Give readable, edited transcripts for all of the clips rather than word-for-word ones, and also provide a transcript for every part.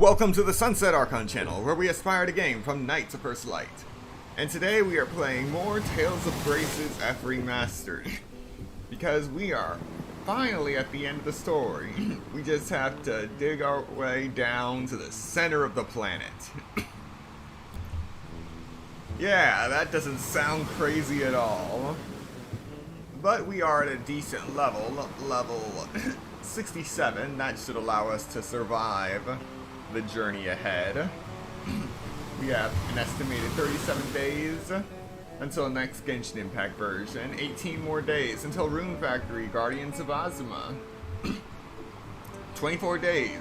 Welcome to the Sunset Archon channel, where we aspire to gain from night to first light. And today we are playing more Tales of Graces F Remastered. Because we are finally at the end of the story. We just have to dig our way down to the center of the planet. Yeah, that doesn't sound crazy at all. But we are at a decent level 67. That should allow us to survive the journey ahead. We have an estimated 37 days until next Genshin Impact version, 18 more days until Rune Factory Guardians of Azuma, 24 days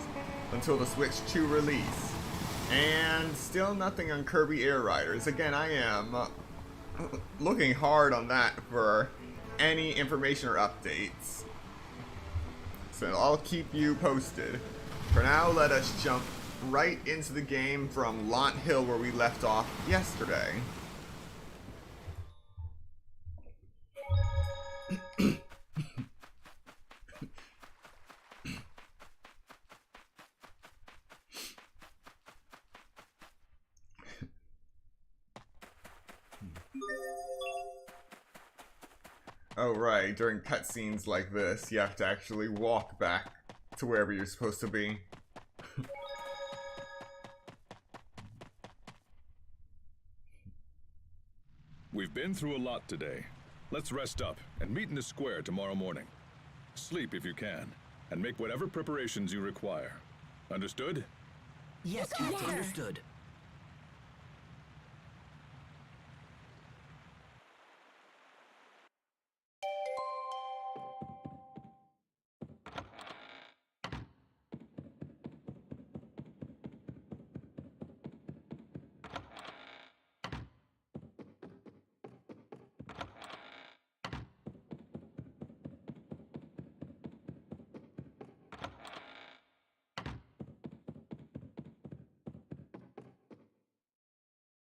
until the Switch 2 release, and still nothing on Kirby Air Riders. Again, I am looking hard on that for any information or updates, so I'll keep you posted. For now, let us jump right into the game from Lant Hill, where we left off yesterday. Oh right, during cutscenes like this, you have to actually walk back to wherever you're supposed to be. We've been through a lot today. Let's rest up and meet in the square tomorrow morning. Sleep if you can, and make whatever preparations you require. Understood? Yes, Captain. Understood.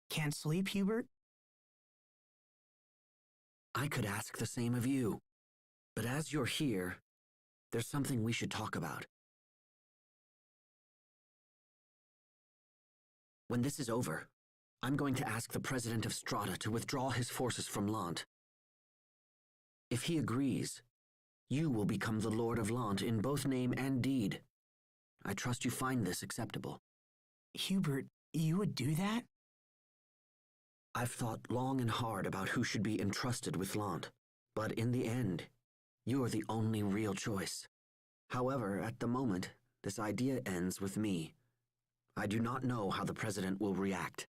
Can't sleep, Hubert? I could ask the same of you. But as you're here, there's something we should talk about. When this is over, I'm going to ask the President of Strata to withdraw his forces from Lant. If he agrees, you will become the Lord of Lant in both name and deed. I trust you find this acceptable. Hubert, you would do that? I've thought long and hard about who should be entrusted with Lant, but in the end, you're the only real choice. However, at the moment, this idea ends with me. I do not know how the President will react.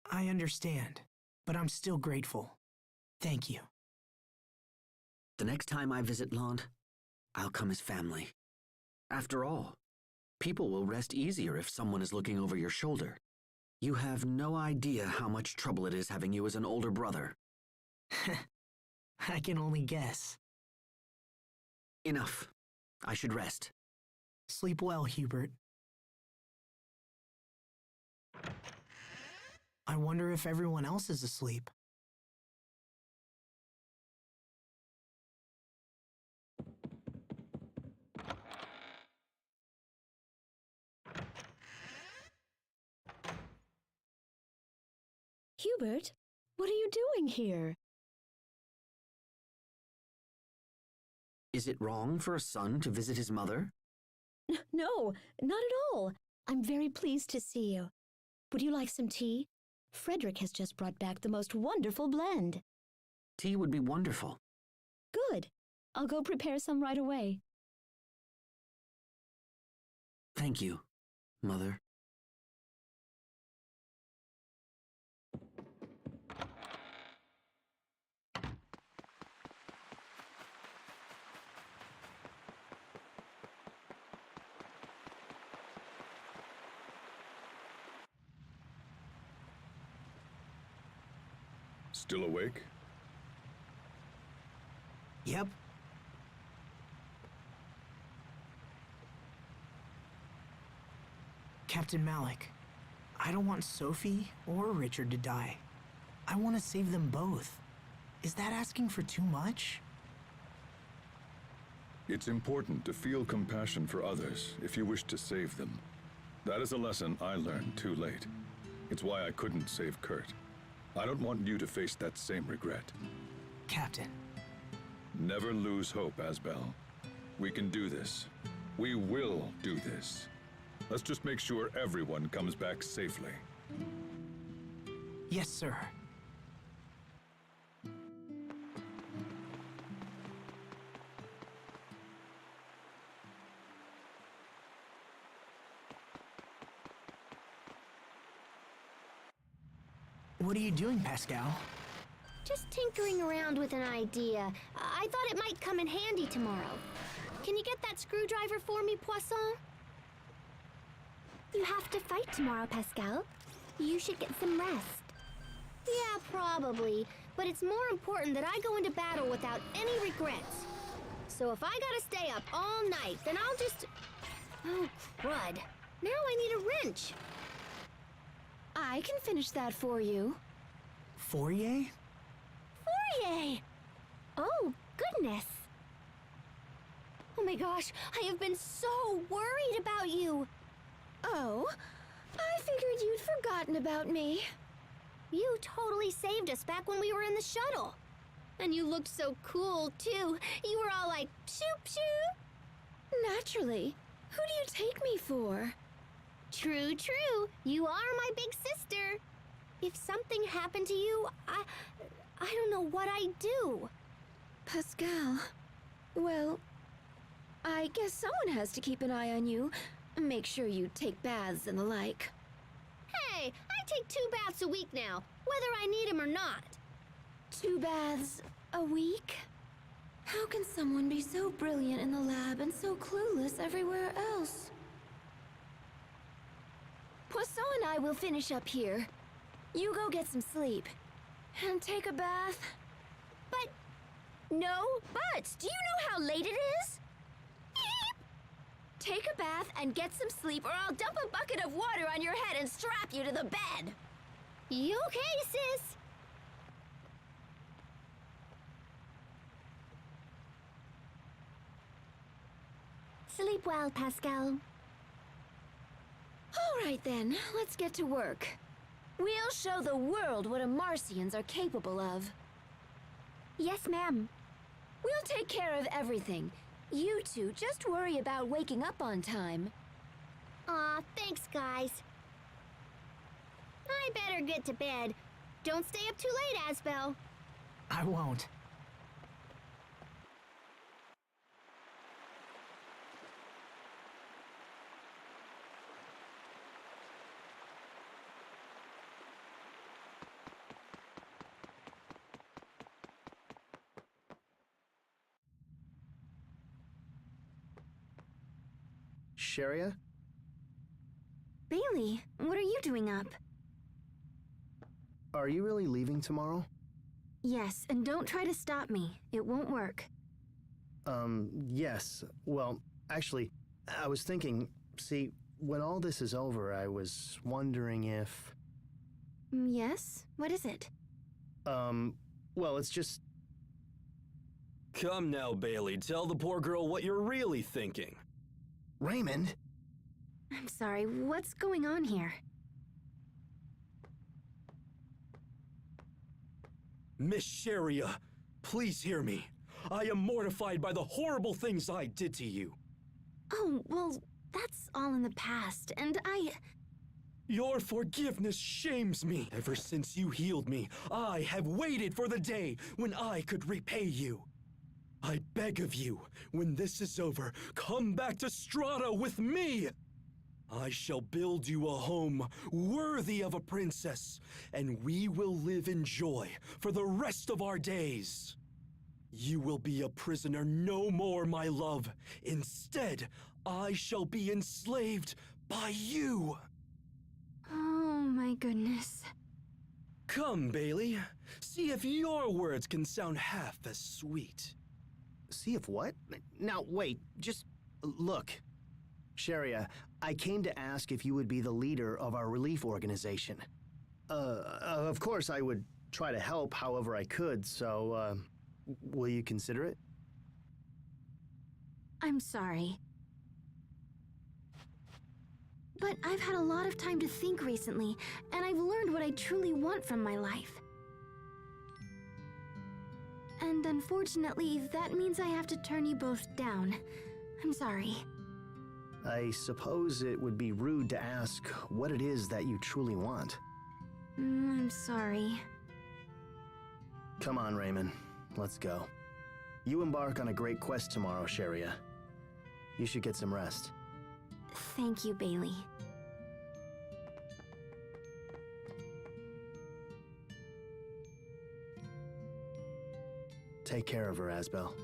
I understand, but I'm still grateful. Thank you. The next time I visit Lant, I'll come as family. After all, people will rest easier if someone is looking over your shoulder. You have no idea how much trouble it is having you as an older brother. I can only guess. Enough. I should rest. Sleep well, Hubert. I wonder if everyone else is asleep. Hubert, what are you doing here? Is it wrong for a son to visit his mother? No, not at all. I'm very pleased to see you. Would you like some tea? Frederick has just brought back the most wonderful blend. Tea would be wonderful. Good. I'll go prepare some right away. Thank you, Mother. Still awake? Yep. Captain Malik, I don't want Sophie or Richard to die. I want to save them both. Is that asking for too much? It's important to feel compassion for others if you wish to save them. That is a lesson I learned too late. It's why I couldn't save Kurt. I don't want you to face that same regret. Captain. Never lose hope, Asbel. We can do this. We will do this. Let's just make sure everyone comes back safely. Yes, sir. What are you doing, Pascal? Just tinkering around with an idea. I thought it might come in handy tomorrow. Can you get that screwdriver for me, Poisson? You have to fight tomorrow, Pascal. You should get some rest. Yeah, probably. But it's more important that I go into battle without any regrets. So if I gotta stay up all night, then I'll just... Oh, crud. Now I need a wrench. I can finish that for you. Fourier? Fourier! Oh, goodness. Oh my gosh, I have been so worried about you. Oh, I figured you'd forgotten about me. You totally saved us back when we were in the shuttle. And you looked so cool, too. You were all like, shoop, shoop. Naturally. Who do you take me for? True, true. You are my big sister. If something happened to you, I don't know what I'd do. Pascal. Well, I guess someone has to keep an eye on you. Make sure you take baths and the like. Hey, I take 2 baths a week now, whether I need them or not. 2 baths a week? How can someone be so brilliant in the lab and so clueless everywhere else? Poisson and I will finish up here. You go get some sleep. And take a bath. But, no buts. Do you know how late it is? Take a bath and get some sleep, or I'll dump a bucket of water on your head and strap you to the bed. You okay, sis? Sleep well, Pascal. All right then, let's get to work. We'll show the world what Amarcians are capable of. Yes, ma'am. We'll take care of everything. You two just worry about waking up on time. Aw, thanks, guys. I better get to bed. Don't stay up too late, Asbel. I won't. Sharia? Bailey, what are you doing up? Are you really leaving tomorrow? Yes, and don't try to stop me. It won't work. Yes. Well, actually, I was thinking, see, when all this is over, I was wondering if... Yes? What is it? Well, it's just... Come now, Bailey, tell the poor girl what you're really thinking. Raymond? I'm sorry, what's going on here? Miss Sharia, please hear me. I am mortified by the horrible things I did to you. Oh, well, that's all in the past, and Your forgiveness shames me. Ever since you healed me, I have waited for the day when I could repay you. I beg of you, when this is over, come back to Strata with me. I shall build you a home worthy of a princess, and we will live in joy for the rest of our days. You will be a prisoner no more, my love. Instead, I shall be enslaved by you. Oh my goodness. Come, Bailey. See if your words can sound half as sweet. See if what? Now, wait, just look. Sharia, I came to ask if you would be the leader of our relief organization. Of course, I would try to help however I could, so, will you consider it? I'm sorry. But I've had a lot of time to think recently, and I've learned what I truly want from my life. And unfortunately, that means I have to turn you both down. I'm sorry. I suppose it would be rude to ask what it is that you truly want. I'm sorry. Come on, Raymond. Let's go. You embark on a great quest tomorrow, Sharia. You should get some rest. Thank you, Bailey. Take care of her, Asbel.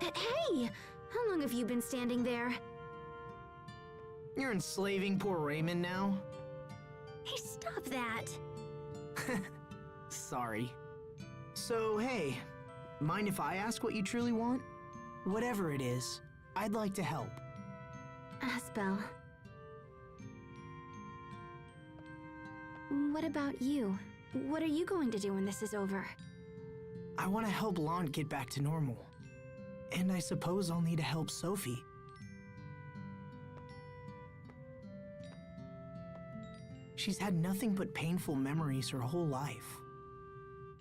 Hey! How long have you been standing there? You're enslaving poor Raymond now? Hey, stop that! Sorry. So, hey, mind if I ask what you truly want? Whatever it is, I'd like to help. Asbel. What about you? What are you going to do when this is over? I want to help Lon get back to normal. And I suppose I'll need to help Sophie. She's had nothing but painful memories her whole life.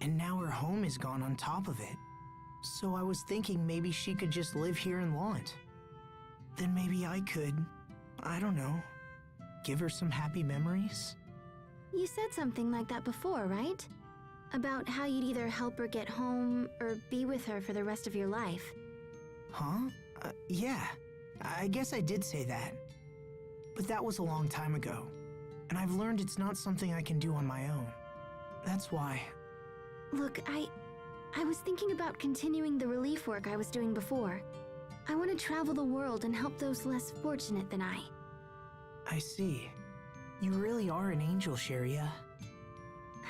And now her home is gone on top of it. So I was thinking maybe she could just live here in Lant. Then maybe I could, I don't know, give her some happy memories? You said something like that before, right? About how you'd either help her get home or be with her for the rest of your life. Huh? Yeah, I guess I did say that. But that was a long time ago, and I've learned it's not something I can do on my own. That's why. Look, I was thinking about continuing the relief work I was doing before. I want to travel the world and help those less fortunate than I. I see. You really are an angel, Sharia.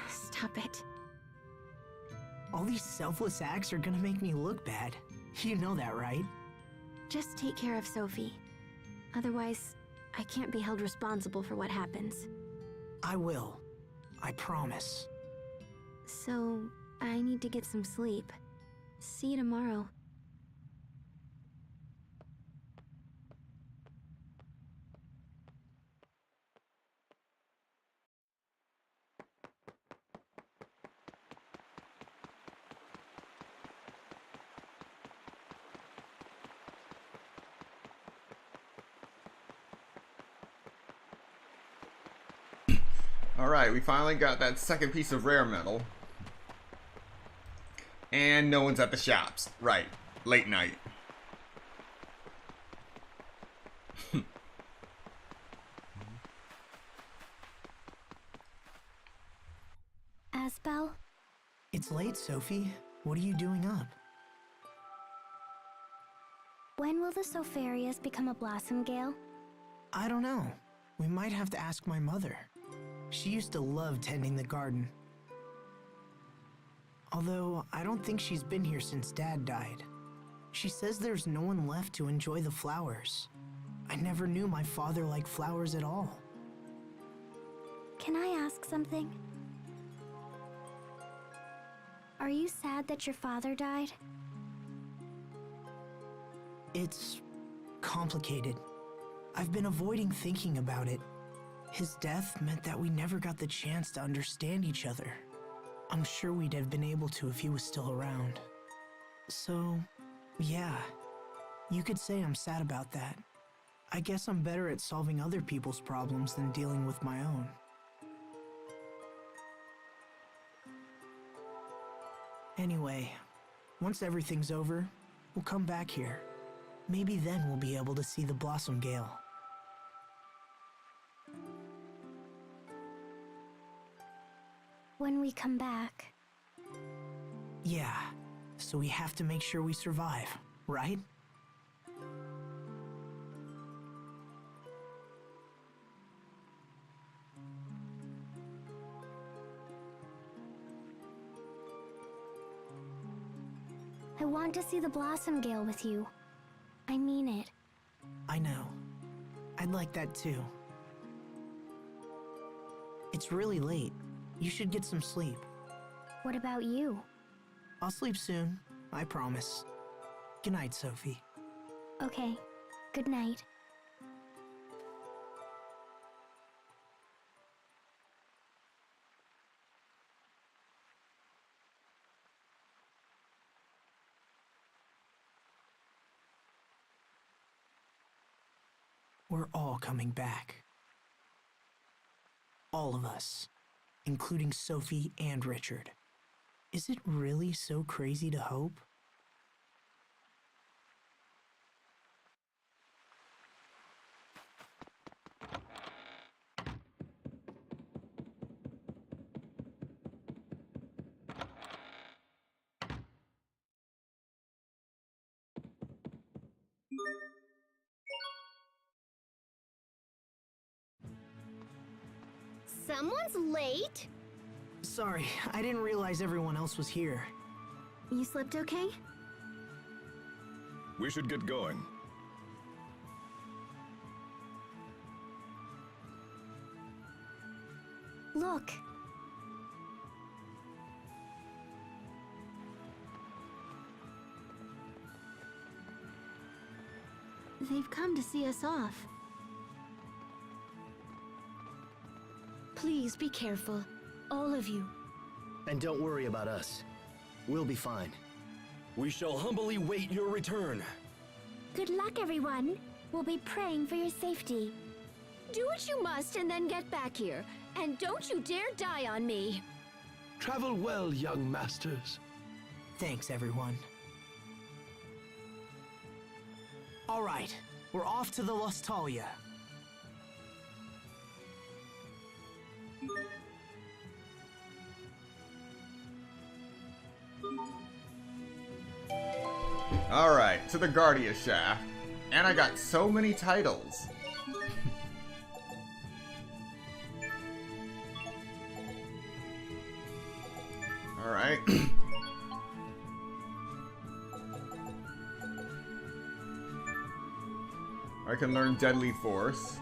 Stop it. All these selfless acts are gonna make me look bad. You know that, right? Just take care of Sophie. Otherwise, I can't be held responsible for what happens. I will. I promise. So, I need to get some sleep. See you tomorrow. Alright, we finally got that second piece of rare metal. And no one's at the shops. Right. Late night. Asbel? It's late, Sophie. What are you doing up? When will the Sopharias become a blossom gale? I don't know. We might have to ask my mother. She used to love tending the garden. Although, I don't think she's been here since Dad died. She says there's no one left to enjoy the flowers. I never knew my father liked flowers at all. Can I ask something? Are you sad that your father died? It's complicated. I've been avoiding thinking about it. His death meant that we never got the chance to understand each other. I'm sure we'd have been able to if he was still around. So, yeah, you could say I'm sad about that. I guess I'm better at solving other people's problems than dealing with my own. Anyway, once everything's over, we'll come back here. Maybe then we'll be able to see the Blossom Gale. When we come back. Yeah, so we have to make sure we survive, right? I want to see the Blossom Gale with you. I mean it. I know. I'd like that too. It's really late. You should get some sleep. What about you? I'll sleep soon, I promise. Good night, Sophie. Okay. Good night. We're all coming back. All of us, including Sophie and Richard. Is it really so crazy to hope? Someone's late? Sorry, I didn't realize everyone else was here. You slept okay? We should get going. Look. They've come to see us off. Please be careful. All of you. And don't worry about us. We'll be fine. We shall humbly wait your return. Good luck, everyone. We'll be praying for your safety. Do what you must and then get back here. And don't you dare die on me. Travel well, young masters. Thanks, everyone. All right, we're off to the Lustalia. Alright, to the Guardia Shaft. And I got so many titles. Alright. I can learn Deadly Force.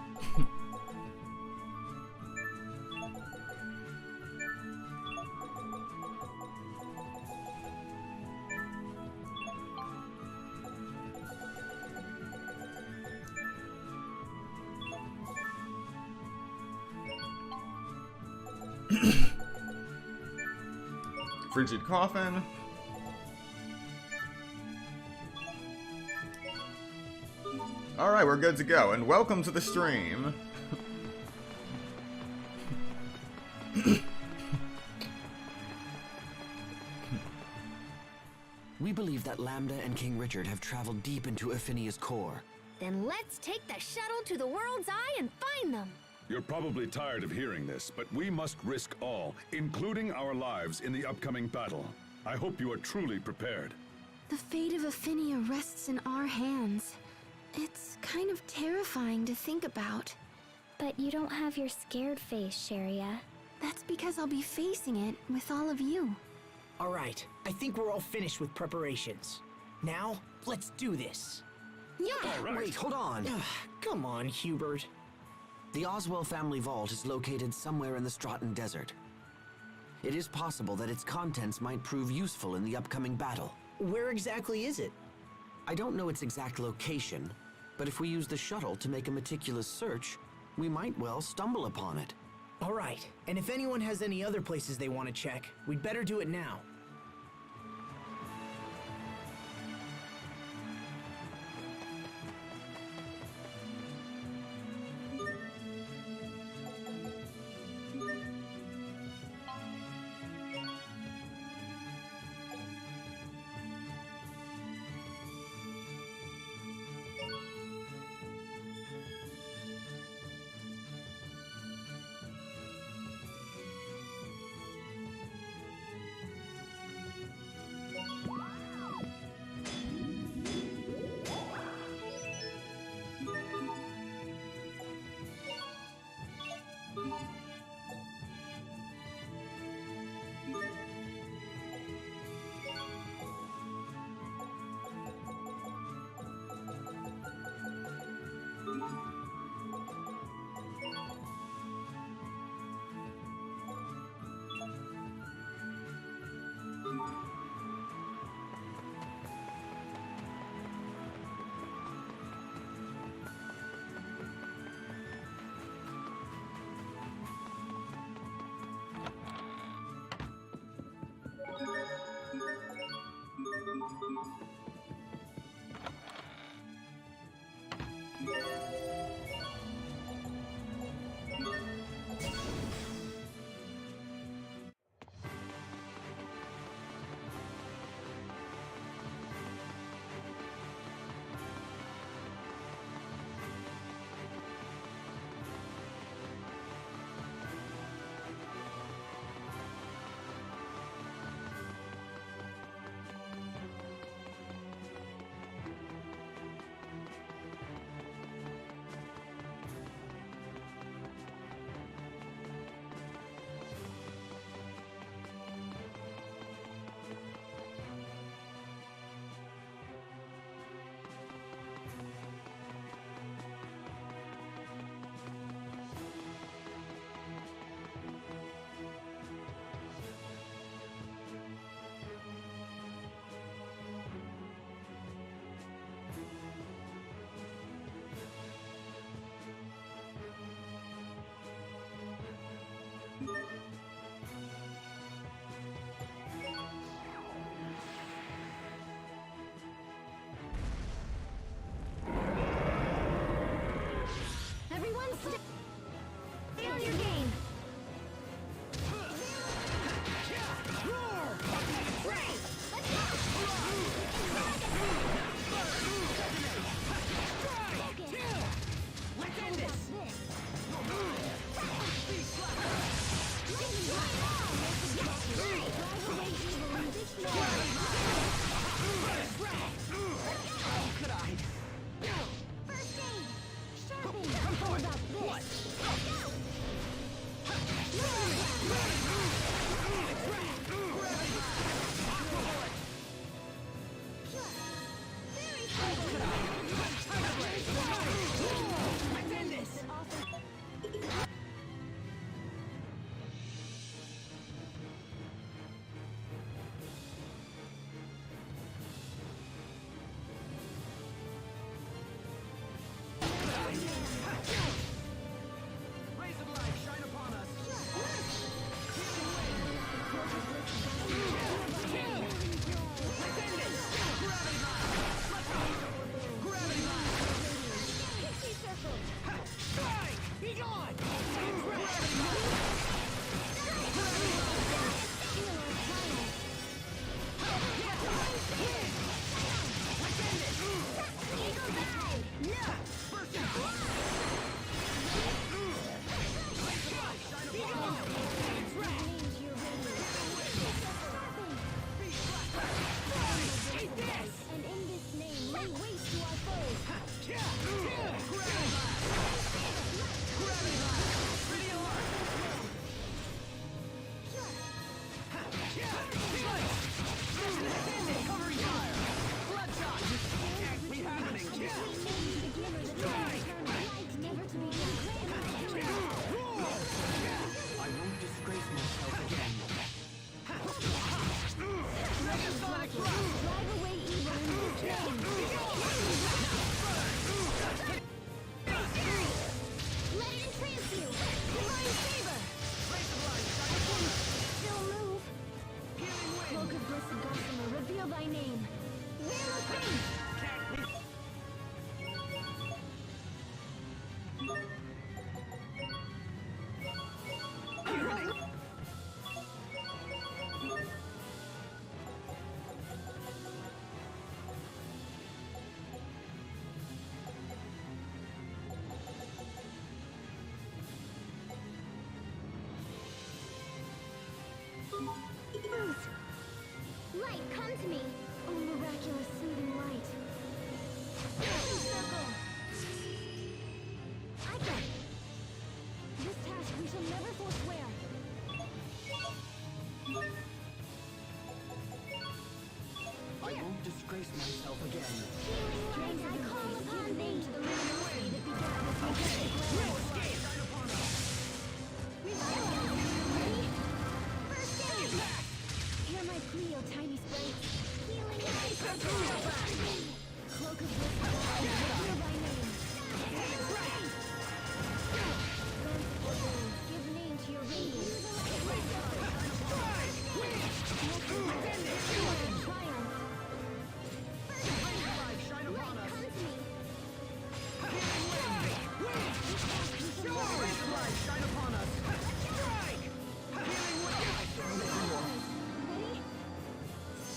Frigid Coffin. Alright, we're good to go, and welcome to the stream. We believe that Lambda and King Richard have traveled deep into Aphinia's core. Then let's take the shuttle to the World's Eye and find them. You're probably tired of hearing this, but we must risk all, including our lives, in the upcoming battle. I hope you are truly prepared. The fate of Aphinia rests in our hands. It's kind of terrifying to think about. But you don't have your scared face, Sharia. That's because I'll be facing it with all of you. All right, I think we're all finished with preparations. Now, let's do this. Yeah! All right. Wait, hold on. Come on, Hubert. The Oswell family vault is located somewhere in the Stratton Desert. It is possible that its contents might prove useful in the upcoming battle. Where exactly is it? I don't know its exact location, but if we use the shuttle to make a meticulous search, we might well stumble upon it. All right, and if anyone has any other places they want to check, we'd better do it now. one step. Stay on your game. Let's end this. Light, come to me. Oh, miraculous soothing light. Circle. I got it. This task we shall never forswear. I won't disgrace myself again. Healing light, I call upon thee. To the luminosity that began this majestic land. Ready? First aid. Hear my plea, O tiny sprite. Healing light, cloak of bliss, reveal thy name. Give name to your radiance. Triumph. Shine upon us. Come to me. Shine upon us. Ready?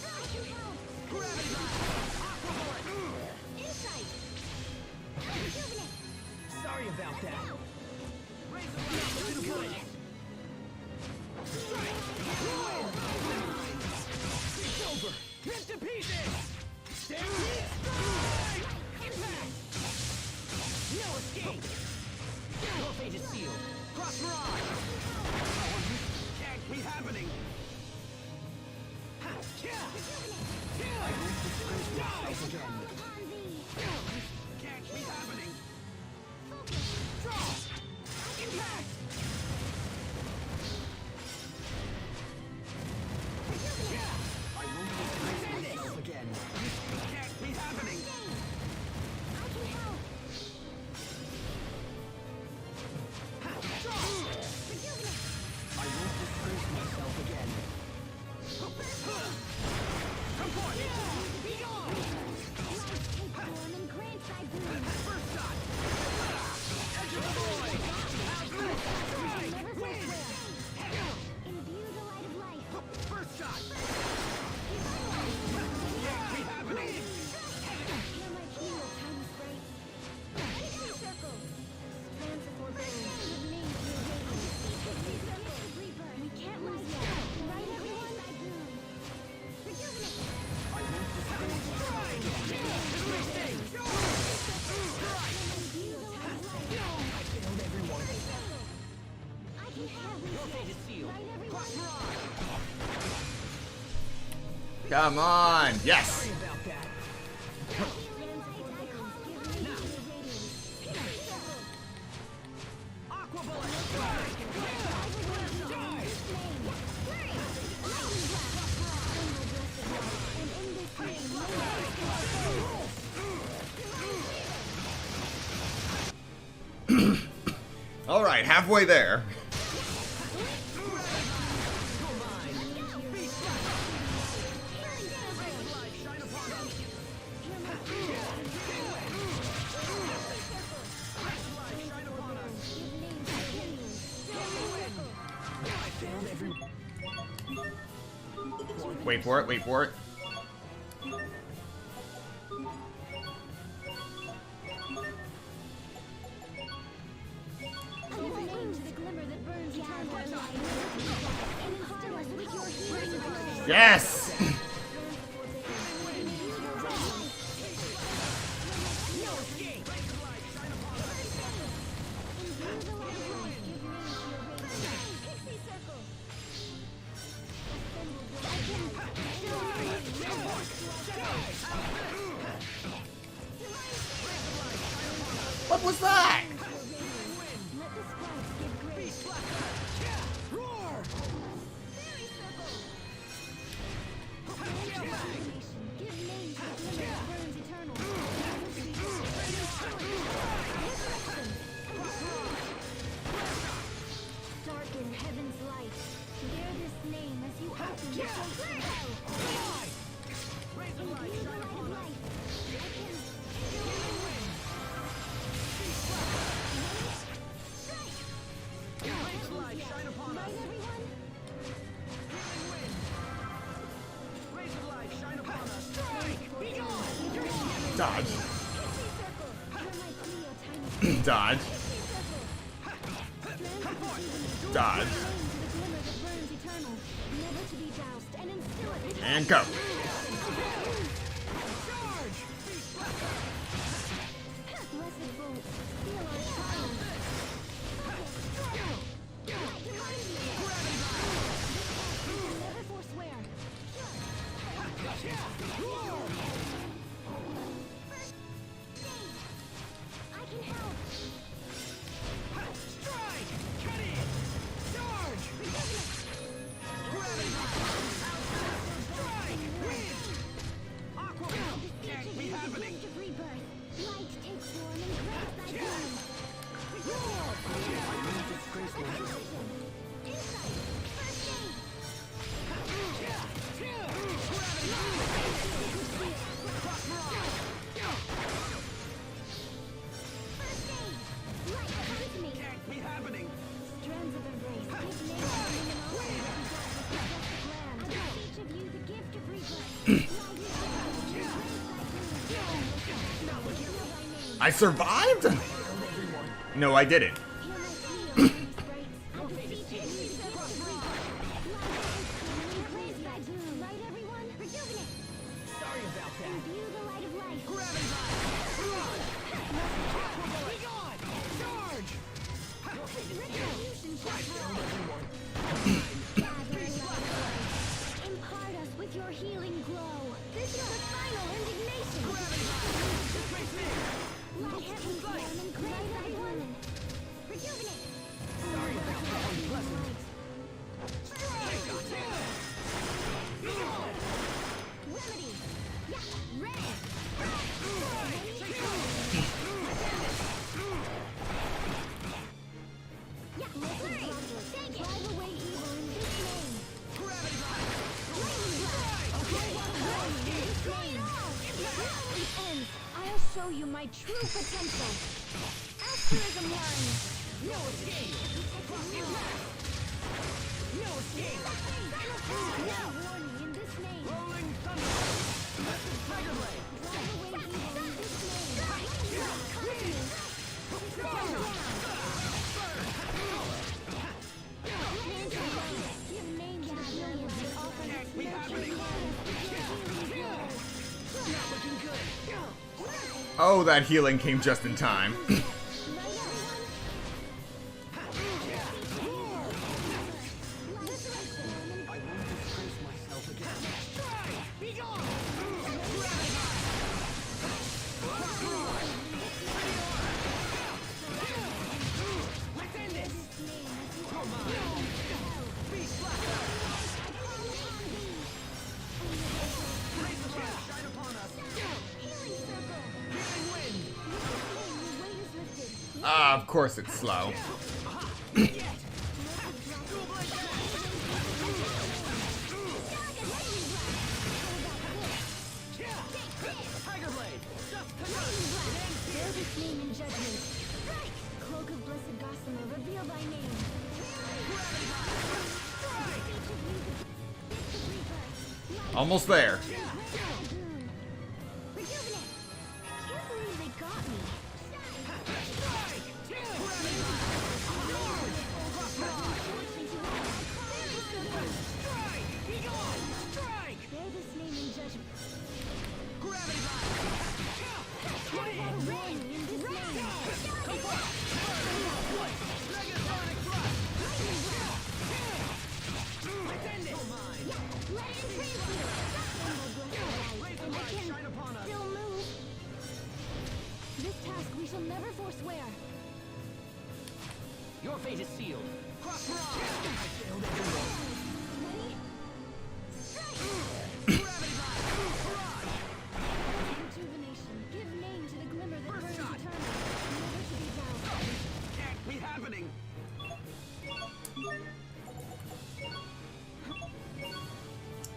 I can help. Insight. Rejuvenate. Sorry about that. It's over. Rip to pieces. Impact. No escape. Your fate is sealed. Cross mirage. Can't be happening. I won't disgrace myself again. Upon thee. Can't be happening. Focus. Draw. Impact. I won't disgrace myself again. Can't be happening. I can help. Rejuvenate. I won't disgrace myself again. Come Come on. Yes. All right, halfway there. Wait for it, wait for it. Yes! What was that? Darken heaven's light. Bear this name as you open the gates of hell. Imbue the light of life. Dodge. Dodge. Dodge. And go. I survived? No, I didn't. Show you my true potential. Asterism line. No escape. No escape. No warning in this name. Rolling thunder. Tiger blade. Drive away evil in this name. Give names to millions that often not looking good. Oh, that healing came just in time. Of course it's slow. Cloak of Blessed Gossamer, reveal thy name. Almost there. Never forswear. Your fate is sealed. Cross Rejuvenation. Give name to the glimmer that burns eternal. Never to be found. Can't be happening.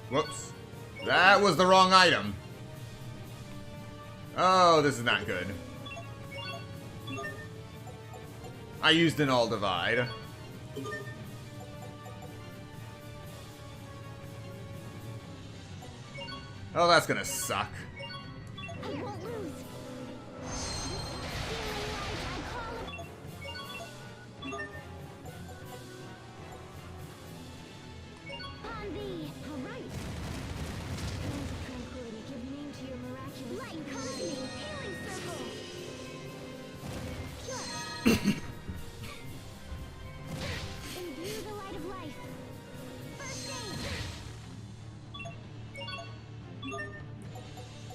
Whoops. That was the wrong item. Oh, this is not good. I used an all divide. Oh, that's gonna suck. I won't lose. On thee. All right. Hands of tranquility, give name to your miraculous. Light comes to me. Healing circle. Sure. Imbue the light of life. First aid.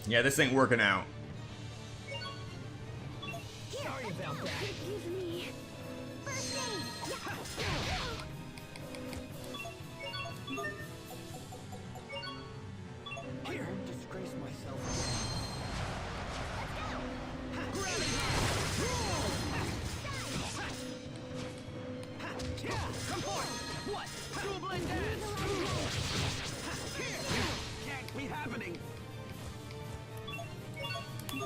Yeah, this ain't working out. Sorry about that. Excuse me. First aid. I won't disgrace myself again. Come forth! What? Dual blend dance! Here! Can't be happening! I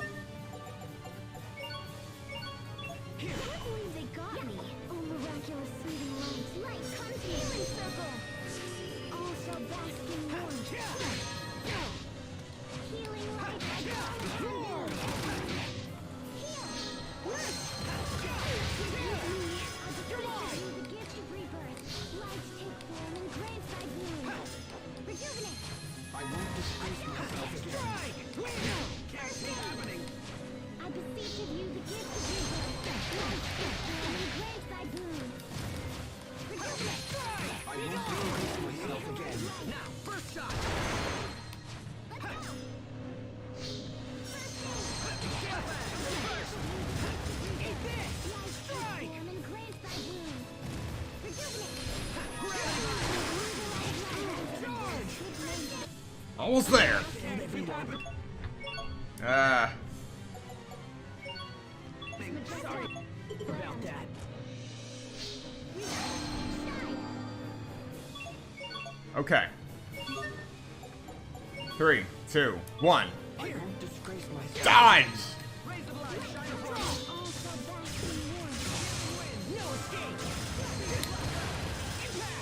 can't believe they got me. Oh, miraculous soothing light. Light comes to healing circle. All shall bask in warmth. Healing light. Heal. The gift of rebirth. Light take form and grant thy bloom. Rejuvenate. I won't disgrace myself again. Can't be happening! I beseech of you the gift of rebirth. Light take form and grant thy bloom. Rejuvenate. I won't disgrace myself again. Now, first shot! Let's go. Eat this! Strike! And grant thy bloom. Rejuvenate. Almost there. Ah. Sorry about that. Okay. 3, 2, 1. I won't disgrace myself. Dodge! Raise the light, shine abroad. All shall bask in warmth. No escape. Impact.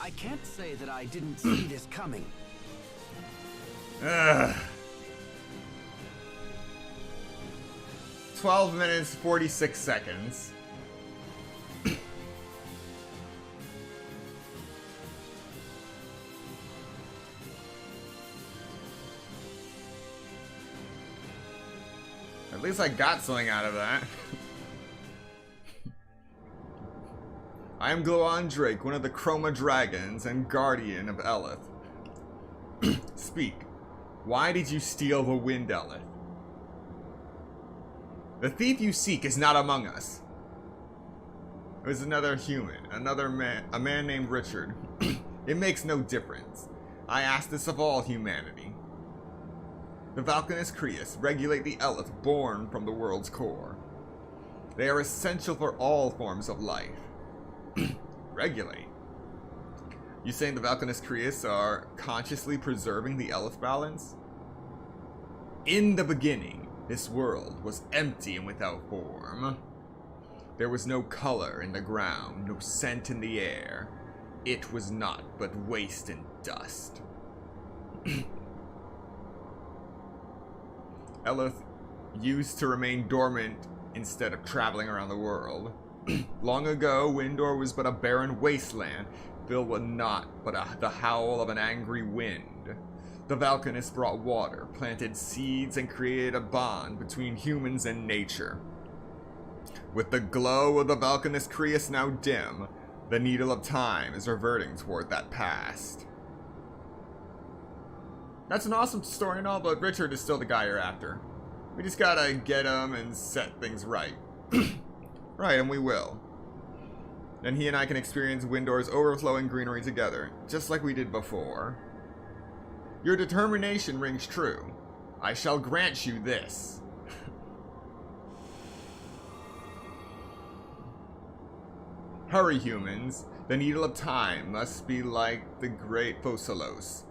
I can't say that I didn't see this coming. Ugh. 12 minutes, 46 seconds. At least I got something out of that. I am Gloan Drake, one of the Chroma Dragons and Guardian of Eleth. Speak. Why did you steal the Wind Eleth? The thief you seek is not among us. It was another human, another man, a man named Richard. It makes no difference. I ask this of all humanity. The Valkanus Creus regulate the Eleth born from the world's core. They are essential for all forms of life. Regulate? You saying the Valkanus Creus are consciously preserving the Eleth balance? In the beginning, this world was empty and without form. There was no color in the ground, no scent in the air. It was naught but waste and dust. Eleth used to remain dormant instead of traveling around the world. Long ago, Windor was but a barren wasteland, filled with naught but the howl of an angry wind. The Valkanus brought water, planted seeds, and created a bond between humans and nature. With the glow of the Valkanus Creus now dim, the needle of time is reverting toward that past. That's an awesome story and all, but Richard is still the guy you're after. We just gotta get him and set things right. Right, and we will. Then he and I can experience Windor's overflowing greenery together, just like we did before. Your determination rings true. I shall grant you this. Hurry, humans. The needle of time must be like the great Phosalos,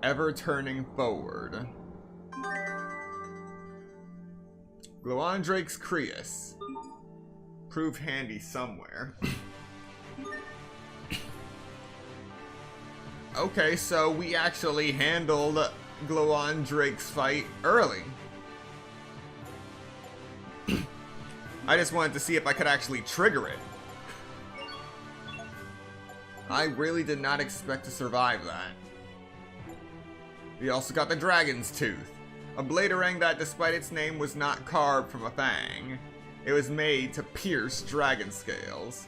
ever turning forward. Gloandrake's Creus. Prove handy somewhere. Okay, so we actually handled Gloandrake's fight early. I just wanted to see if I could actually trigger it. I really did not expect to survive that. We also got the Dragon's Tooth, a bladerang that, despite its name, was not carved from a fang. It was made to pierce dragon scales.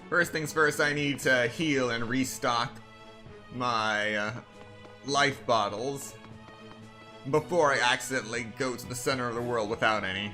First things first, I need to heal and restock my life bottles before I accidentally go to the center of the world without any.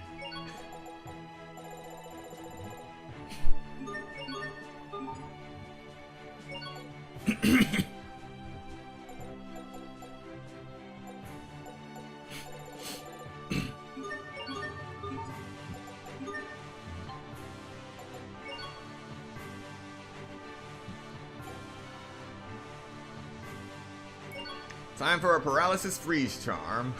Time for a paralysis freeze charm.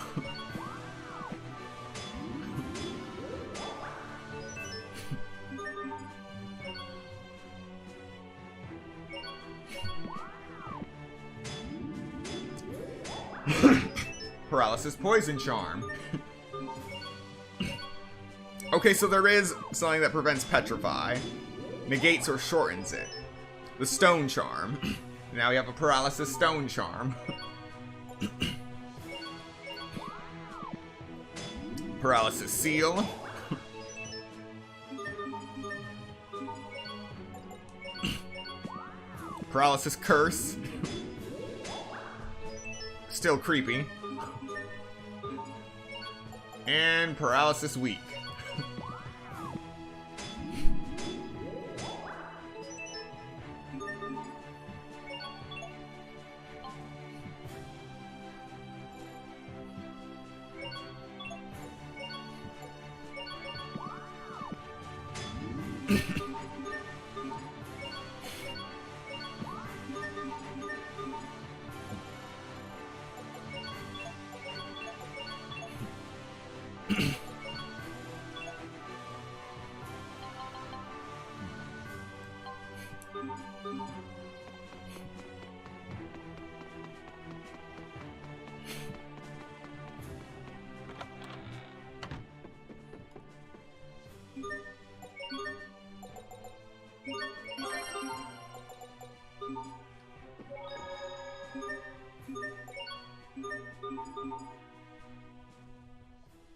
Paralysis poison charm. Okay, so there is something that prevents petrify, negates or shortens it. The stone charm. Now we have a paralysis stone charm. Paralysis seal. Paralysis curse. Still creepy. And paralysis weak.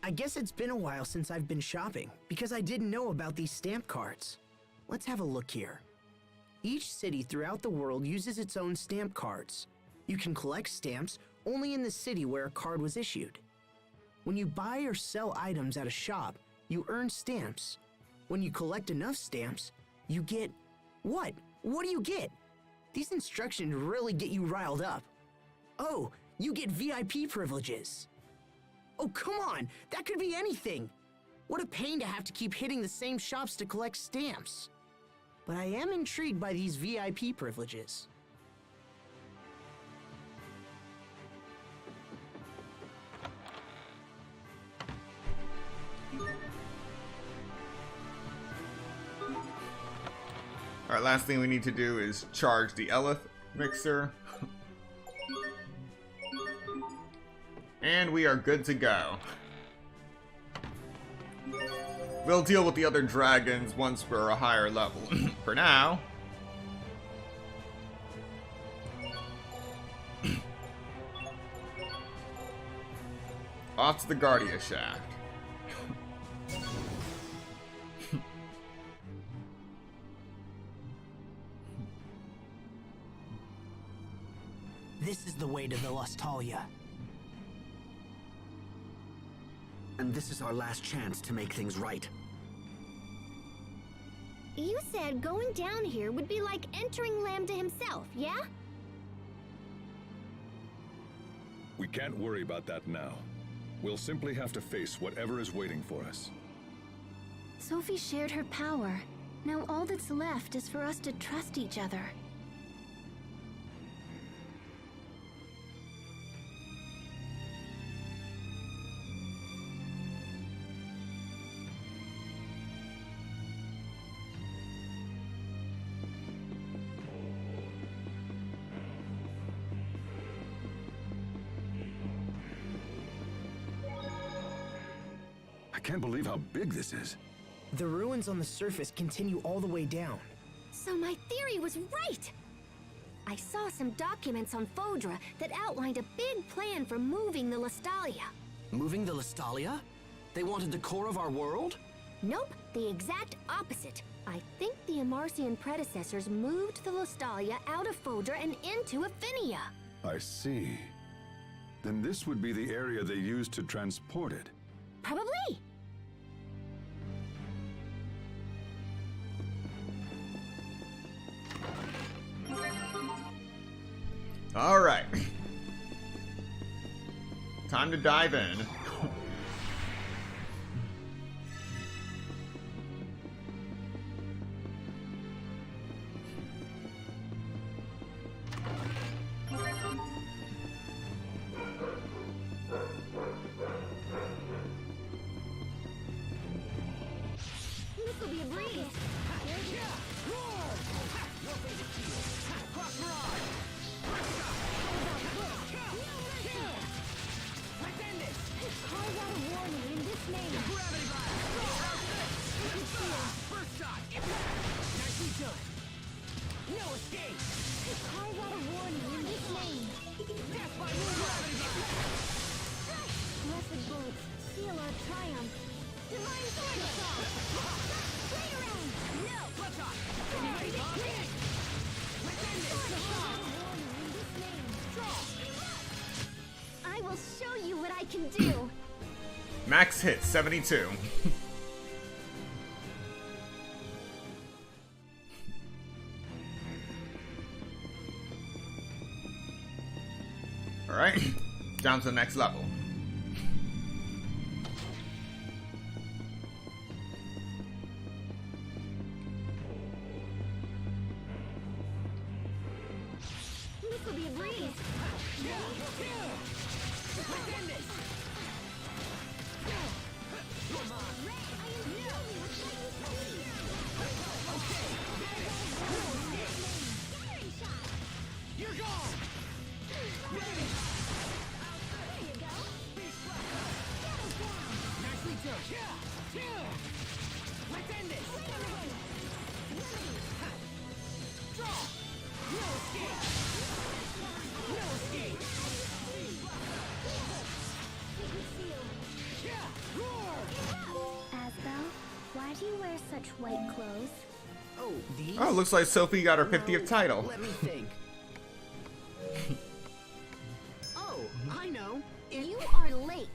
I guess it's been a while since I've been shopping, because I didn't know about these stamp cards. Let's have a look here. Each city throughout the world uses its own stamp cards. You can collect stamps only in the city where a card was issued. When you buy or sell items at a shop, you earn stamps. When you collect enough stamps, you get... What? What do you get? These instructions really get you riled up. Oh, you get VIP privileges. Oh, come on! That could be anything! What a pain to have to keep hitting the same shops to collect stamps. But I am intrigued by these VIP privileges. Alright, last thing we need to do is charge the Elith mixer. And we are good to go. We'll deal with the other dragons once we're a higher level. For now... off to the Guardia Shaft. This is the way to the Lustalia. And this is our last chance to make things right. You said going down here would be like entering Lambda himself, yeah? We can't worry about that now. We'll simply have to face whatever is waiting for us. Sophie shared her power. Now all that's left is for us to trust each other. I can't believe how big this is. The ruins on the surface continue all the way down. So my theory was right! I saw some documents on Fodra that outlined a big plan for moving the Lustalia. Moving the Lustalia? They wanted the core of our world? Nope, the exact opposite. I think the Amarcian predecessors moved the Lustalia out of Fodra and into Affinia. I see. Then this would be the area they used to transport it. Probably. All right. Time to dive in. This will be a breeze. Calls out a warning in this name. First shot! Nicely done! No escape! It calls out a warning in this name. Death by gravity! Blessed bullets, seal our triumph. Divine sword assault! Straight around! No! Let's off! I will show you what I can do. Max hit 72. All right, down to the next level. This will be a breeze. You're gone! There you go. Asbel, why do you wear such white clothes? Oh, these? Oh, looks like Sophie got her 50th title. Let me think. Oh, I know. You are late.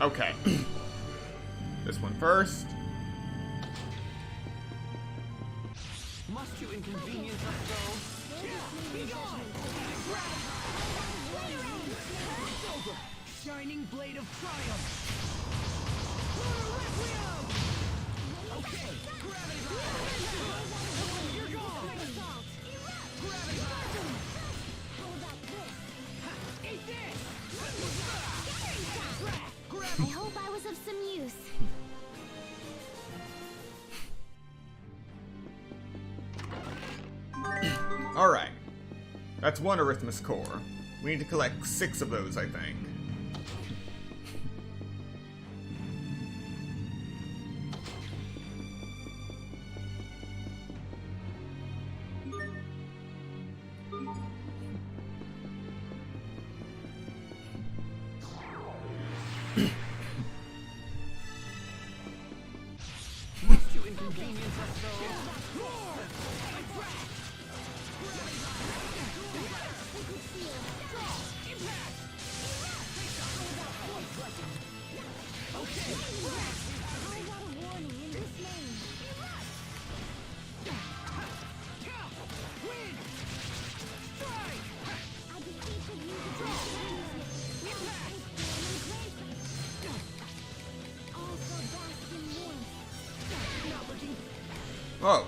Okay. This one first. Must you inconvenience us so? Be gone! Silver, shining blade of triumph! Okay, gravity line! You're gone! Gravity line! Eat this! I hope I was of some use. Alright. That's one Arithmus core. We need to collect 6 of those, I think. Must you inconvenience us so? Whoa.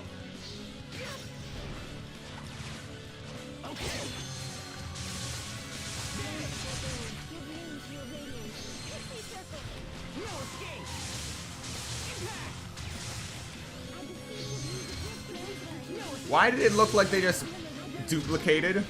Why did it look like they just duplicated?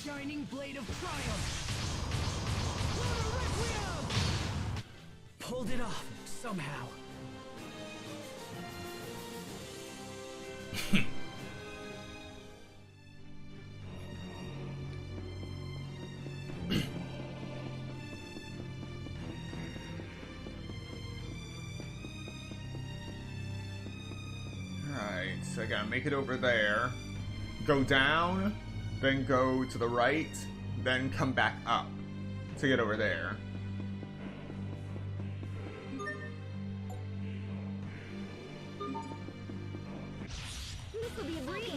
Shining blade of triumph! Pulled it off, somehow. Alright, so I gotta make it over there. Go down, then go to the right, then come back up to get over there. This will be a breeze.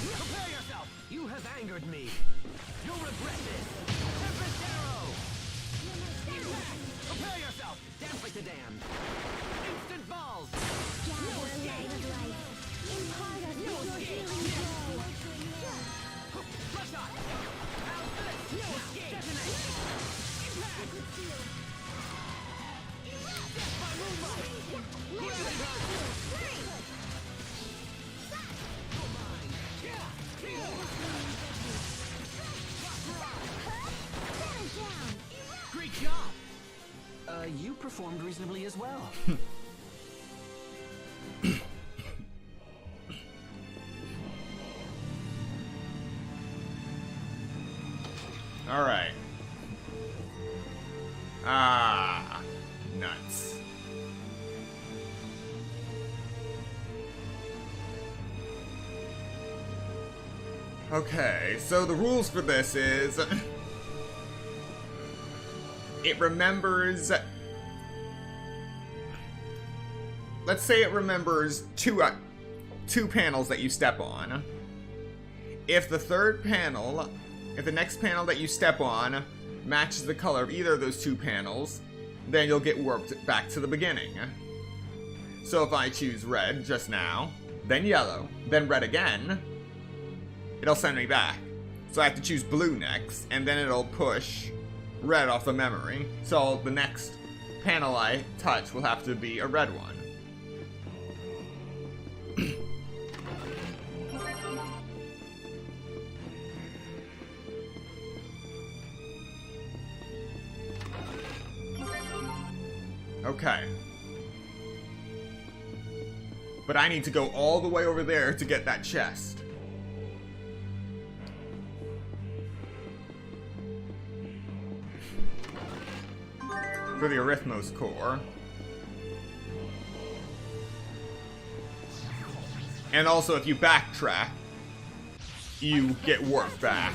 Prepare yourself! You have angered me. You'll regret this. Tempest arrow! Prepare yourself! Dance like the damned. Instant balls! No escape! No escape! performed reasonably as well. Alright. Ah, nuts. Okay, so the rules for this is... it remembers... Let's say it remembers two panels that you step on. If the third panel... If the next panel that you step on matches the color of either of those two panels, then you'll get warped back to the beginning. So if I choose red just now, then yellow, then red again, it'll send me back. So I have to choose blue next, and then it'll push red off the memory. So the next panel I touch will have to be a red one. Okay. But I need to go all the way over there to get that chest. For the Arithmos core. And also, if you backtrack, you get warped back.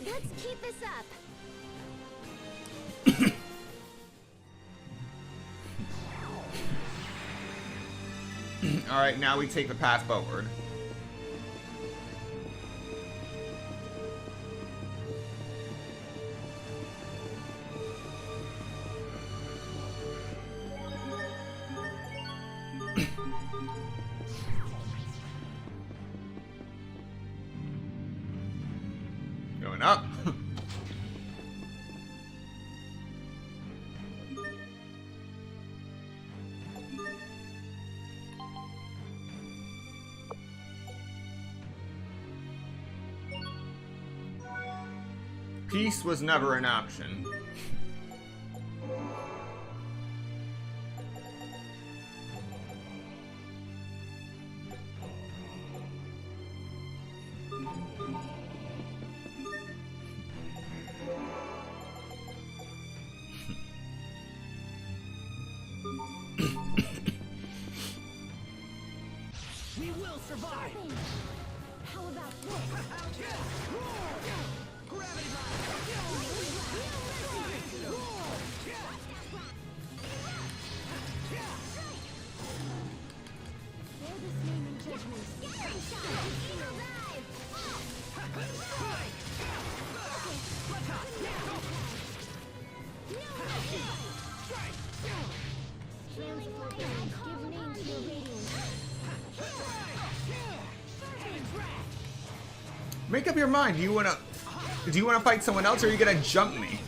Let's keep this up. Alright, now we take the path forward. Going up. Peace was never an option. We will survive. How about this? Make up your mind. Do you wanna fight someone else, or are you gonna jump me?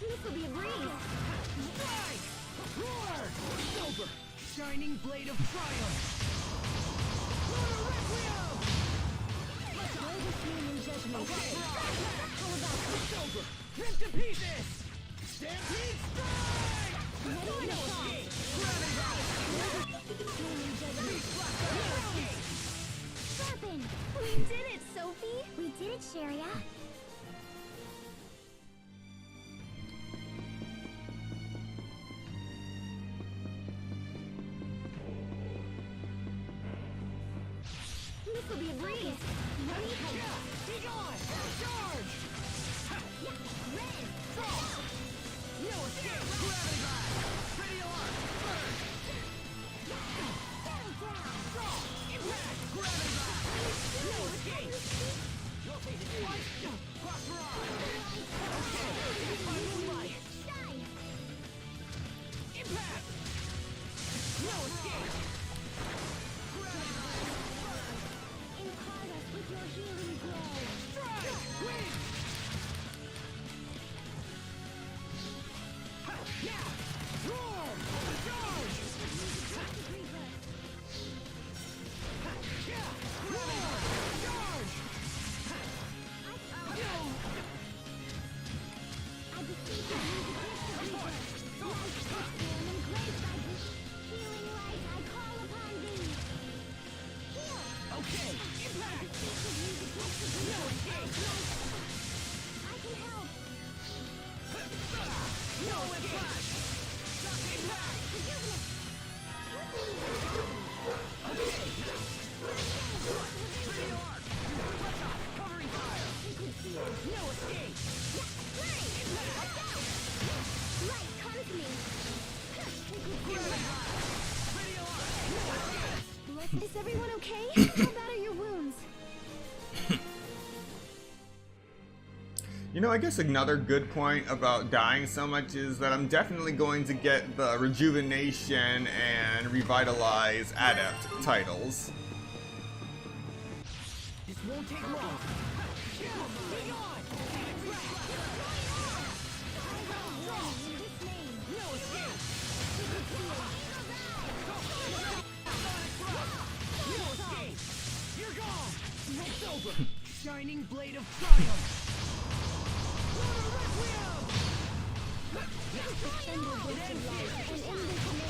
This'll be a breeze. Strike! Roar! It's over! Shining blade of triumph! Lunar Requiem! Okay! How about it's over? Rip to pieces! Stampede strike! No escape! Gravity Rise! Sharpen! We did it, Sophie! We did it, Sharia. This'll be a breeze. Ready? Be gone! Charge! Yeah, red! No escape! Gravity Rise! Pretty alarm! Burn! Settle down! Impact! Gravity Rise! No escape! Rotate it twice! Cross Mirage! Okay! By moonlight! Shine! Impact! No escape! Impart us with your healing glow! Strike! Win! Yeah! Roar! Charge! Yeah! Roar! Charge! I beseech you, use the gift of rebirth. Life is born and graced by this healing light. I call upon thee. Heal! Okay! Impact! I beseech of you, the gift of No rebirth. escape! I can help. No impact! Impact! Forgiveness. Okay! Pretty arc! Let's off! Covering fire! Sacred field. No escape! Hurry! Watch out! Light, come to me. Sacred field. Pretty alarm! No escape! Is everyone okay? How bad are your wounds? You know, I guess another good point about dying so much is that I'm definitely going to get the Rejuvenation and Revitalize Adept titles. This won't take long! Be gone! No escape! No escape! You're gone! It's over! Shining blade of triumph!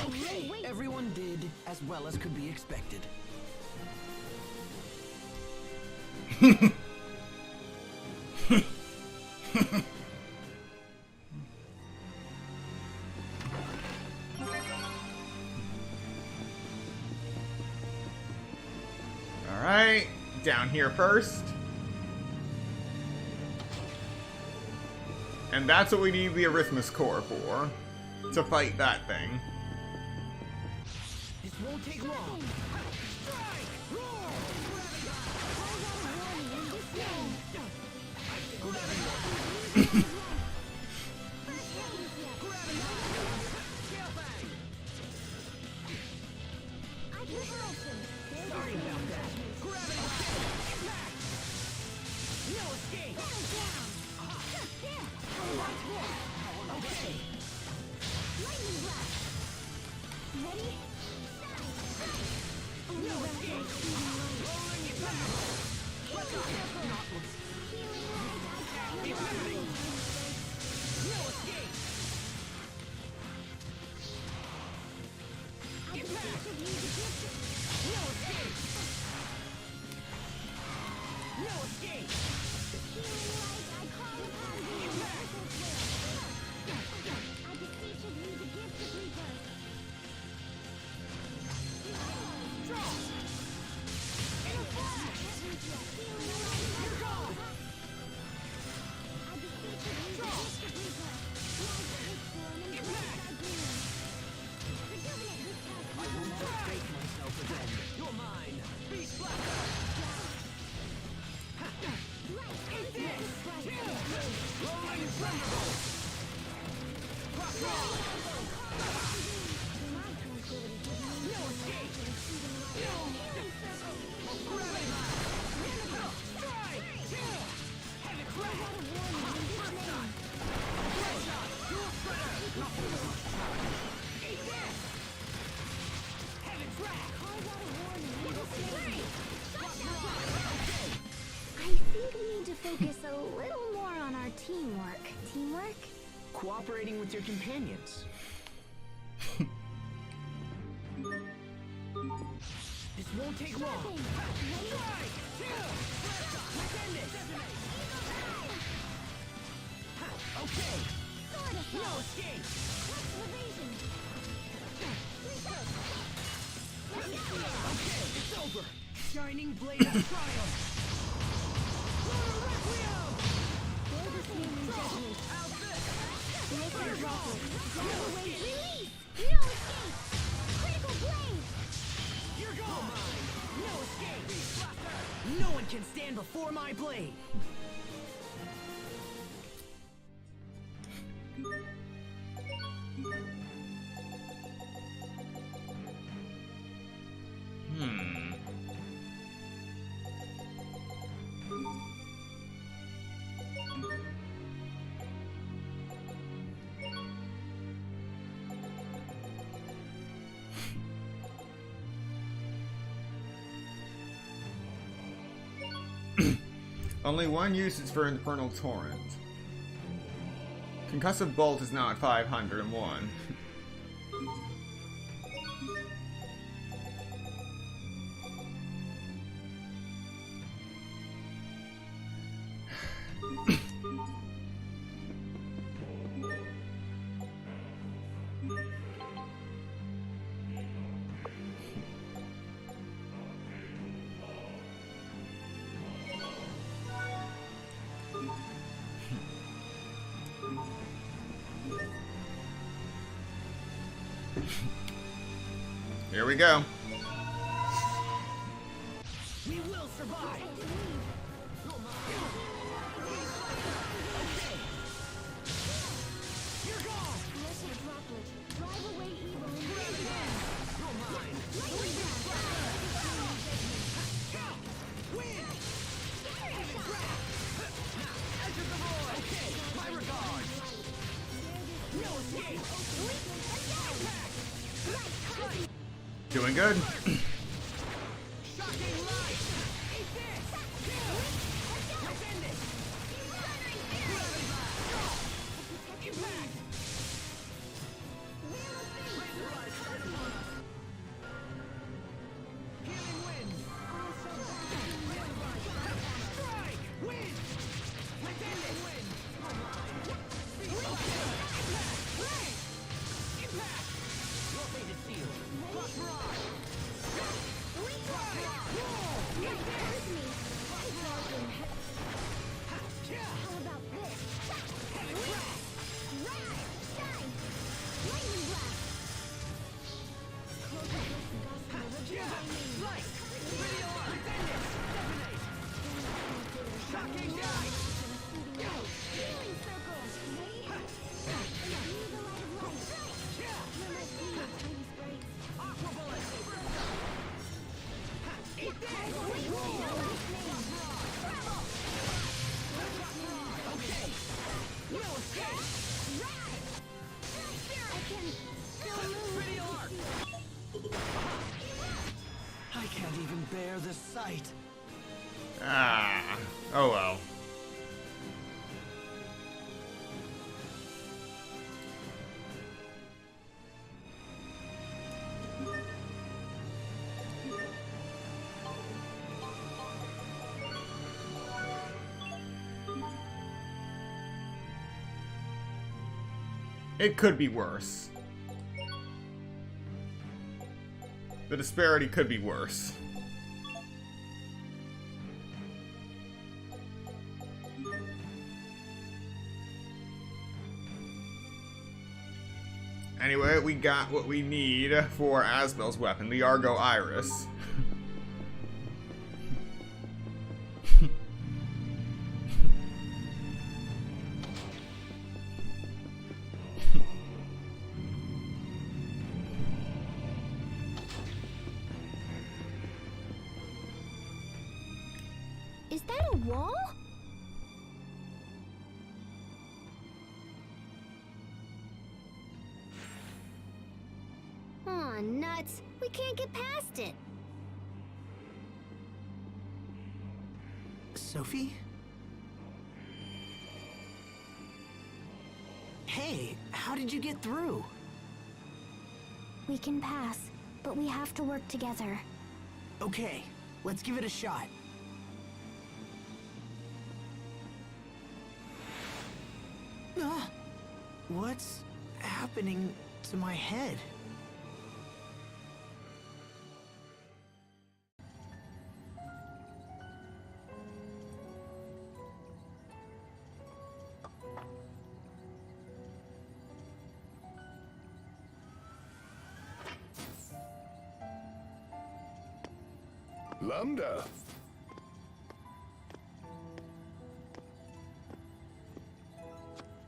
Okay, everyone did as well as could be expected. Alright, down here first. And that's what we need the Arithmus Core for, to fight that thing. This won't take long! Strike! Roar! Sorry about that! Gravity! Impact! No escape! Okay! Lightning blast! Ready? No escape! Rolling impact! Let's go! Healing light, I call upon Impact! thee. No escape! Impact! No escape! No escape! Healing light, I call upon thee. Impact! I beseech of you the gift of rebirth. Draw! In a flash! Healing light, You're gone! I beseech of you the gift of rebirth. Life is born and Impact! graced by gloom. Rejuvenate this task. I will not break myself again. You're mine! Beast Blaster! Light, Eat this this! bright. Rolling Thunderbolt! Cross roll! My tranquility gives me No escape! healing circle. Gravity Line! Strike! Have it crack! I got a warning in this name. Red shot! focus a little more on our teamwork. Teamwork? Cooperating with your companions. This won't take long. Strike! Defend it! Okay. No escape. Okay, it's over. Shining blade of triumph. Release! No escape! Critical blade! You're gone! No escape! No one can stand before my blade! Only one usage for Infernal Torrent. Concussive Bolt is now at 501. Here we go. We will survive. You're gone. Lesser droplet. Drive away evil and You're mine. Win. Enter the void. Okay, my regards. No escape. Doing good. Shocking light. Eat this. Defend it. Impact. Healing wind. Strike. Wind. Defend it. Wind. Impact. Your fate is sealed. Cross barrage. How about this? Rise! Shine! Lightning blast! Shocking dive! Healing circle! Be the light of light! You're my sweet, tiny sprites. Aqua bullet! Eat this! Okay! No escape! I can still move. Pretty arc! I can't even bear the sight. Ah. Oh well. It could be worse. The disparity could be worse. Anyway, we got what we need for Asbel's weapon, the Argo Iris. Is that a wall? Aw, nuts. We can't get past it. Sophie? Hey, how did you get through? We can pass, but we have to work together. Okay, let's give it a shot. What's happening to my head? Lambda.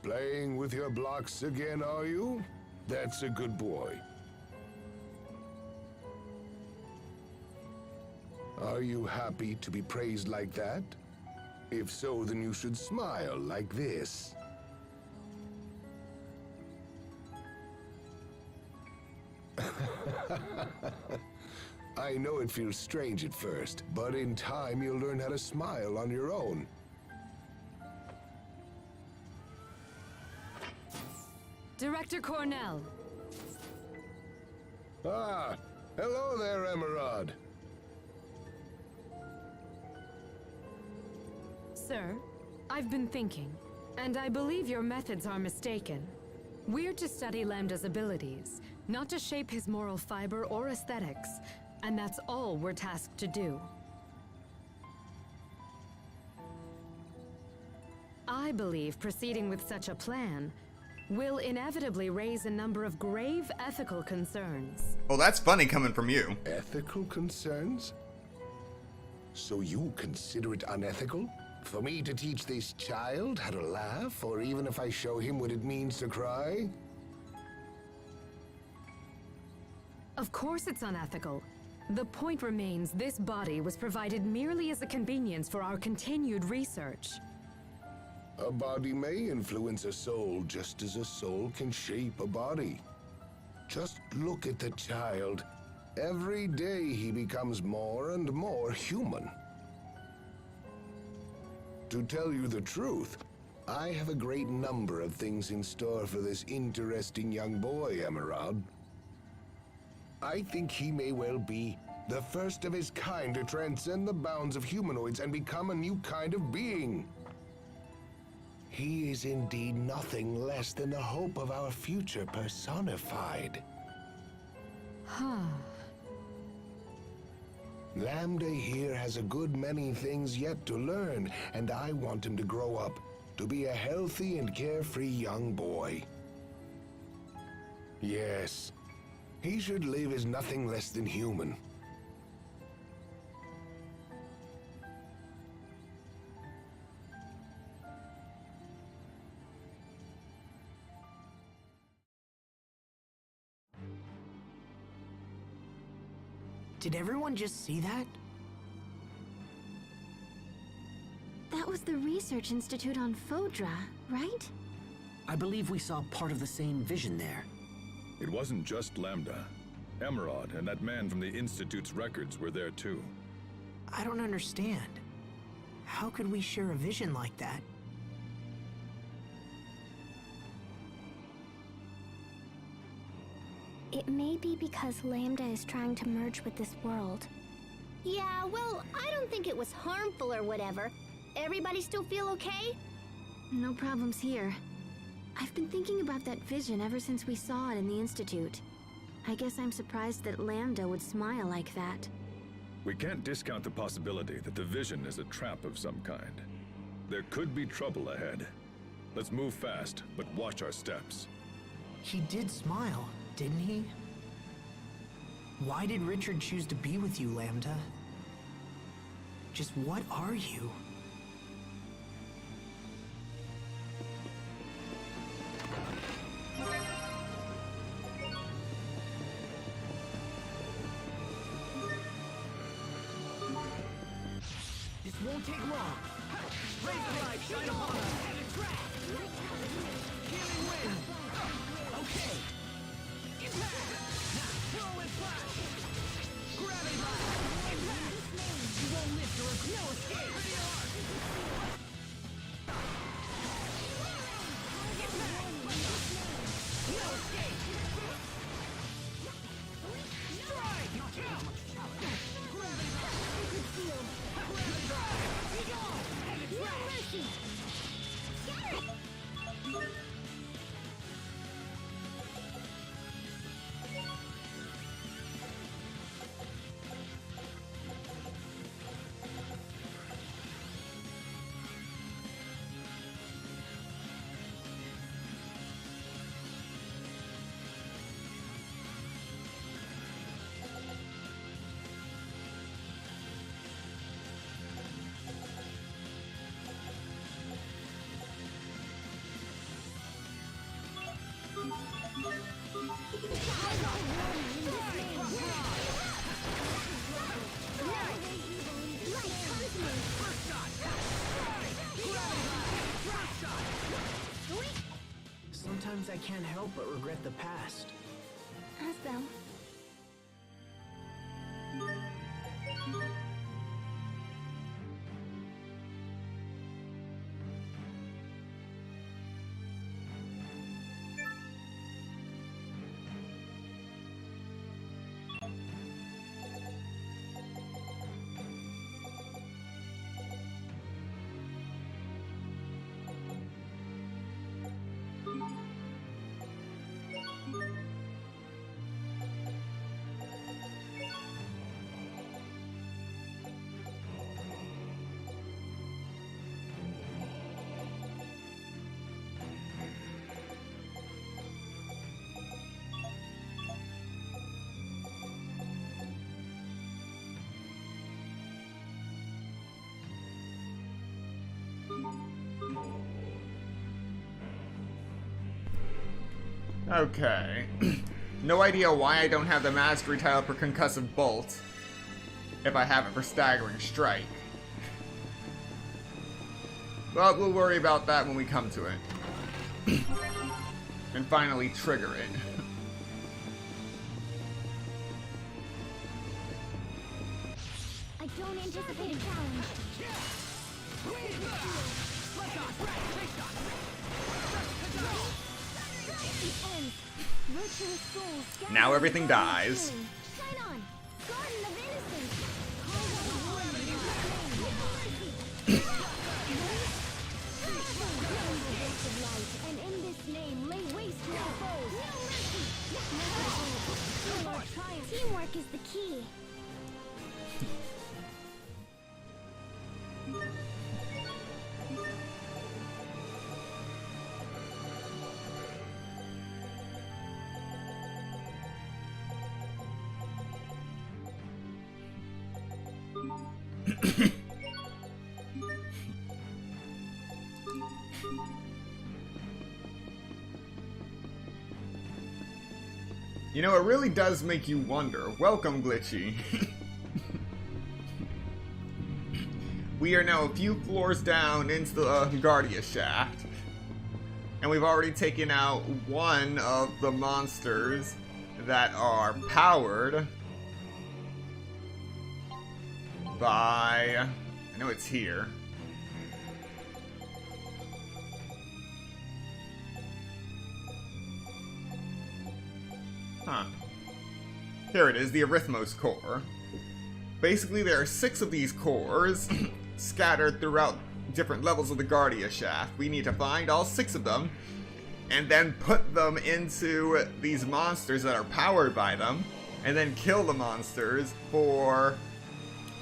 Playing with your blocks again, are you? That's a good boy. Are you happy to be praised like that? If so, then you should smile like this. I know it feels strange at first, but in time you'll learn how to smile on your own. Director Cornell. Ah, hello there, Emerald. Sir, I've been thinking, and I believe your methods are mistaken. We're to study Lambda's abilities, not to shape his moral fiber or aesthetics, and that's all we're tasked to do. I believe proceeding with such a plan will inevitably raise a number of grave ethical concerns. Well, that's funny coming from you. Ethical concerns? So you consider it unethical for me to teach this child how to laugh, or even if I show him what it means to cry? Of course it's unethical. The point remains this body was provided merely as a convenience for our continued research. A body may influence a soul just as a soul can shape a body. Just look at the child. Every day he becomes more and more human. To tell you the truth, I have a great number of things in store for this interesting young boy, Emerald. I think he may well be the first of his kind to transcend the bounds of humanoids and become a new kind of being. He is indeed nothing less than the hope of our future personified. Lambda here has a good many things yet to learn, and I want him to grow up to be a healthy and carefree young boy. Yes, he should live as nothing less than human. Did everyone just see that? That was the Research Institute on Fodra, right? I believe we saw part of the same vision there. It wasn't just Lambda. Emerald and that man from the Institute's records were there too. I don't understand. How could we share a vision like that? It may be because Lambda is trying to merge with this world. Yeah, well, I don't think it was harmful or whatever. Everybody still feel okay? No problems here. I've been thinking about that vision ever since we saw it in the Institute. I guess I'm surprised that Lambda would smile like that. We can't discount the possibility that the vision is a trap of some kind. There could be trouble ahead. Let's move fast, but watch our steps. He did smile, didn't he? Why did Richard choose to be with you, Lambda? Just what are you? This won't take long. Razor light, shine upon us. And a trap. Healing wind. Okay. Impact. Whirlwind flash. Gravity blast. Impact. You won't live to no escape. Ready arc. Impact. can't help but regret the past. As though. Okay. No idea why I don't have the mastery title for Concussive Bolt, if I have it for Staggering Strike. But we'll worry about that when we come to it. And finally trigger it. I don't anticipate a challenge. Now everything dies. Shine on! Garden of Innocence! And in this name, lay waste to our foes. Teamwork is the key. You know, it really does make you wonder. Welcome, Glitchy. We are now a few floors down into the Guardia shaft. And we've already taken out one of the monsters that are powered by... I know it's here. Huh. Here it is, the Arithmos core. Basically, there are 6 of these cores scattered throughout different levels of the Guardia shaft. We need to find all 6 of them, and then put them into these monsters that are powered by them, and then kill the monsters for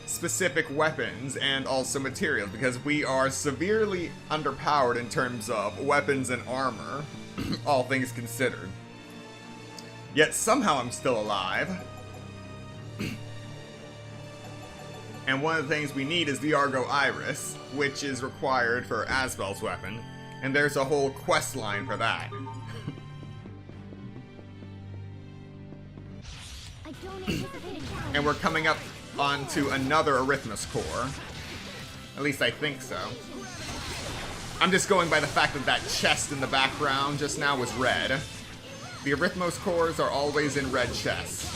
specific weapons and also materials, because we are severely underpowered in terms of weapons and armor, all things considered. Yet somehow I'm still alive. And one of the things we need is the Argo Iris, which is required for Asbel's weapon. And there's a whole quest line for that. And we're coming up onto another Arithmos core. At least I think so. I'm just going by the fact that that chest in the background just now was red. The Arithmos cores are always in red chests.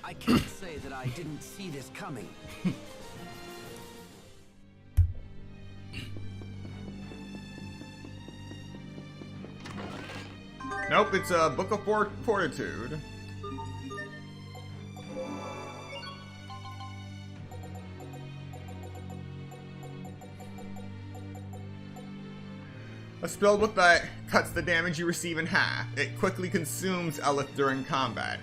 I can't say that I didn't see this coming. Nope, it's a Book of Fortitude. A spellbook that cuts the damage you receive in half. It quickly consumes Elith during combat.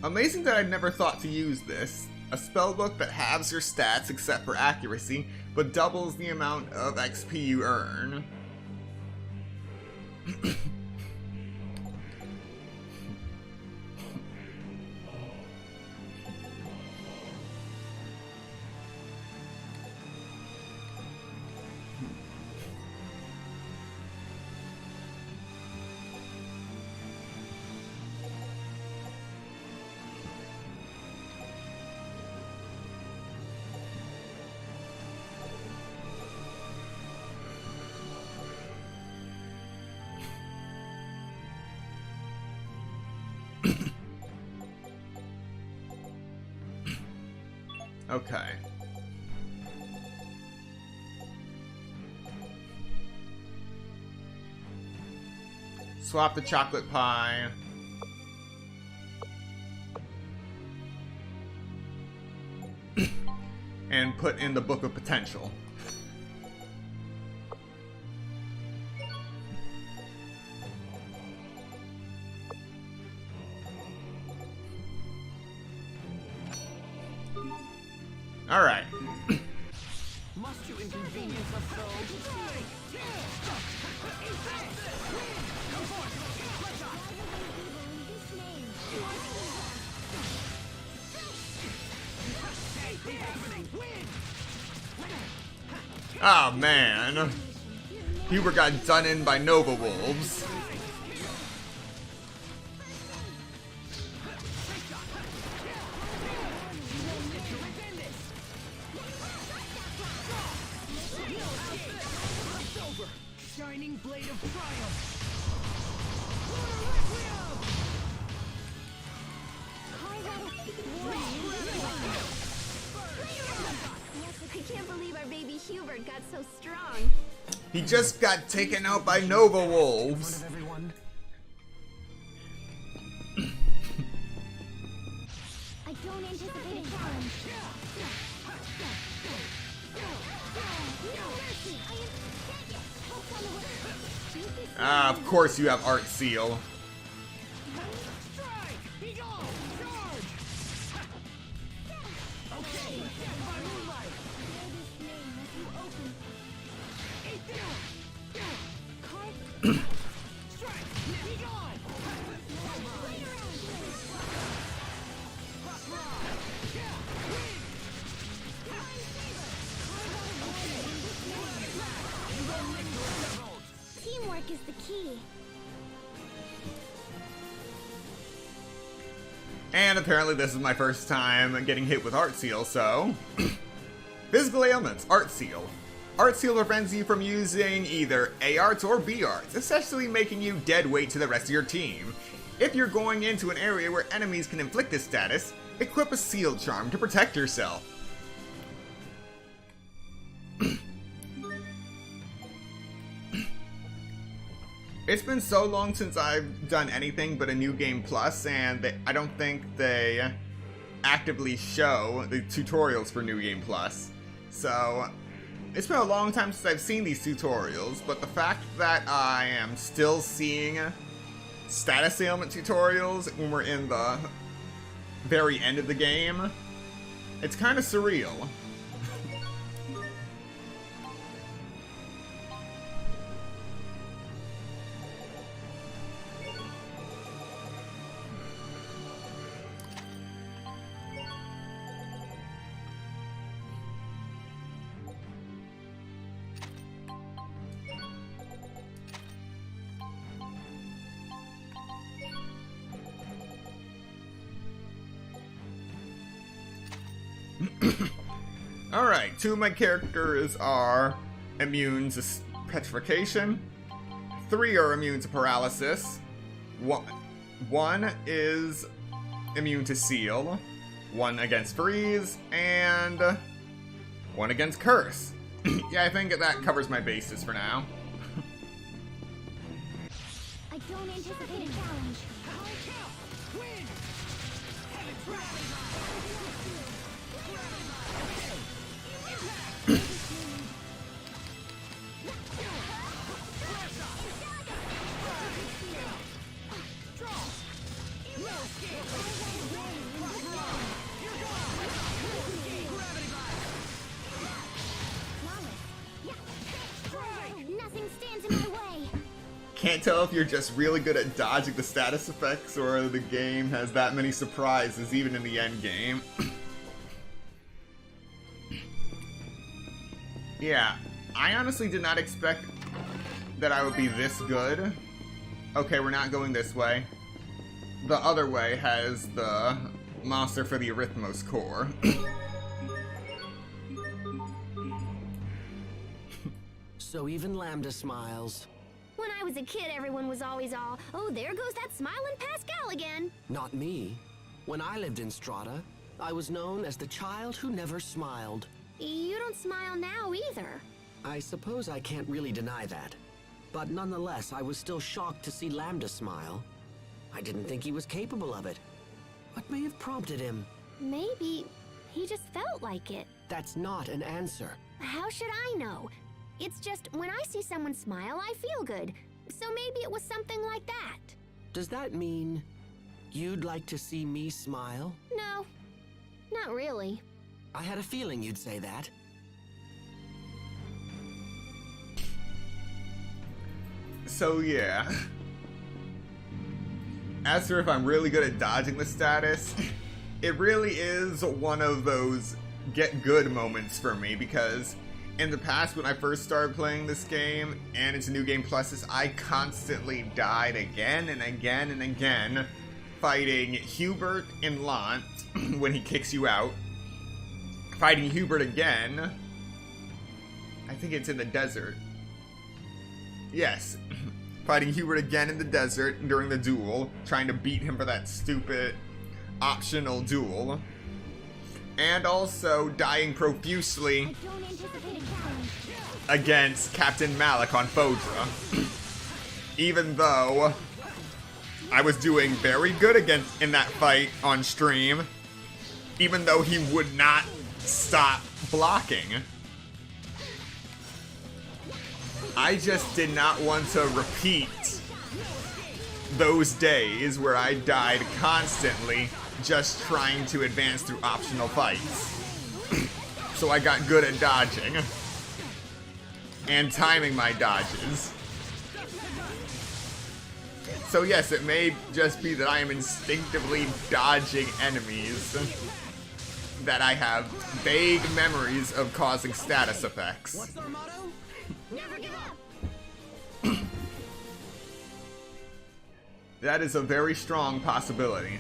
Amazing that I'd never thought to use this. A spellbook that halves your stats except for accuracy, but doubles the amount of XP you earn. Okay. Swap the chocolate pie. And put in the Book of Potential. Alright. Must you inconvenience us so? Oh man. Hubert got done in by Nova Wolves. Shining blade of triumph. I can't believe our baby Hubert got so strong. He just got taken out by Nova Wolves. I don't anticipate a challenge. Ah, of course you have Art Seal. Teamwork is the key. And apparently this is my first time getting hit with Art Seal, so... Physical ailments, Art Seal. Art Seal prevents you from using either A arts or B arts, essentially making you dead weight to the rest of your team. If you're going into an area where enemies can inflict this status, equip a Seal Charm to protect yourself. It's been so long since I've done anything but a New Game Plus, and I don't think they actively show the tutorials for New Game Plus. So, it's been a long time since I've seen these tutorials, but the fact that I am still seeing status ailment tutorials when we're in the very end of the game, it's kind of surreal. Alright, two of my characters are immune to petrification, 3 are immune to paralysis, one is immune to seal, 1 against freeze, and 1 against curse. Yeah, I think that covers my bases for now. I don't anticipate a challenge. can't tell if you're just really good at dodging the status effects or the game has that many surprises even in the end game. Yeah, I honestly did not expect that I would be this good. Okay, we're not going this way. The other way has the monster for the Arithmos core. So even Lambda smiles. When I was a kid, everyone was always all, oh, there goes that smiling Pascal again. Not me. When I lived in Strata, I was known as the child who never smiled. You don't smile now either. I suppose I can't really deny that. But nonetheless, I was still shocked to see Lambda smile. I didn't think he was capable of it. What may have prompted him? Maybe he just felt like it. That's not an answer. How should I know? It's just when I see someone smile, I feel good. So maybe it was something like that. Does that mean you'd like to see me smile? No, not really. I had a feeling you'd say that. So yeah. As for if I'm really good at dodging the status, it really is one of those get good moments for me, because in the past when I first started playing this game and its New Game Pluses, I constantly died again and again and again fighting Hubert in Lant when he kicks you out. Fighting Hubert again. I think it's in the desert. Yes. Fighting Hubert again in the desert during the duel, trying to beat him for that stupid optional duel. And also dying profusely against Captain Malik on Fodra. Even though I was doing very good in that fight on stream, even though he would not stop blocking. I just did not want to repeat those days where I died constantly just trying to advance through optional fights. So I got good at dodging and timing my dodges. So yes, it may just be that I am instinctively dodging enemies that I have vague memories of causing status effects. What's our motto? Never give up. That is a very strong possibility.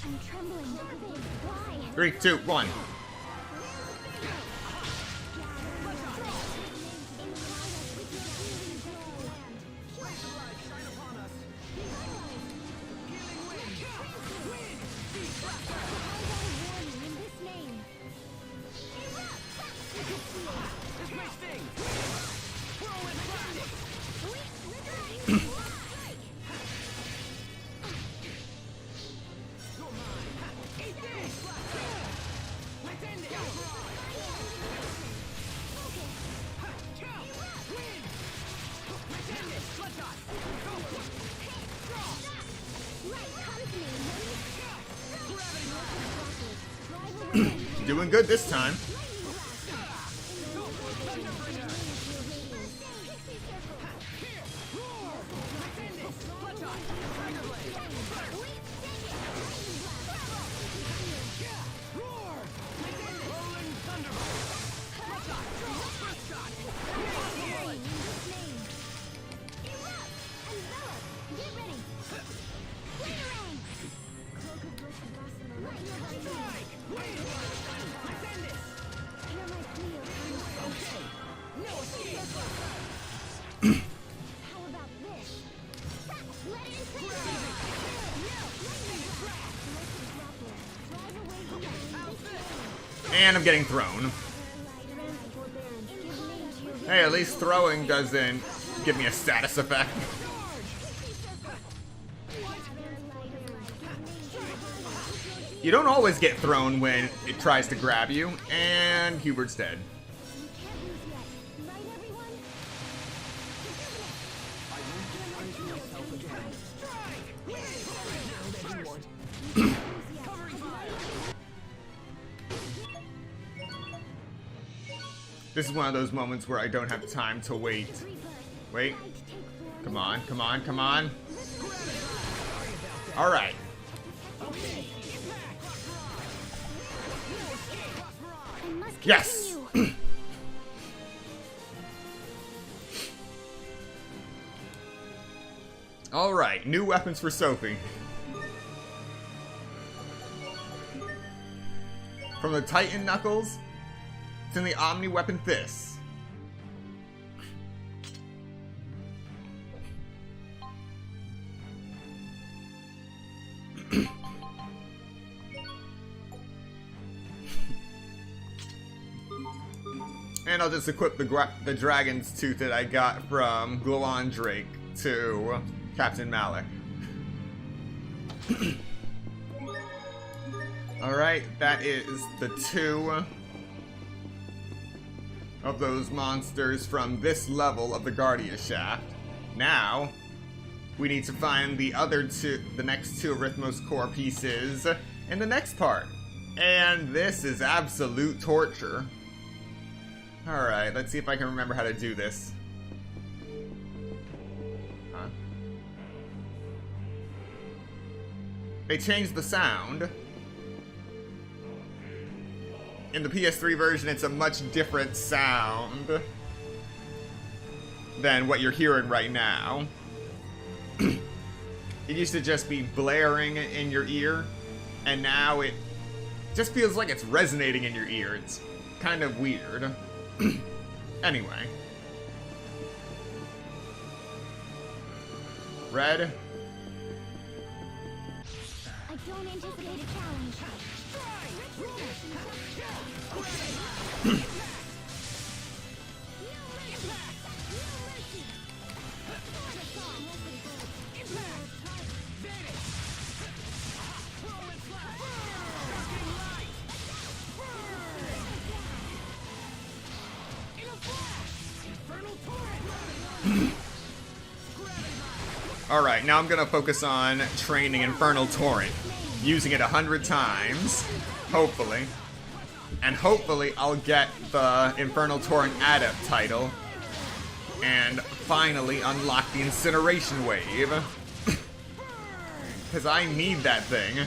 I'm trembling. Why? 3, 2, 1. Doing good this time. And I'm getting thrown. Hey, at least throwing doesn't give me a status effect. You don't always get thrown when it tries to grab you, and Hubert's dead. I This is one of those moments where I don't have time to wait. Wait. Come on, come on, come on. Alright. Yes! Alright, new weapons for Sophie. From the Titan Knuckles to the Omni Weapon Fist. And I'll just equip the Dragon's Tooth that I got from Glow-On Drake to Captain Malik. Alright, that is the 2 of those monsters from this level of the Guardia Shaft. Now, we need to find the next 2 Rhythmos core pieces in the next part. And this is absolute torture. Alright, let's see if I can remember how to do this. Huh? They changed the sound. In the PS3 version, it's a much different sound than what you're hearing right now. It used to just be blaring in your ear, and now it just feels like it's resonating in your ear. It's kind of weird. Anyway. Red. I don't anticipate a challenge. Alright, now I'm gonna focus on training Infernal Torrent, using it 100 times, hopefully. And hopefully I'll get the Infernal Torrent Adept title, and finally unlock the Incineration Wave. Because I need that thing.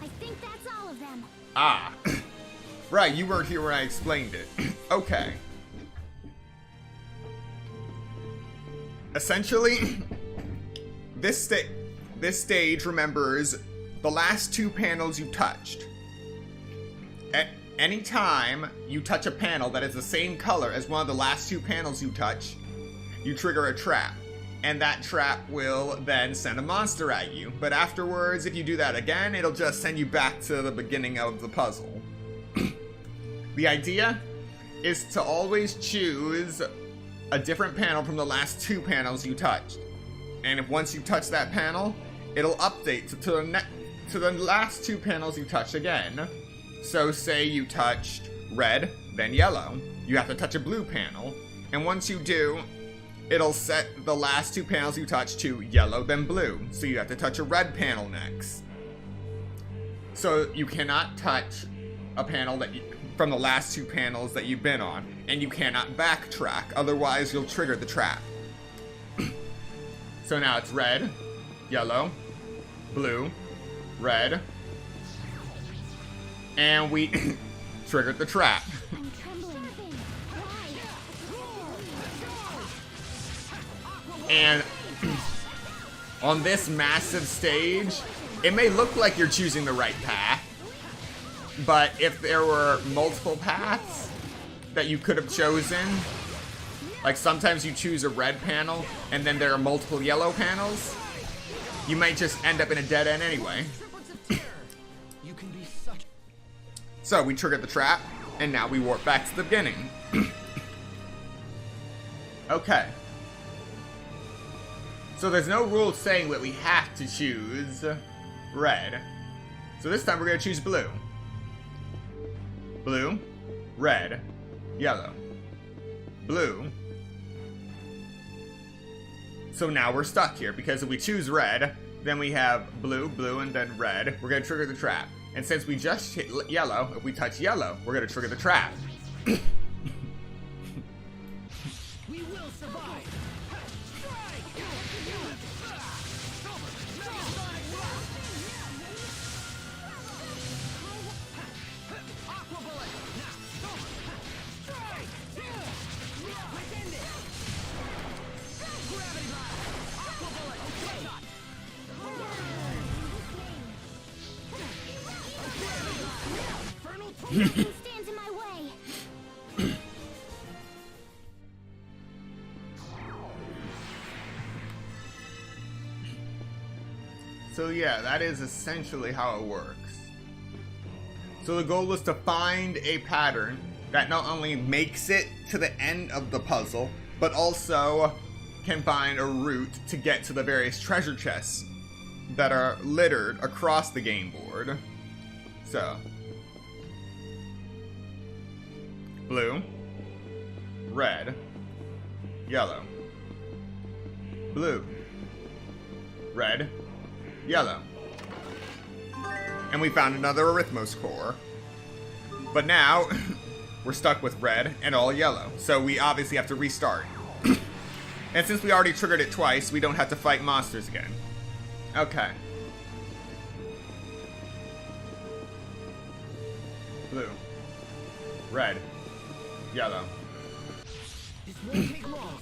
I think that's all of them. Ah. Right, you weren't here when I explained it. Okay. Essentially, this stage remembers the last 2 panels you touched. At any time you touch a panel that is the same color as one of the last 2 panels you touch, you trigger a trap. And that trap will then send a monster at you. But afterwards, if you do that again, it'll just send you back to the beginning of the puzzle. The idea is to always choose a different panel from the last 2 panels you touched. And if once you touch that panel, it'll update to the last 2 panels you touched again. So say you touched red, then yellow. You have to touch a blue panel. And once you do, it'll set the last 2 panels you touched to yellow, then blue. So you have to touch a red panel next. So you cannot touch a panel from the last 2 panels that you've been on, and you cannot backtrack, otherwise you'll trigger the trap. So now it's red, yellow, blue, red, and we triggered the trap. I'm trembling. And on this massive stage, it may look like you're choosing the right path, but if there were multiple paths that you could have chosen, like sometimes you choose a red panel and then there are multiple yellow panels, you might just end up in a dead end anyway. So we triggered the trap, and now we warp back to the beginning. Okay. So there's no rule saying that we have to choose red. So this time we're going to choose blue. Blue, red, yellow, blue. So now we're stuck here, because if we choose red, Then we have blue, blue, and then red. We're gonna trigger the trap. And since we just hit yellow, if we touch yellow, we're gonna trigger the trap. We will survive. Nothing stands in my way. So yeah, that is essentially how it works. So the goal is to find a pattern that not only makes it to the end of the puzzle, but also can find a route to get to the various treasure chests that are littered across the game board. So, blue, red, yellow, blue, red, yellow. And we found another Arithmos core. But now, we're stuck with red and all yellow. So we obviously have to restart. And since we already triggered it twice, we don't have to fight monsters again. Okay. Blue. Red. Yellow. This won't take long.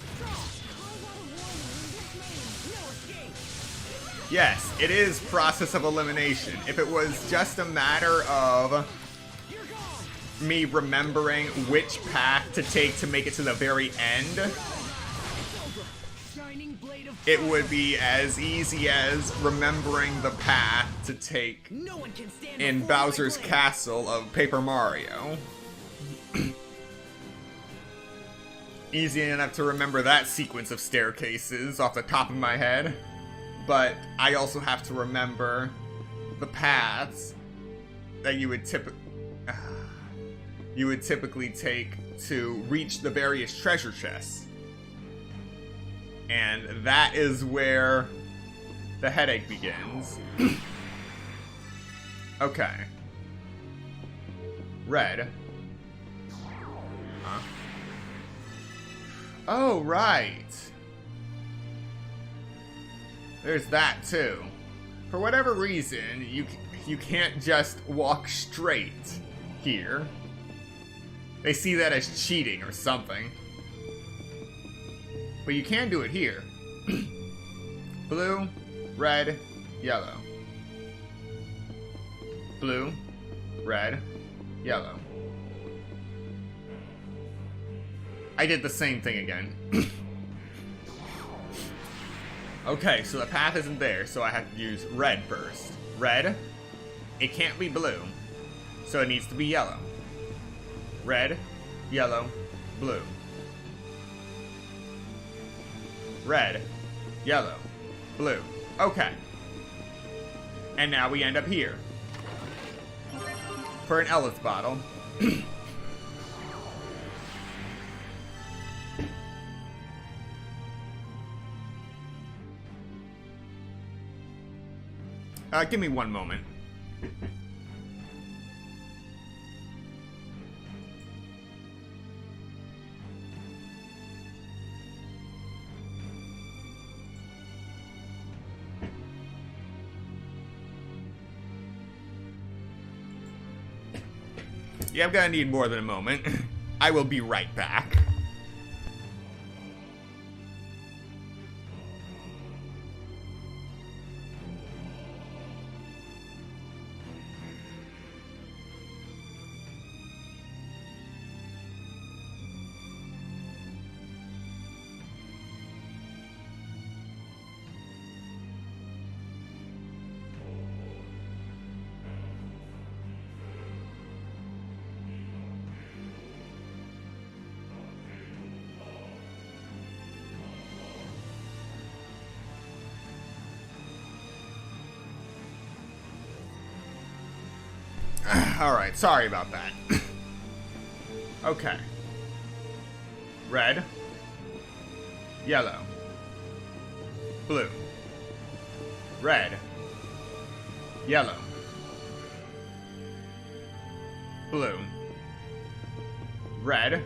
Yes, it is process of elimination. If it was just a matter of me remembering which path to take to make it to the very end, it would be as easy as remembering the path to take in Bowser's Castle of Paper Mario. Easy enough to remember that sequence of staircases off the top of my head. But I also have to remember the paths that you would typically take to reach the various treasure chests. And that is where the headache begins. Okay. Red. Huh? Oh, right. There's that too. For whatever reason, you can't just walk straight here. They see that as cheating or something. But you can do it here. Blue, red, yellow. Blue, red, yellow. I did the same thing again. Okay, so the path isn't there, so I have to use red first. Red, it can't be blue, so it needs to be yellow. Red, yellow, blue. Red, yellow, blue. Okay. And now we end up here. For an Ellis bottle. Give me one moment. Yeah, I'm gonna need more than a moment. I will be right back. Alright, sorry about that. Okay. Red. Yellow. Blue. Red. Yellow. Blue. Red.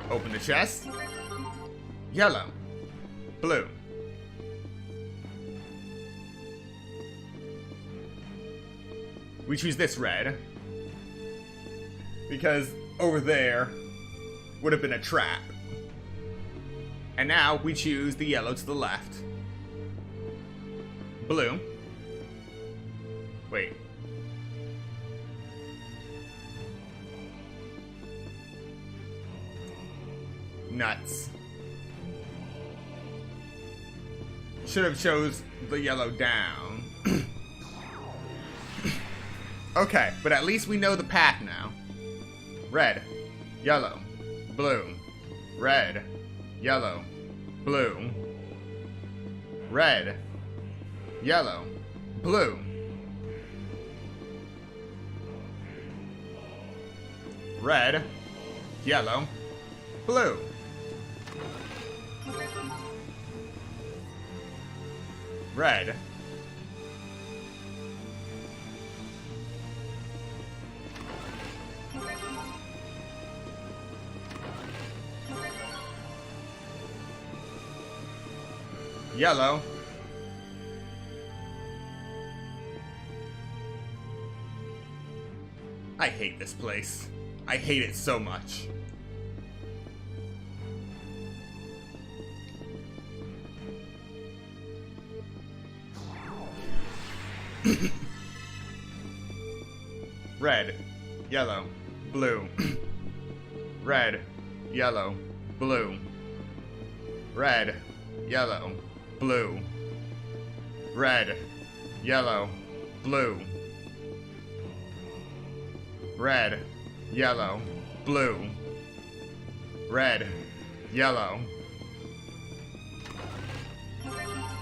Open the chest. Yellow. Blue. We choose this red. Because over there would have been a trap. And now we choose the yellow to the left. Blue. Wait. Nuts. Should have chose the yellow down. Okay, but at least we know the path now. Red, yellow, blue, red, yellow, blue, red, yellow, blue. Red, yellow, blue. Red. Yellow. I hate this place. I hate it so much. Red, yellow, blue. Red, yellow, blue. Red, yellow, blue. Red, yellow, blue. Red, yellow, blue. Red, yellow.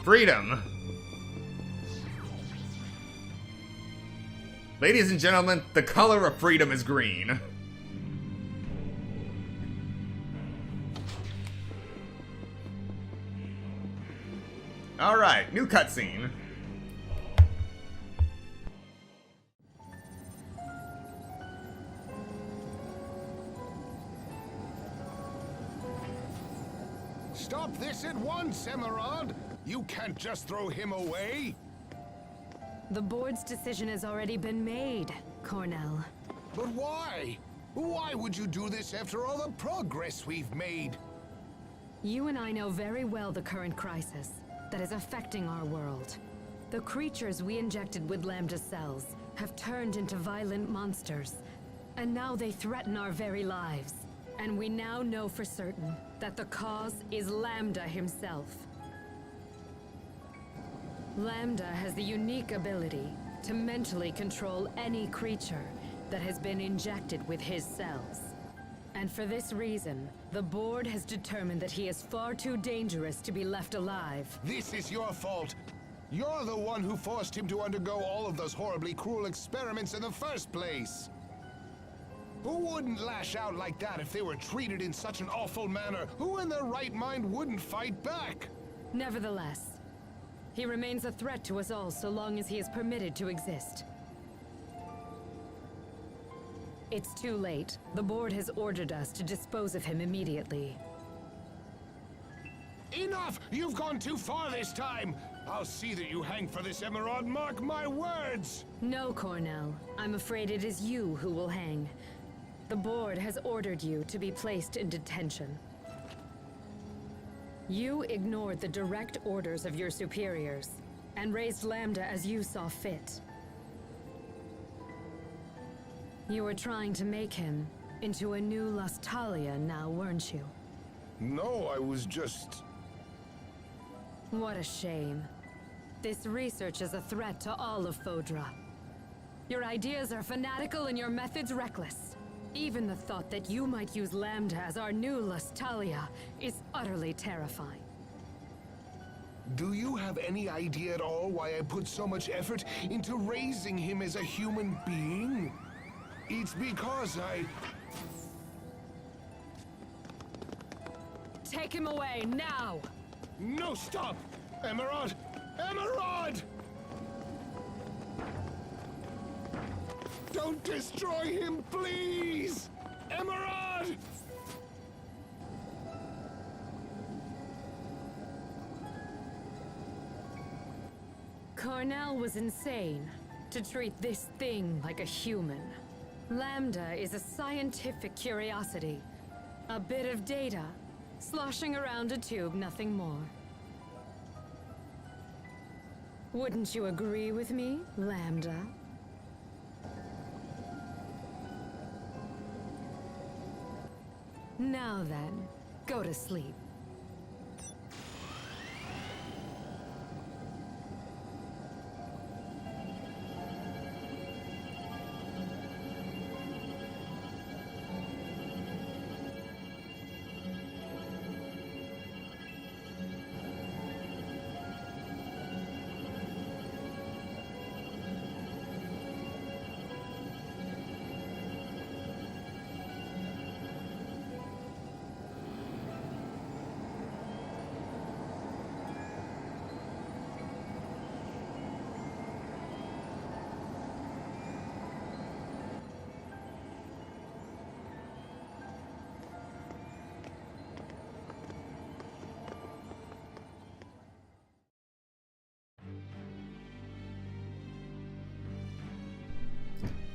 Freedom! Ladies and gentlemen, the color of freedom is green. Alright, new cutscene. Stop this at once, Emerald! You can't just throw him away! The board's decision has already been made, Cornell. But why? Why would you do this after all the progress we've made? You and I know very well the current crisis that is affecting our world. The creatures we injected with Lambda cells have turned into violent monsters, and now they threaten our very lives. And we now know for certain that the cause is Lambda himself. Lambda has the unique ability to mentally control any creature that has been injected with his cells. And for this reason, the board has determined that he is far too dangerous to be left alive. This is your fault. You're the one who forced him to undergo all of those horribly cruel experiments in the first place. Who wouldn't lash out like that if they were treated in such an awful manner? Who in their right mind wouldn't fight back? Nevertheless, he remains a threat to us all so long as he is permitted to exist. It's too late. The board has ordered us to dispose of him immediately. Enough! You've gone too far this time! I'll see that you hang for this, Emerald, mark my words! No, Cornell. I'm afraid it is you who will hang. The board has ordered you to be placed in detention. You ignored the direct orders of your superiors, and raised Lambda as you saw fit. You were trying to make him into a new Lustalia now, weren't you? No, I was just... What a shame. This research is a threat to all of Fodra. Your ideas are fanatical and your methods reckless. Even the thought that you might use Lambda as our new Lustalia is utterly terrifying. Do you have any idea at all why I put so much effort into raising him as a human being? It's because I... Take him away, now! No, stop! Emerald! Emerald! Don't destroy him, please! Emerald! Cornell was insane to treat this thing like a human. Lambda is a scientific curiosity. A bit of data, sloshing around a tube, nothing more. Wouldn't you agree with me, Lambda? Now then, go to sleep.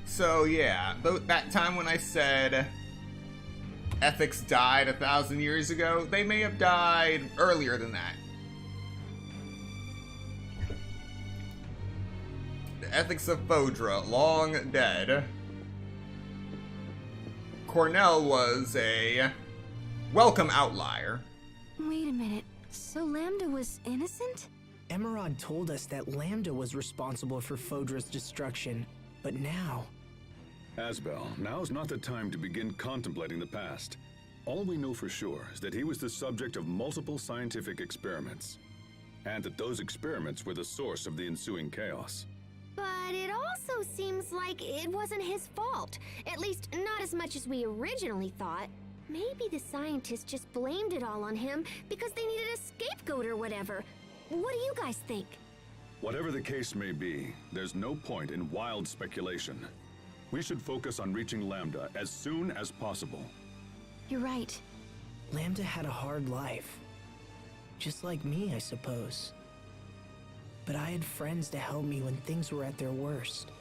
So yeah, that time when I said ethics died 1,000 years ago, they may have died earlier than that. The ethics of Fodra, long dead. Cornell was a welcome outlier. Wait a minute. So Lambda was innocent? Emerald told us that Lambda was responsible for Fodra's destruction, but now... Asbel, now's not the time to begin contemplating the past. All we know for sure is that he was the subject of multiple scientific experiments, and that those experiments were the source of the ensuing chaos. But it also seems like it wasn't his fault. At least, not as much as we originally thought. Maybe the scientists just blamed it all on him because they needed a scapegoat or whatever. What do you guys think? Whatever the case may be, there's no point in wild speculation. We should focus on reaching Lambda as soon as possible. You're right. Lambda had a hard life. Just like me, I suppose. But I had friends to help me when things were at their worst.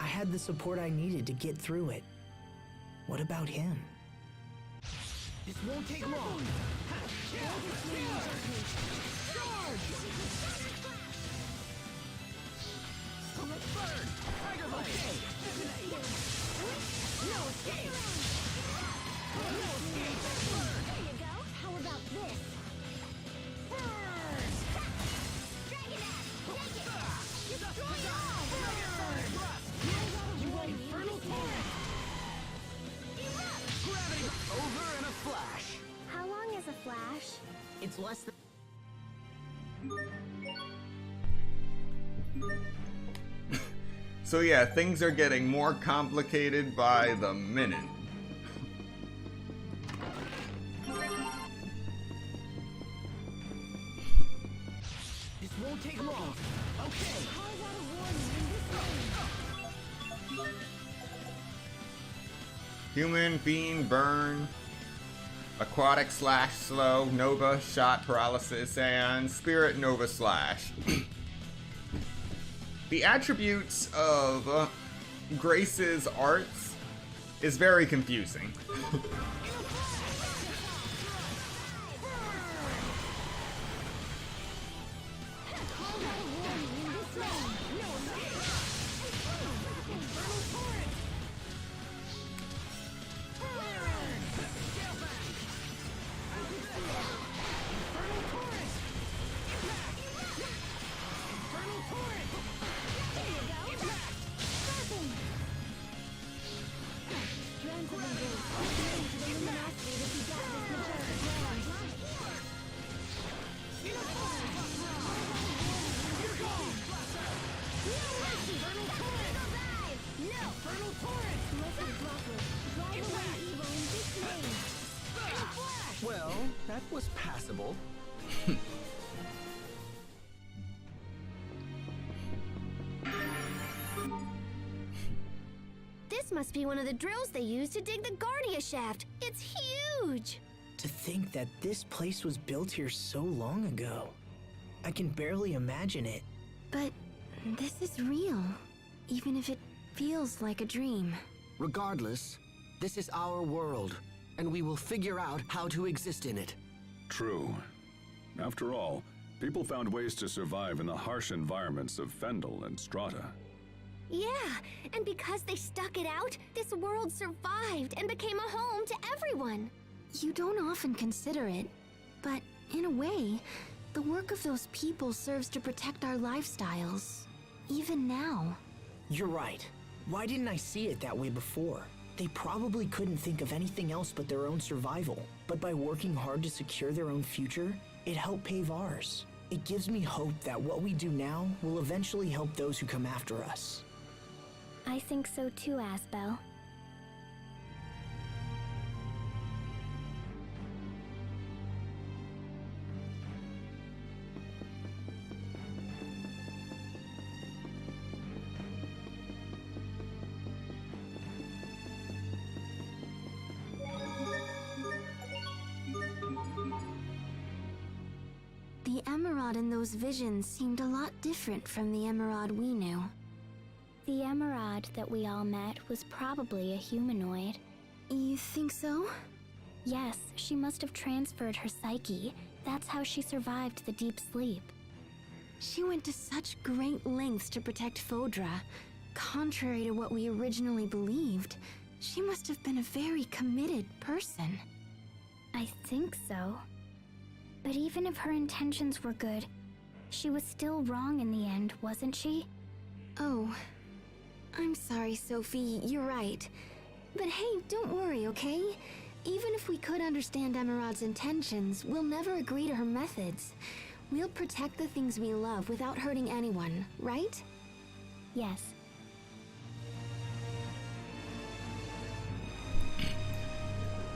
I had the support I needed to get through it. What about him? This won't take long. Burn! Tiger Blade! No escape! No escape! Burn! There you go. How about this? Burn! Dragon Axe! Take it! Destroy it all! Burn! You want infernal torrent? Erupt! Gravity over in a flash. How long is a flash? It's less than... So yeah, things are getting more complicated by the minute. This won't take long. Okay. Human, being, burn, aquatic slash slow, nova, shot, paralysis, and spirit nova slash. The attributes of Grace's arts is very confusing. Well, that was passable. This must be one of the drills they use to dig the Guardia shaft. It's huge! To think that this place was built here so long ago. I can barely imagine it. But this is real, even if it feels like a dream. Regardless, this is our world, and we will figure out how to exist in it. True. After all, people found ways to survive in the harsh environments of Fendel and Strata. Yeah, and because they stuck it out, this world survived and became a home to everyone. You don't often consider it, but in a way, the work of those people serves to protect our lifestyles, even now. You're right. Why didn't I see it that way before? They probably couldn't think of anything else but their own survival. But by working hard to secure their own future, it helped pave ours. It gives me hope that what we do now will eventually help those who come after us. I think so too, Asbel. The Emerald in those visions seemed a lot different from the Emerald we knew. The Emerald that we all met was probably a humanoid. You think so? Yes, she must have transferred her psyche. That's how she survived the deep sleep. She went to such great lengths to protect Fodra. Contrary to what we originally believed, she must have been a very committed person. I think so. But even if her intentions were good, she was still wrong in the end, wasn't she? Oh, I'm sorry, Sophie, you're right. But hey, don't worry, okay? Even if we could understand Emerald's intentions, we'll never agree to her methods. We'll protect the things we love without hurting anyone, right? Yes.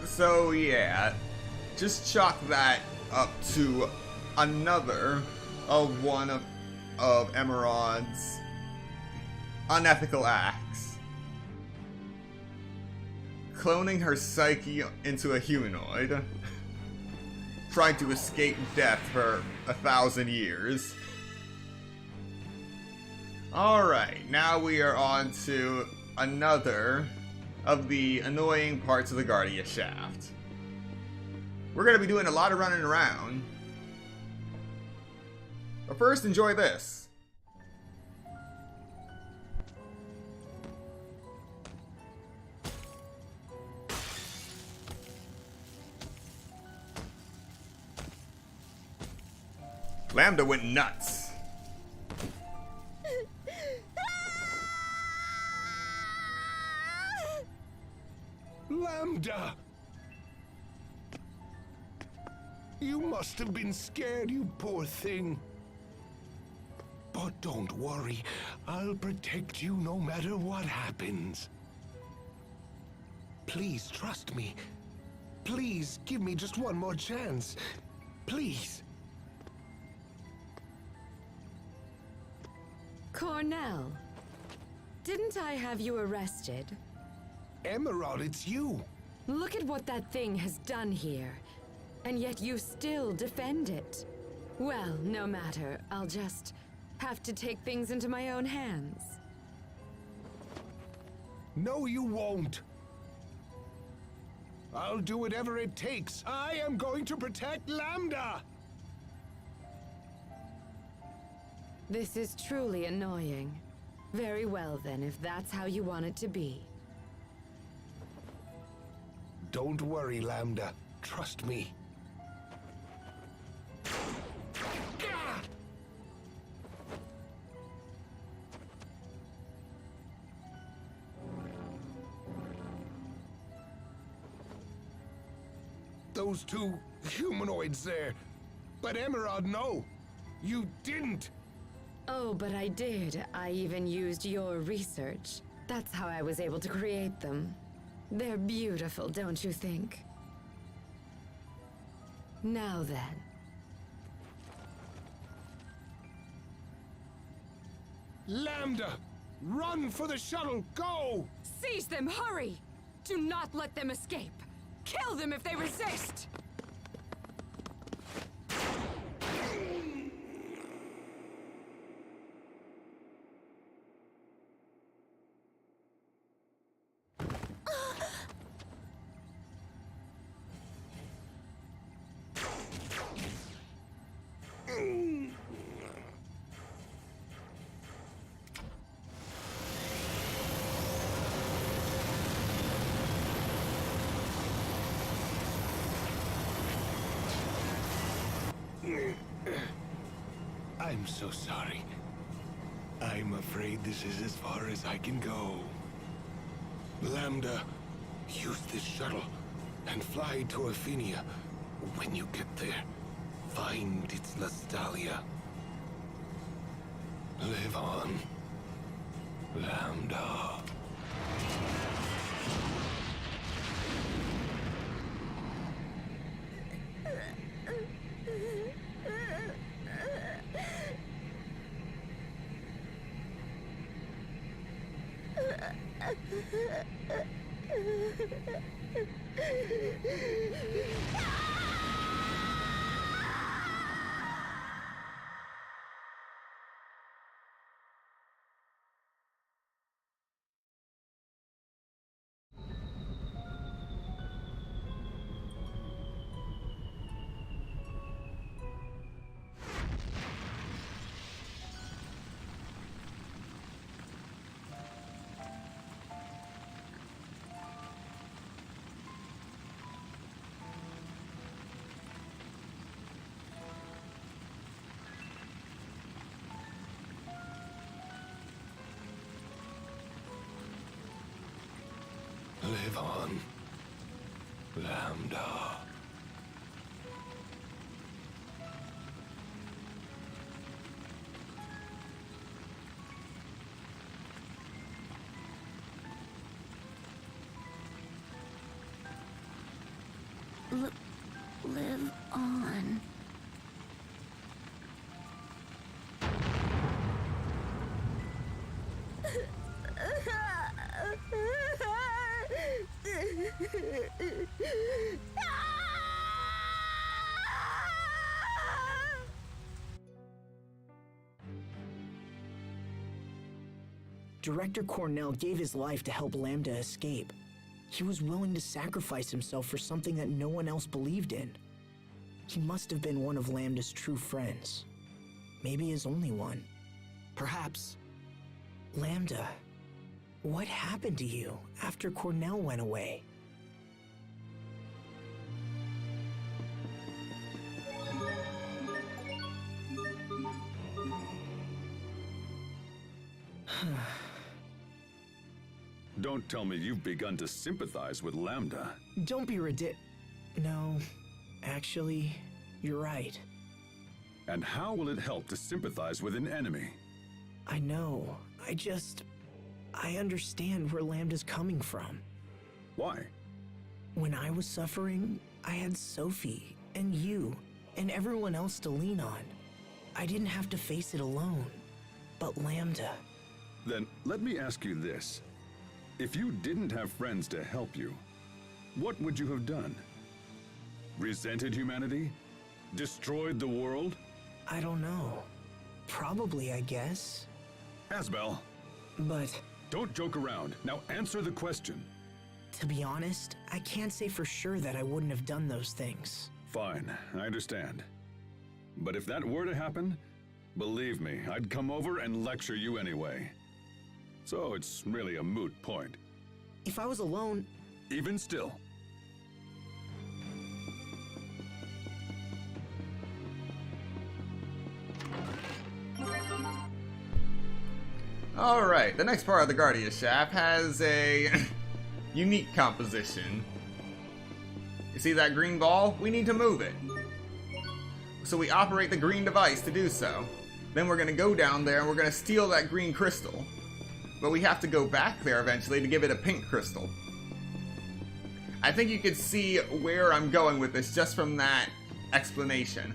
So yeah, just chalk that up to another of one of Emerald's unethical acts. Cloning her psyche into a humanoid. Trying to escape death for 1,000 years. Alright, now we are on to another of the annoying parts of the Guardia shaft. We're going to be doing a lot of running around. But first, enjoy this. Lambda went nuts. Lambda! You must have been scared, you poor thing. But don't worry, I'll protect you no matter what happens. Please trust me. Please give me just one more chance. Please. Cornell, didn't I have you arrested? Emerald, it's you. Look at what that thing has done here. And yet you still defend it. Well, no matter. I'll just have to take things into my own hands. No, you won't. I'll do whatever it takes. I am going to protect Lambda! This is truly annoying. Very well then, if that's how you want it to be. Don't worry, Lambda. Trust me. Those two humanoids there. But Emerald, no. You didn't. Oh, but I did. I even used your research. That's how I was able to create them. They're beautiful, don't you think? Now then. Lambda! Run for the shuttle! Go! Seize them, hurry! Do not let them escape! Kill them if they resist! I'm so sorry. I'm afraid this is as far as I can go. Lambda, use this shuttle and fly to Athenia. When you get there, find its Lastalia. Live on, Lambda. Live on, Lambda. Live on. Director Cornell gave his life to help Lambda escape. He was willing to sacrifice himself for something that no one else believed in. He must have been one of Lambda's true friends. Maybe his only one. Perhaps. Lambda, what happened to you after Cornell went away? Don't tell me you've begun to sympathize with Lambda. Don't be No, actually, you're right. And how will it help to sympathize with an enemy? I know. I understand where Lambda's coming from. Why? When I was suffering, I had Sophie and you and everyone else to lean on. I didn't have to face it alone. But Lambda... Then let me ask you this. If you didn't have friends to help you, what would you have done? Resented humanity? Destroyed the world? I don't know. Probably, I guess. Asbel. But... Don't joke around. Now answer the question. To be honest, I can't say for sure that I wouldn't have done those things. Fine, I understand. But if that were to happen, believe me, I'd come over and lecture you anyway. So it's really a moot point. If I was alone... Even still. Alright, the next part of the Guardian Shaft has a unique composition. You see that green ball? We need to move it. So we operate the green device to do so. Then we're going to go down there and we're going to steal that green crystal. But we have to go back there eventually to give it a pink crystal. I think you could see where I'm going with this just from that explanation.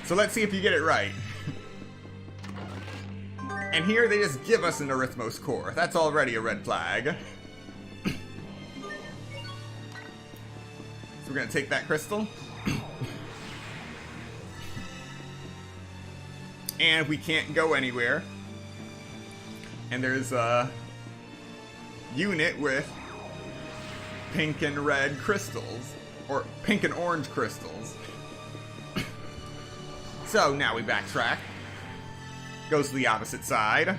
So let's see if you get it right. And here they just give us an Arithmos core. That's already a red flag. So we're gonna take that crystal. And we can't go anywhere. And there's a unit with pink and red crystals. Or pink and orange crystals. So now we backtrack. Goes to the opposite side.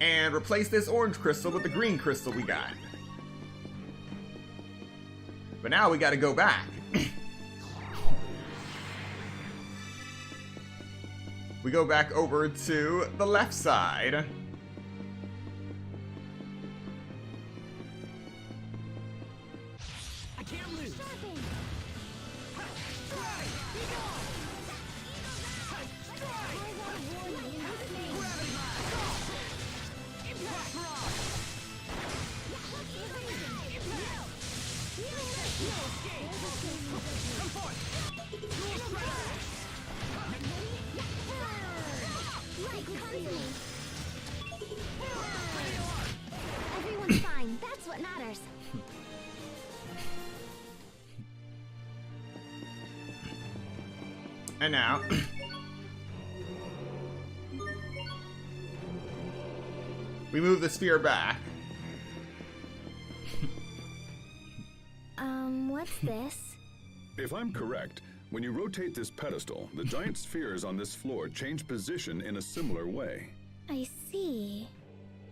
And replace this orange crystal with the green crystal we got. But now we gotta go back. We go back over to the left side. I can't lose. Everyone's fine. That's what matters. And now we move the sphere back. What's this? If I'm correct, when you rotate this pedestal, the giant spheres on this floor change position in a similar way. I see.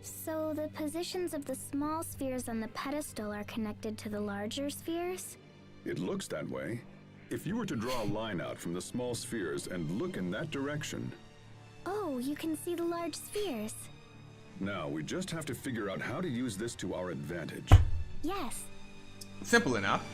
So the positions of the small spheres on the pedestal are connected to the larger spheres? It looks that way. If you were to draw a line out from the small spheres and look in that direction... Oh, you can see the large spheres. Now, we just have to figure out how to use this to our advantage. Yes. Simple enough.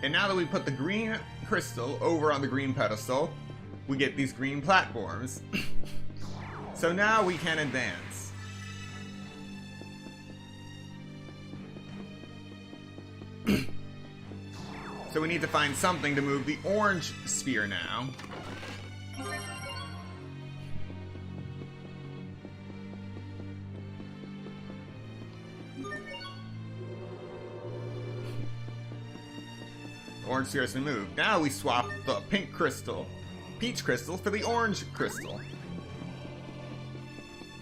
And now that we put the green crystal over on the green pedestal, we get these green platforms. So now we can advance. So we need to find something to move the orange sphere now. Orange sphere has been moved. Now we swap the pink crystal, peach crystal, for the orange crystal.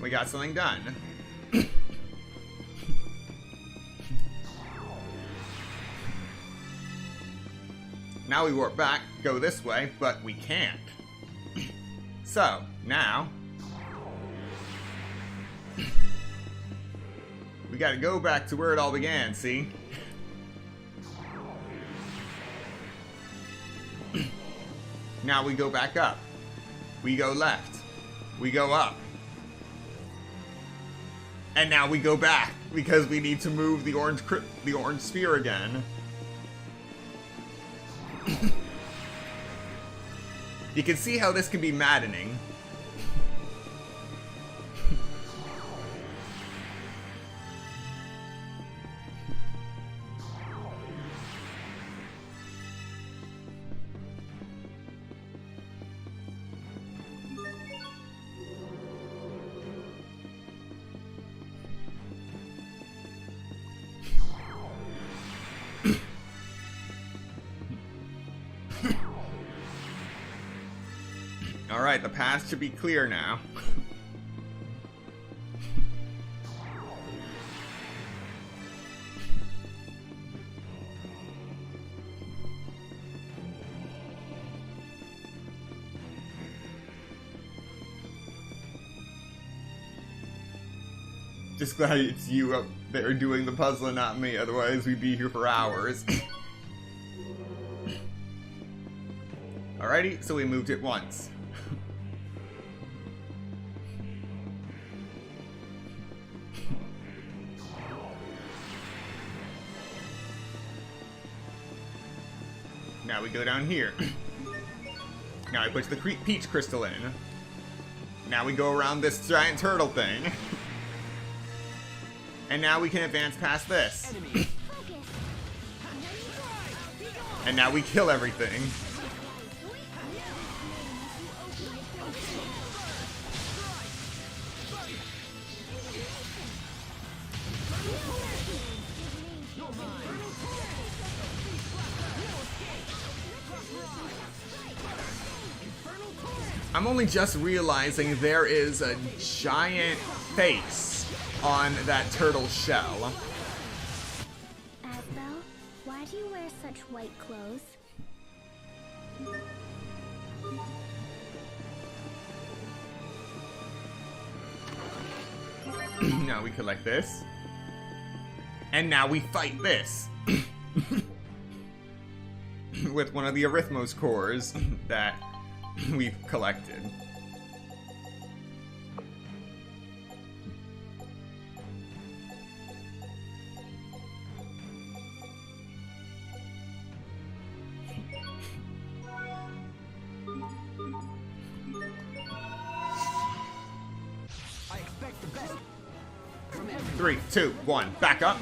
We got something done. Now we warp back, go this way, but we can't. So, now... we gotta go back to where it all began, see? Now we go back up. We go left. We go up. And now we go back, because we need to move the orange sphere again. You can see how this can be maddening. Alright, the path should be clear now. Just glad it's you up there doing the puzzle and not me, otherwise we'd be here for hours. Alrighty, so we moved it once. Now we go down here. Now I push the peach crystal in. Now we go around this giant turtle thing. And now we can advance past this. And now we kill everything. I'm only just realizing there is a giant face on that turtle shell. Asbel, why do you wear such white clothes? Now we collect this. And now we fight this. With one of the Arithmos cores that we've collected. I expect the best from everyone. 3, 2, 1, back up.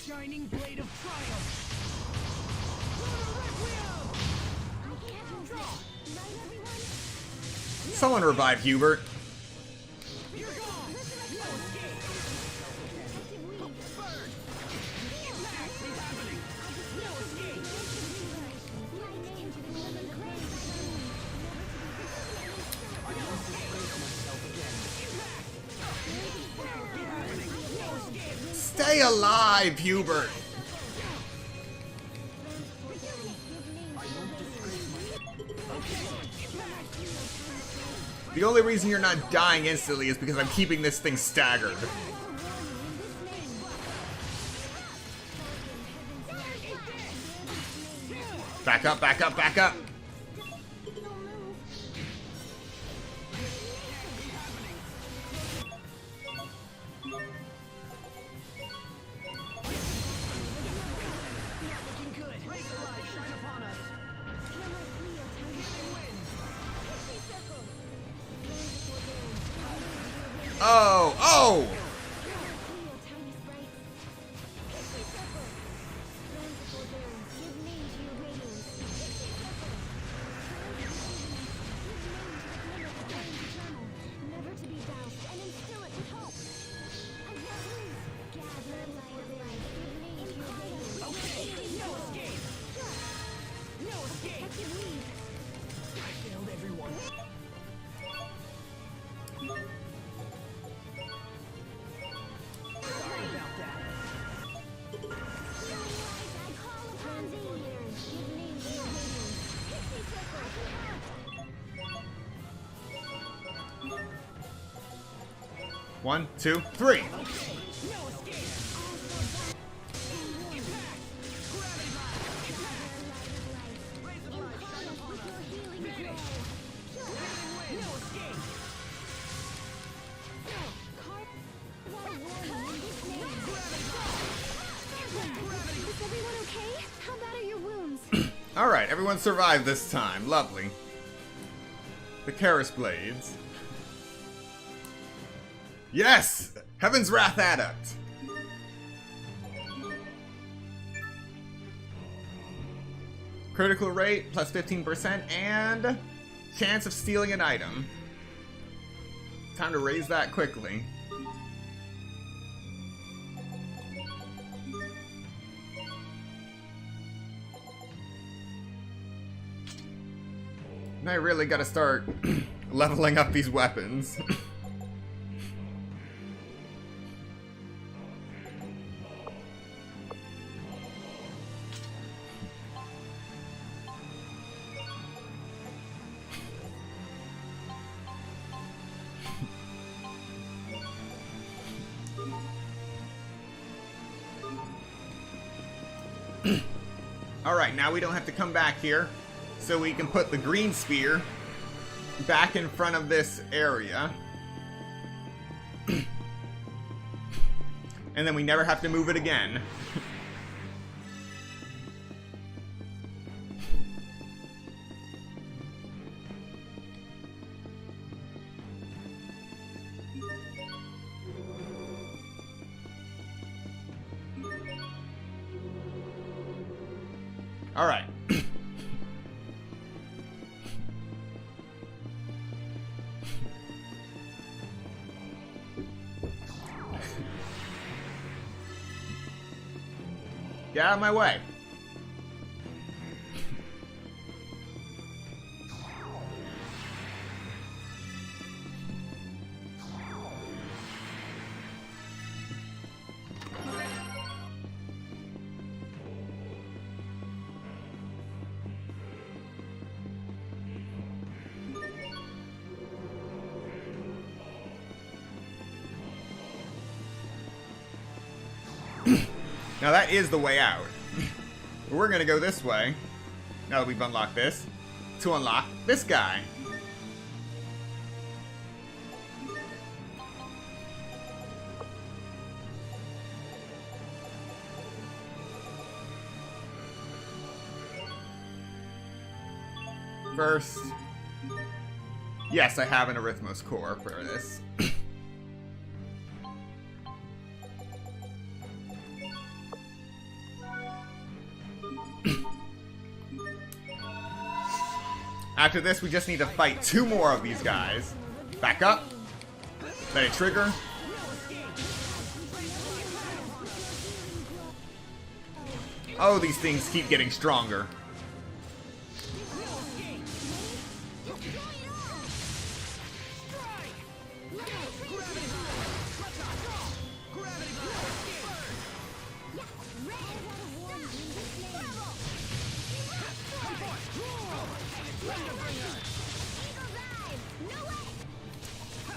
Shining blade of triumph. Someone revive Hubert. Stay alive, Hubert! The only reason you're not dying instantly is because I'm keeping this thing staggered. Back up, back up, back up! Oh, oh! One, two, three. Alright, everyone survived this time. Lovely. The Karis Blades. Yes! Heaven's Wrath Adept! Critical rate, plus 15%, and chance of stealing an item. Time to raise that quickly. Now I really gotta start leveling up these weapons. Alright, now we don't have to come back here. So we can put the green spear back in front of this area. And then we never have to move it again. Alright. Get out of my way. Now that is the way out. We're gonna go this way, now that we've unlocked this, to unlock this guy. First, yes, I have an Arithmos core for this. After this, we just need to fight 2 more of these guys. Back up. Let it trigger. Oh, these things keep getting stronger.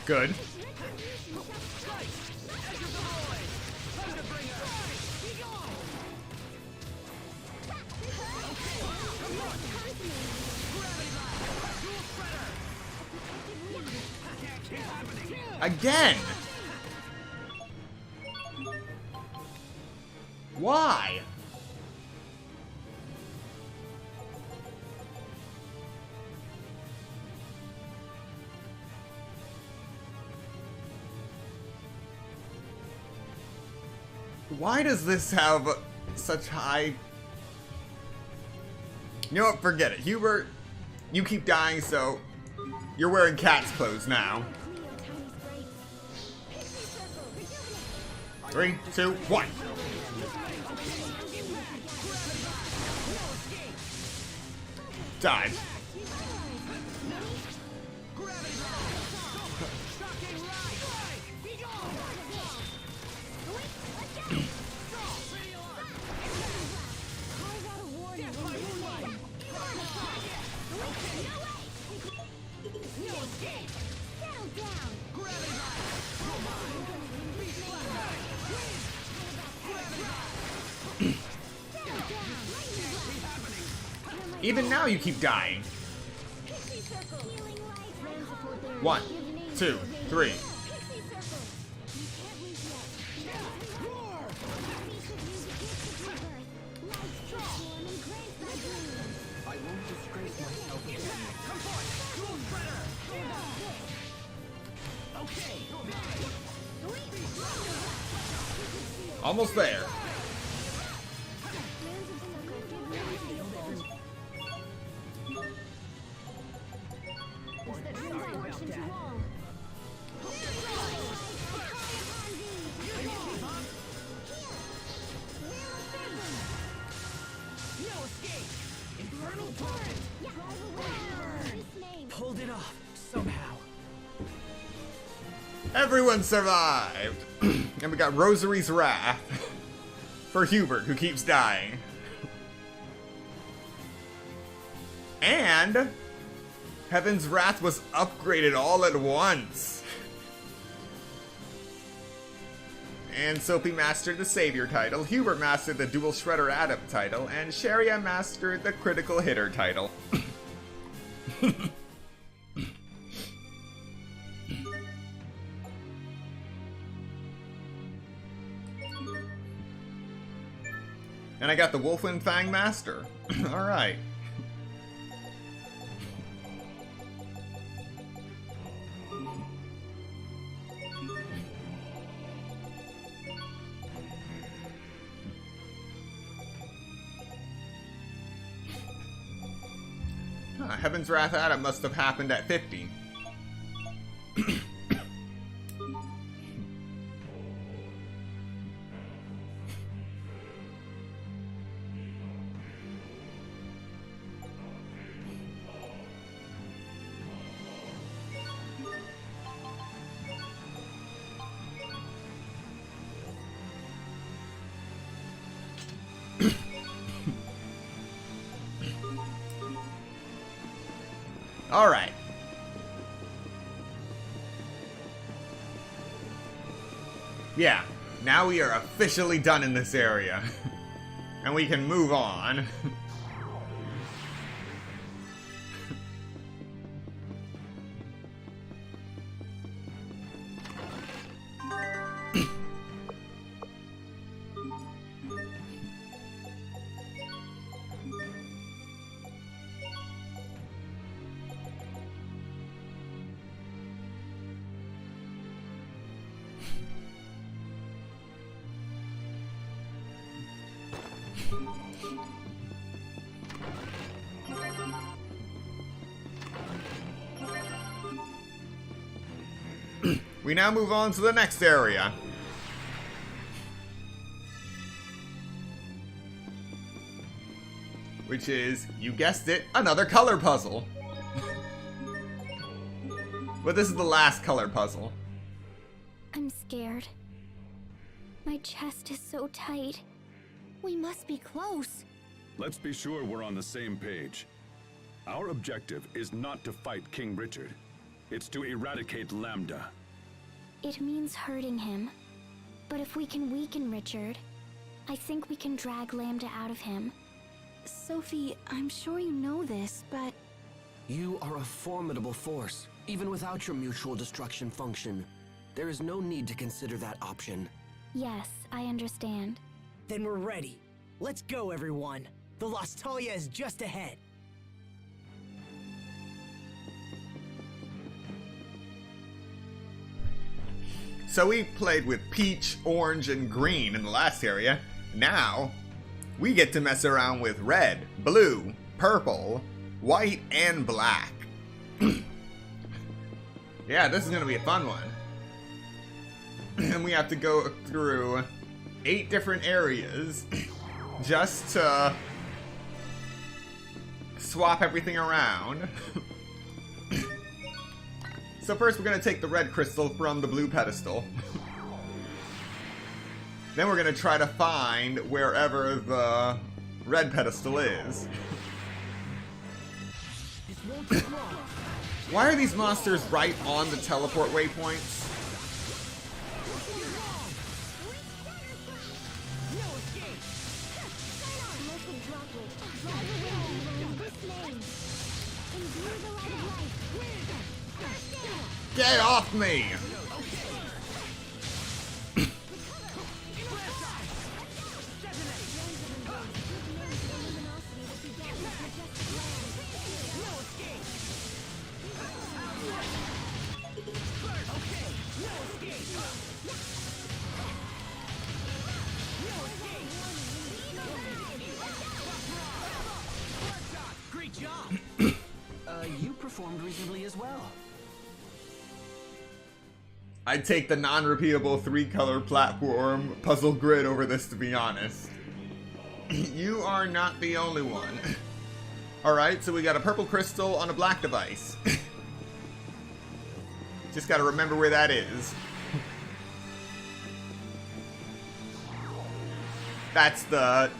Good. Again! Why? Why does this have such high... You know what? Forget it. Hubert, you keep dying, so you're wearing cat's clothes now. 3, 2, 1. Died. Even now you keep dying. 1, 2, 3. Almost there. Pulled it off, somehow. Everyone survived! And we got Rosary's Wrath for Hubert, who keeps dying. And Heaven's Wrath was upgraded all at once. And Sophie mastered the Savior title, Hubert mastered the Dual Shredder Adept title, and Sharia mastered the Critical Hitter title. And I got the Wolfen Fang Master. Alright. Heaven's Wrath Adam must have happened at 50. Alright. Yeah, now we are officially done in this area. And we can move on. We now move on to the next area. Which is, you guessed it, another color puzzle. But this is the last color puzzle. I'm scared. My chest is so tight. We must be close. Let's be sure we're on the same page. Our objective is not to fight King Richard. It's to eradicate Lambda. It means hurting him. But if we can weaken Richard, I think we can drag Lambda out of him. Sophie, I'm sure you know this, but... You are a formidable force, even without your mutual destruction function. There is no need to consider that option. Yes, I understand. Then we're ready. Let's go, everyone. The Lostalia is just ahead. So we played with peach, orange, and green in the last area. Now, we get to mess around with red, blue, purple, white, and black. Yeah, this is gonna be a fun one. And we have to go through 8 different areas just to swap everything around. So first we're going to take the red crystal from the blue pedestal. Then we're going to try to find wherever the red pedestal is. Why are these monsters right on the teleport waypoints? Get off me! Great job! You performed reasonably as well. I'd take the non-repeatable 3-color platform puzzle grid over this, to be honest. You are not the only one. Alright, so we got a purple crystal on a black device. Just gotta remember where that is. That's the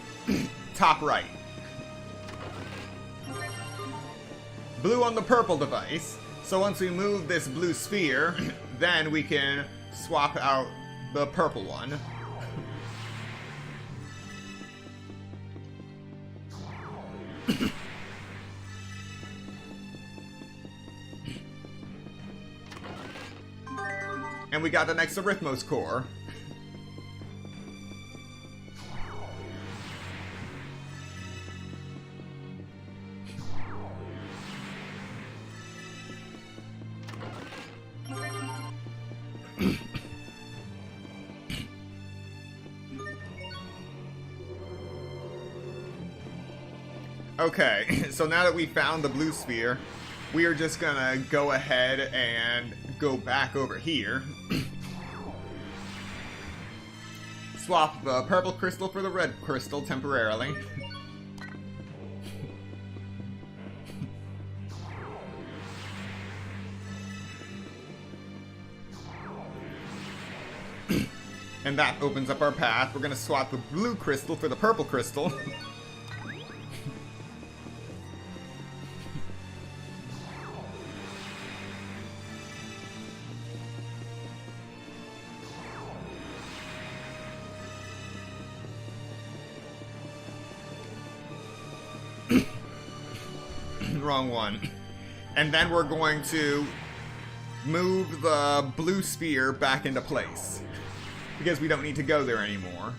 top right. Blue on the purple device. So once we move this blue sphere, then we can swap out the purple one. And we got the next Arithmos core. Okay, so now that we found the blue sphere, we are just gonna go ahead and go back over here. Swap the purple crystal for the red crystal temporarily. And that opens up our path. We're gonna swap the blue crystal for the purple crystal. Wrong one. And then we're going to move the blue sphere back into place, because we don't need to go there anymore.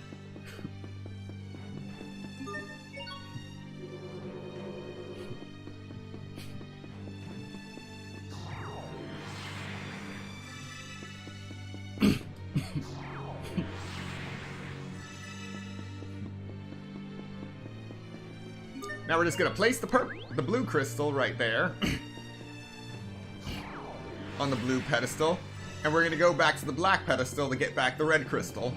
Now we're just gonna place the blue crystal right there on the blue pedestal, and we're gonna go back to the black pedestal to get back the red crystal.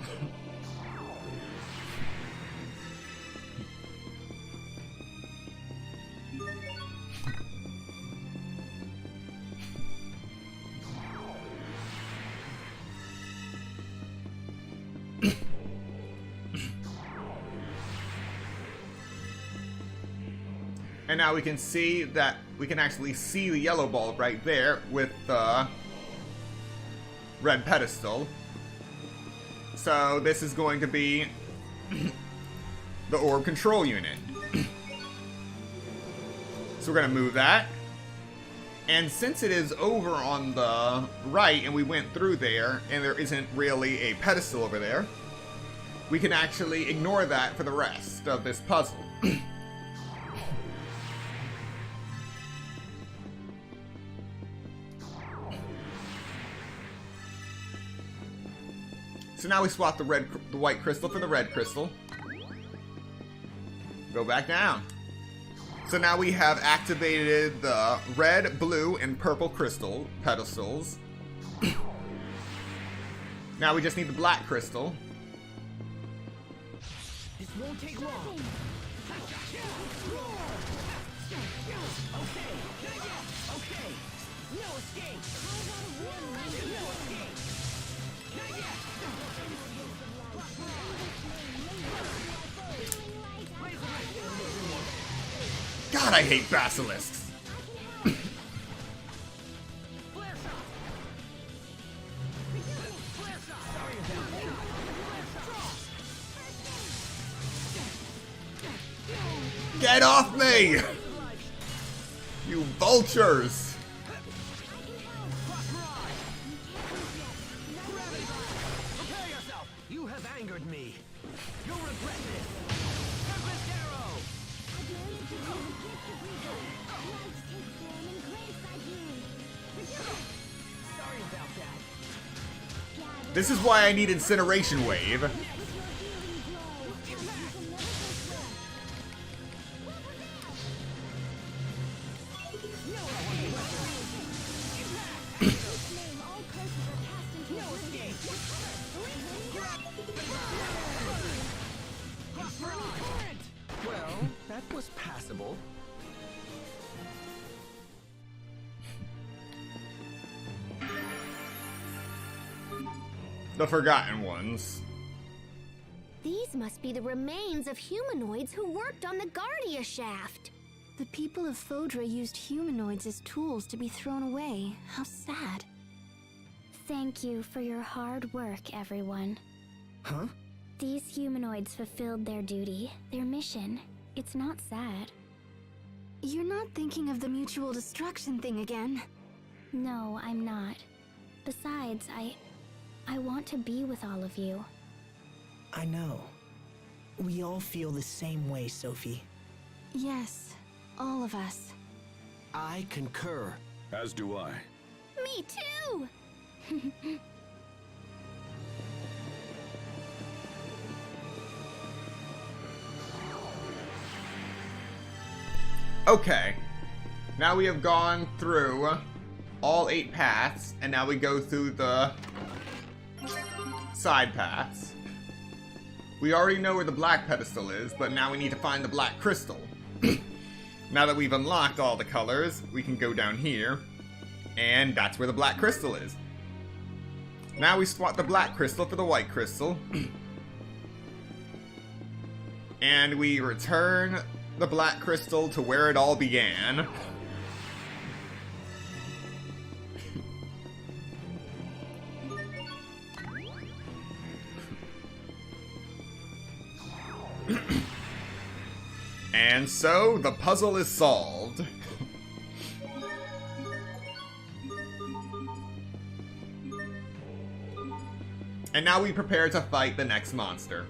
And now we can see that we can actually see the yellow ball right there with the red pedestal. So this is going to be the orb control unit. So we're going to move that. And since it is over on the right and we went through there and there isn't really a pedestal over there, we can actually ignore that for the rest of this puzzle. So now we swap the white crystal for the red crystal. Go back down. So now we have activated the red, blue, and purple crystal pedestals. Now we just need the black crystal. This won't take long. Okay. No escape. No escape. God, I hate basilisks. Get off me! You vultures! You have angered me. You'll regret this. Tempest Arrow! Sorry about that. This is why I need Incineration Wave. Well, that was passable. The Forgotten Ones. These must be the remains of humanoids who worked on the Guardia shaft. The people of Fodra used humanoids as tools to be thrown away. How sad. Thank you for your hard work, everyone. Huh? These humanoids fulfilled their duty, their mission. It's not sad. You're not thinking of the mutual destruction thing again. No, I'm not. Besides, I want to be with all of you. I know. We all feel the same way, Sophie. Yes, all of us. I concur. As do I. Me too! Okay. Now we have gone through all 8 paths, and now we go through the side paths. We already know where the black pedestal is, but now we need to find the black crystal. Now that we've unlocked all the colors, we can go down here, and that's where the black crystal is. Now we swap the black crystal for the white crystal. And we return the black crystal to where it all began. And so, the puzzle is solved. And now we prepare to fight the next monster.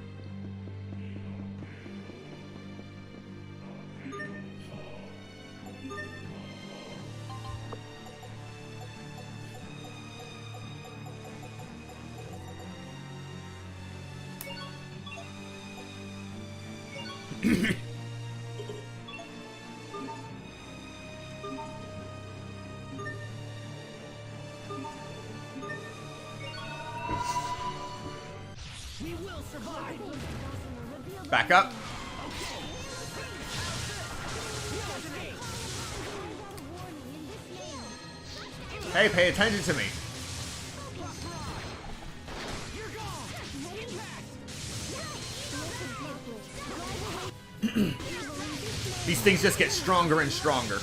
We will survive. Back up. Hey, pay attention to me. These things just get stronger and stronger.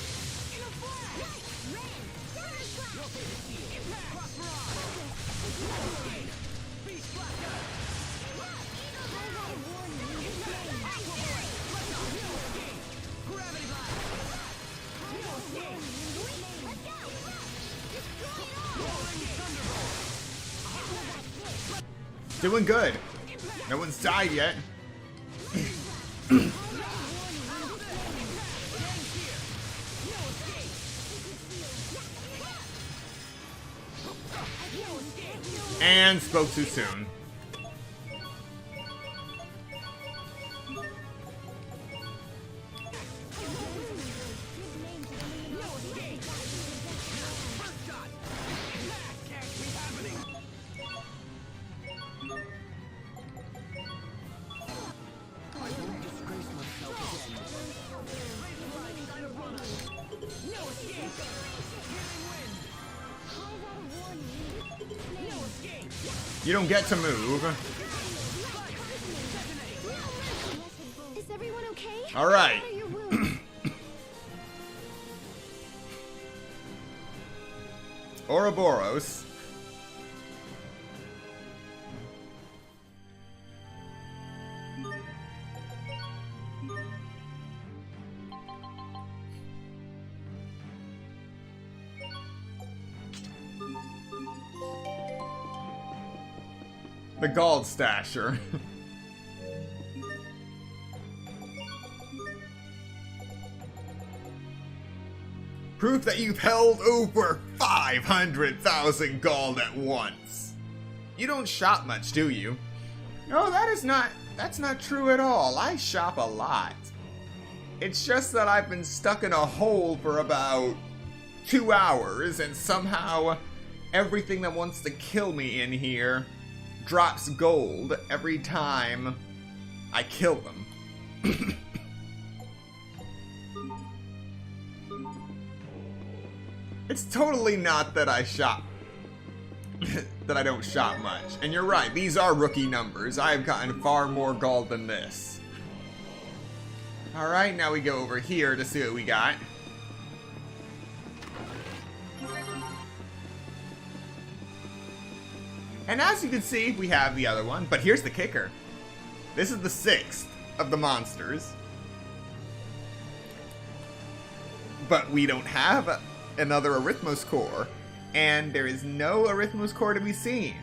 Doing good. No one's died yet. And spoke too soon. You don't get to move. Is everyone okay? All right. What are your wounds? Ouroboros. The Gold Stasher. Proof that you've held over 500,000 gold at once. You don't shop much, do you? No, that's not true at all. I shop a lot. It's just that I've been stuck in a hole for about 2 hours, and somehow everything that wants to kill me in here drops gold every time I kill them. It's totally not that I shop, that I don't shop much. And you're right, these are rookie numbers. I've gotten far more gold than this. Alright, now we go over here to see what we got. And as you can see, we have the other one, but here's the kicker. This is the 6th of the monsters. But we don't have another Arithmos core, and there is no Arithmos core to be seen.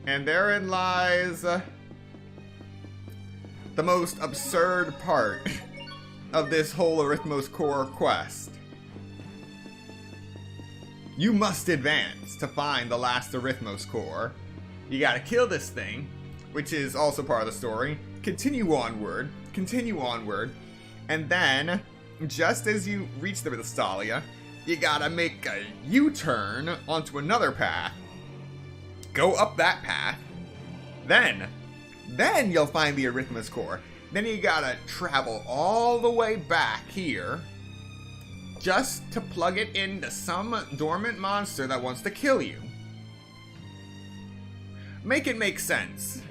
And therein lies the most absurd part of this whole Arithmos core quest. You must advance to find the last Arithmos core. You gotta kill this thing, which is also part of the story. Continue onward, and then, just as you reach the Vistalia, you gotta make a U-turn onto another path. Go up that path. Then you'll find the Arithmos core. Then you gotta travel all the way back here just to plug it into some dormant monster that wants to kill you. Make it make sense.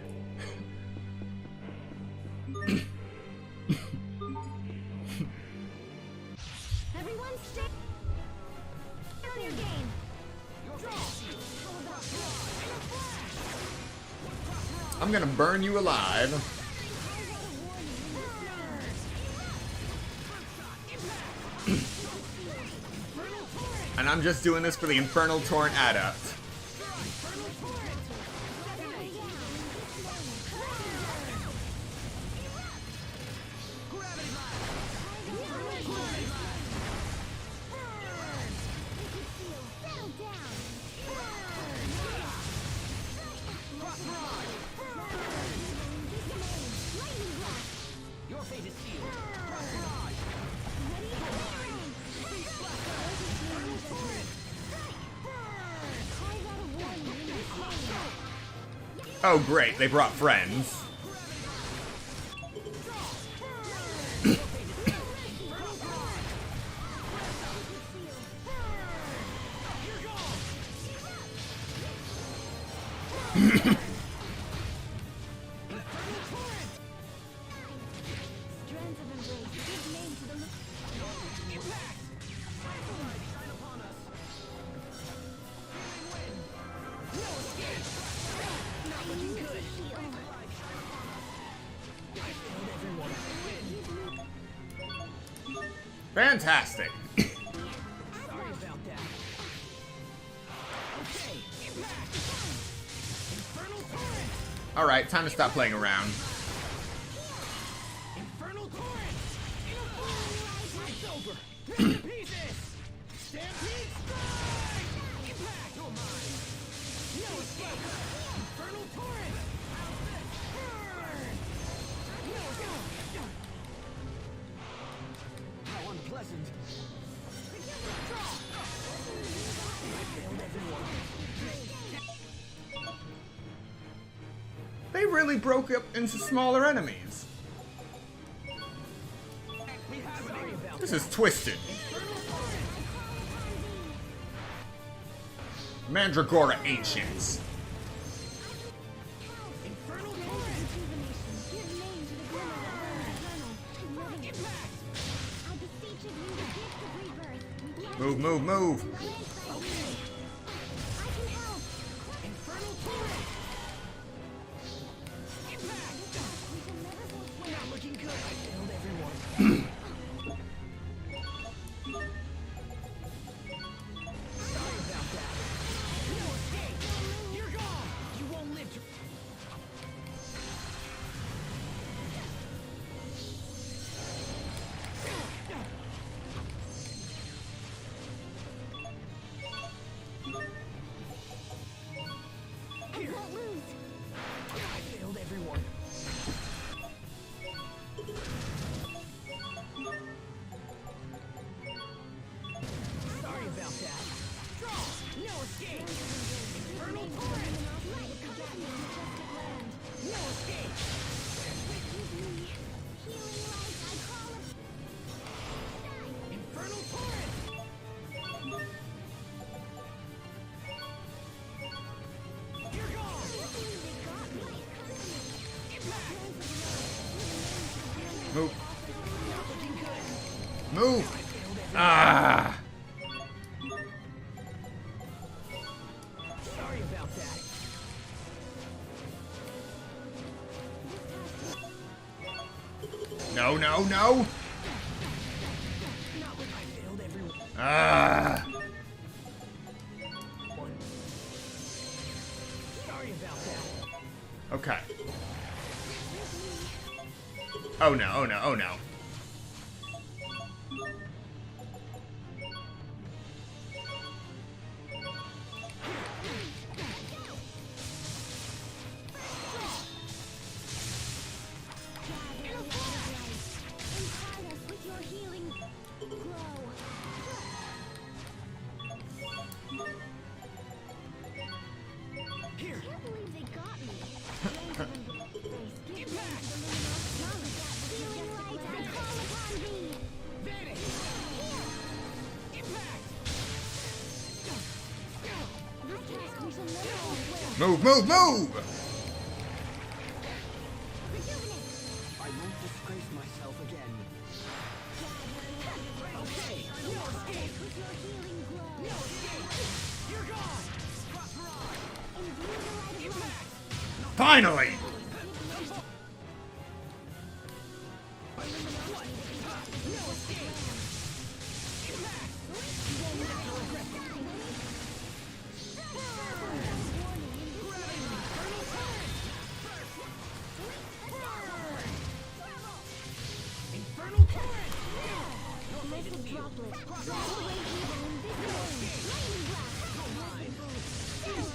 Everyone stay on your game. I'm gonna burn you alive. And I'm just doing this for the Infernal Torrent Adept. Oh great, they brought friends. Fantastic. Alright, time to stop playing around. They really broke up into smaller enemies. This is twisted. Mandragora Ancients. Move, move, move. Move. Move. Ah. No, no, no! Ah! Okay. Oh no, oh no, oh no. Move, move, move! I won't disgrace myself again. Okay, no escape with your healing glow. No escape. You're gone. Finally!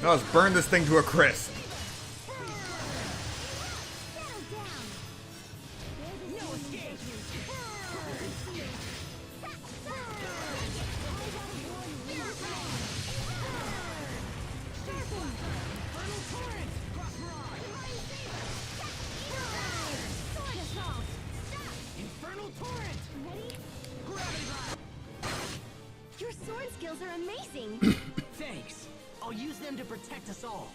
Now let's burn this thing to a crisp. Your sword skills are amazing. Thanks. I'll use them to protect us all.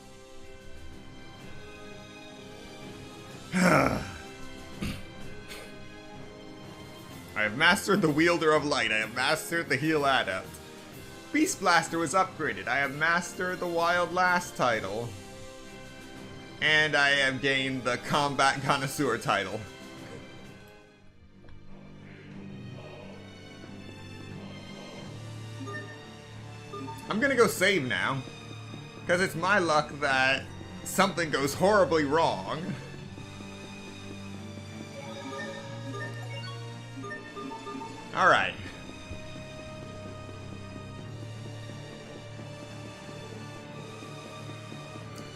I have mastered the Wielder of Light. I have mastered the Heal Adept. Beast Blaster was upgraded. I have mastered the Wild Last title. And I have gained the Combat Connoisseur title. I'm gonna go save now. Because it's my luck that something goes horribly wrong. Alright.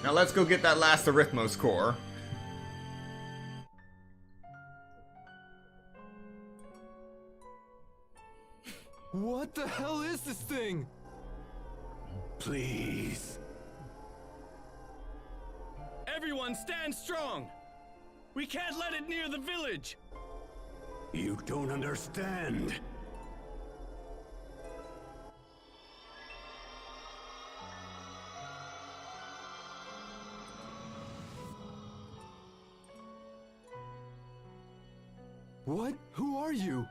Now let's go get that last Arithmos core. What the hell is this thing? Please. Everyone stand strong! We can't let it near the village! You don't understand. What? Who are you?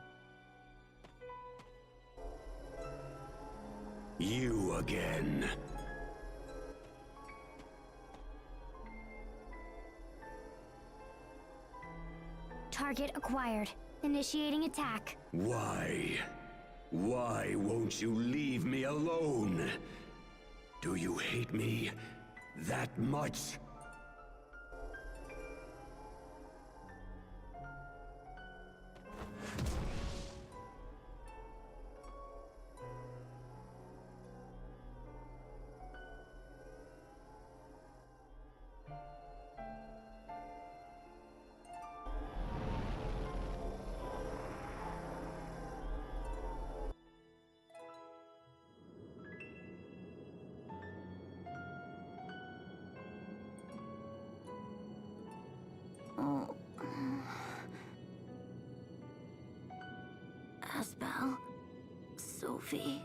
You again. Target acquired. Initiating attack. Why? Why won't you leave me alone? Do you hate me that much? Asbel, Sophie,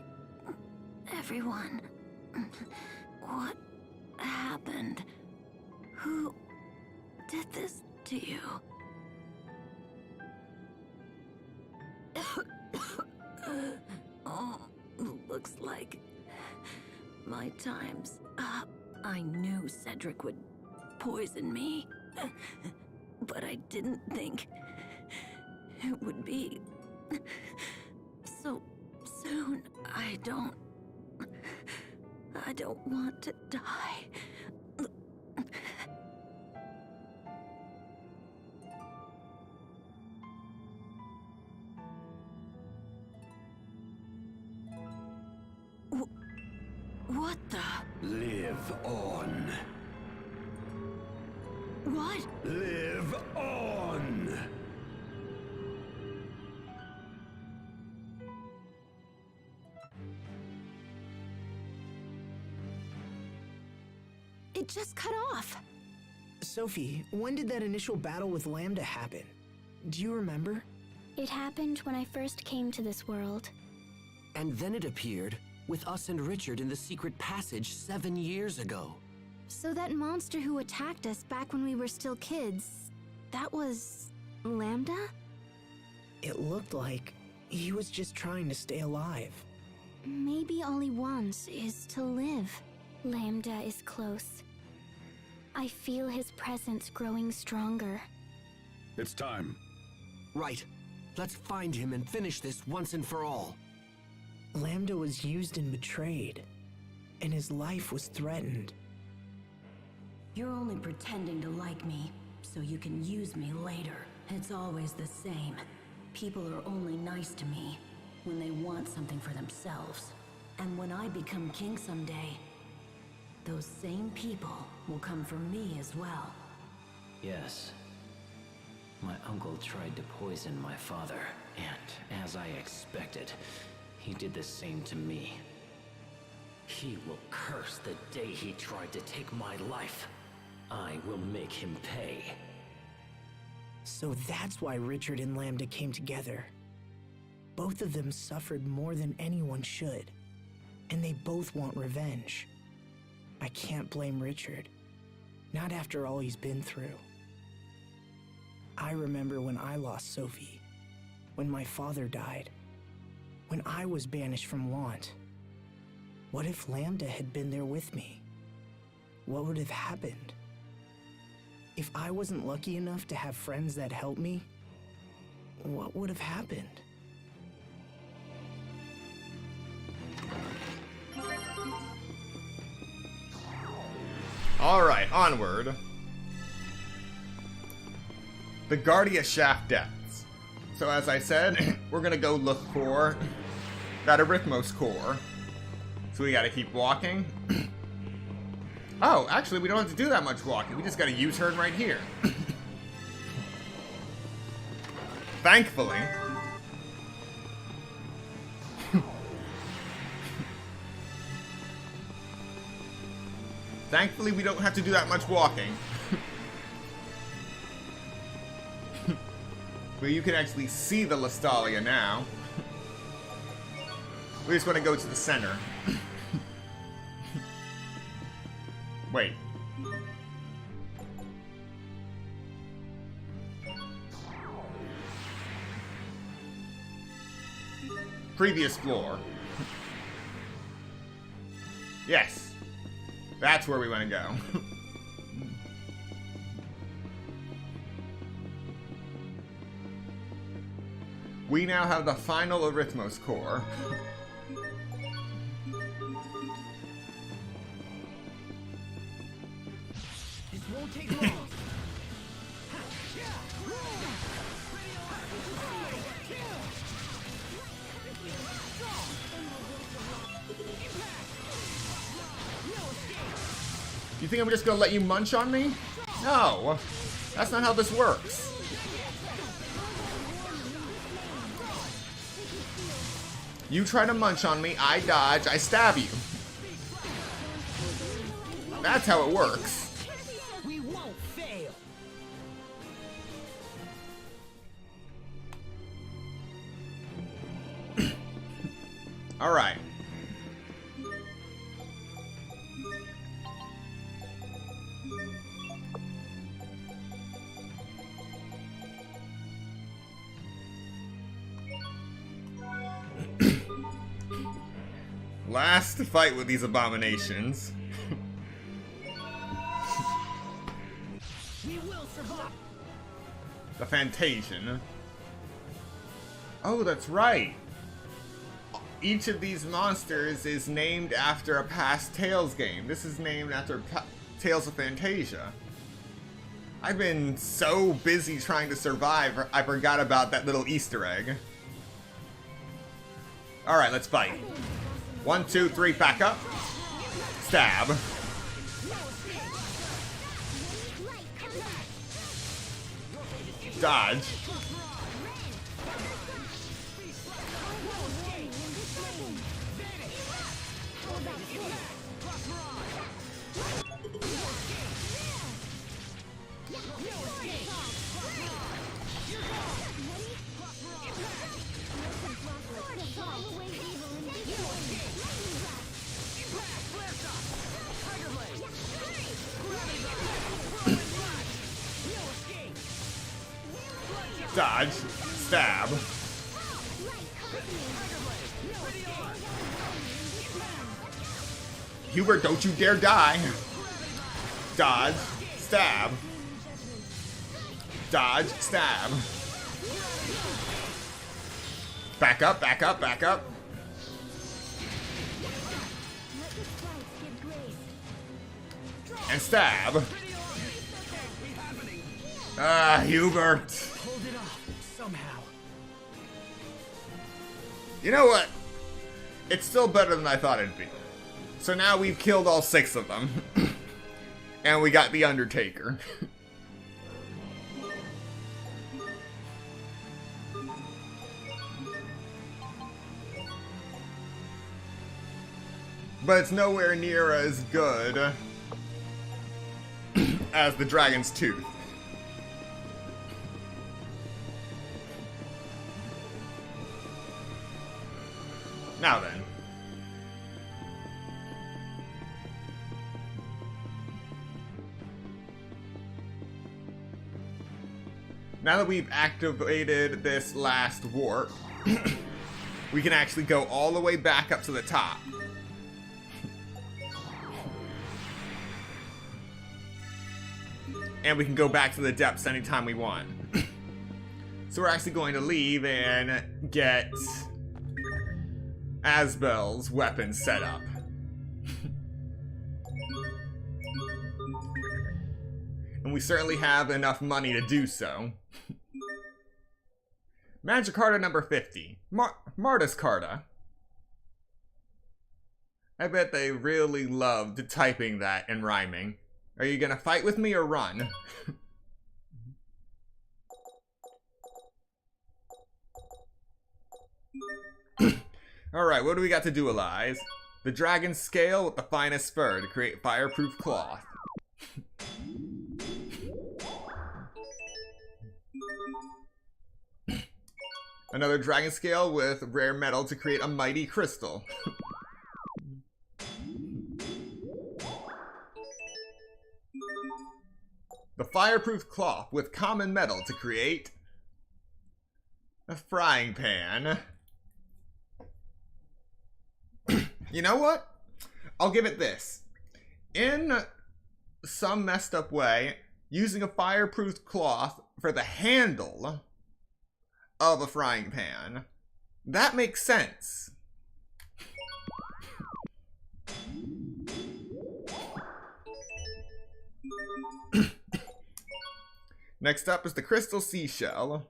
everyone. What happened? Who did this to you? Oh, looks like my time's up. I knew Cedric would poison me, but I didn't think It would be so soon. I don't want to die. What the? Live on. What? Live on! It just cut off. Sophie, when did that initial battle with Lambda happen? Do you remember? It happened when I first came to this world. And then it appeared with us and Richard in the secret passage 7 years ago. So that monster who attacked us back when we were still kids, that was Lambda? It looked like he was just trying to stay alive. Maybe all he wants is to live. Lambda is close. I feel his presence growing stronger. It's time. Right. Let's find him and finish this once and for all. Lambda was used and betrayed, and his life was threatened. You're only pretending to like me, so you can use me later. It's always the same. People are only nice to me when they want something for themselves. And when I become king someday, those same people will come for me as well. Yes. My uncle tried to poison my father, and as I expected, he did the same to me. He will curse the day he tried to take my life. I will make him pay. So that's why Richard and Lambda came together. Both of them suffered more than anyone should, and they both want revenge. I can't blame Richard, not after all he's been through. I remember when I lost Sophie, when my father died, when I was banished from Want. What if Lambda had been there with me? What would have happened? If I wasn't lucky enough to have friends that helped me, what would have happened? Alright, onward. The Guardia Shaft Depths. So as I said, we're gonna go look for that Arithmos core. So we gotta keep walking. Oh, actually we don't have to do that much walking. We just gotta use her right here. Thankfully. Thankfully we don't have to do that much walking. But you can actually see the Lestalia now. We just want to go to the center. Wait. Previous floor. Yes. That's where we want to go. We now have the final Arithmos core. This won't take long. You think I'm just gonna let you munch on me? No, that's not how this works. You try to munch on me, I dodge, I stab you. That's how it works. We won't fail. All right. Last fight with these abominations. We will survive. The Fantasian. Oh, that's right. Each of these monsters is named after a past Tales game. This is named after Tales of Fantasia. I've been so busy trying to survive, I forgot about that little Easter egg. Alright, let's fight. 1, 2, 3, back up. Stab. Dodge. Dodge. Stab. Hubert, don't you dare die. Dodge. Stab. Dodge. Stab. Back up, back up, back up. And stab. Ah, Hubert. Pulled it off somehow. You know what? It's still better than I thought it'd be. So now we've killed all 6 of them. And we got the Undertaker. But it's nowhere near as good as the Dragon's Tooth. Now then. Now that we've activated this last warp, we can actually go all the way back up to the top. And we can go back to the depths anytime we want. So we're actually going to leave and get Asbel's weapon set up. And we certainly have enough money to do so. Magic Carta number 50. Marta's Carta. I bet they really loved typing that and rhyming. Are you gonna fight with me or run? Alright, what do we got to dualize? The dragon scale with the finest fur to create fireproof cloth. Another dragon scale with rare metal to create a mighty crystal. The fireproof cloth with common metal to create a frying pan. You know what? I'll give it this. In some messed up way, using a fireproof cloth for the handle of a frying pan, that makes sense. Next up is the crystal seashell.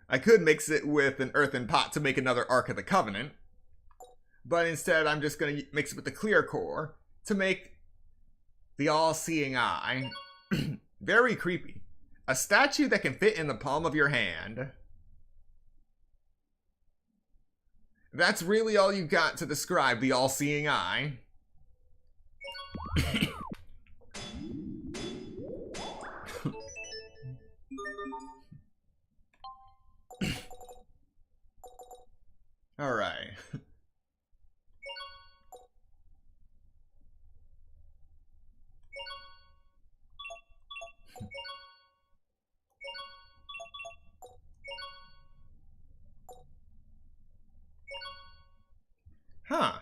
I could mix it with an earthen pot to make another Ark of the Covenant, but instead I'm just going to mix it with the clear core to make the all-seeing eye. Very creepy. A statue that can fit in the palm of your hand. That's really all you got to describe the all-seeing eye. Alright. Huh.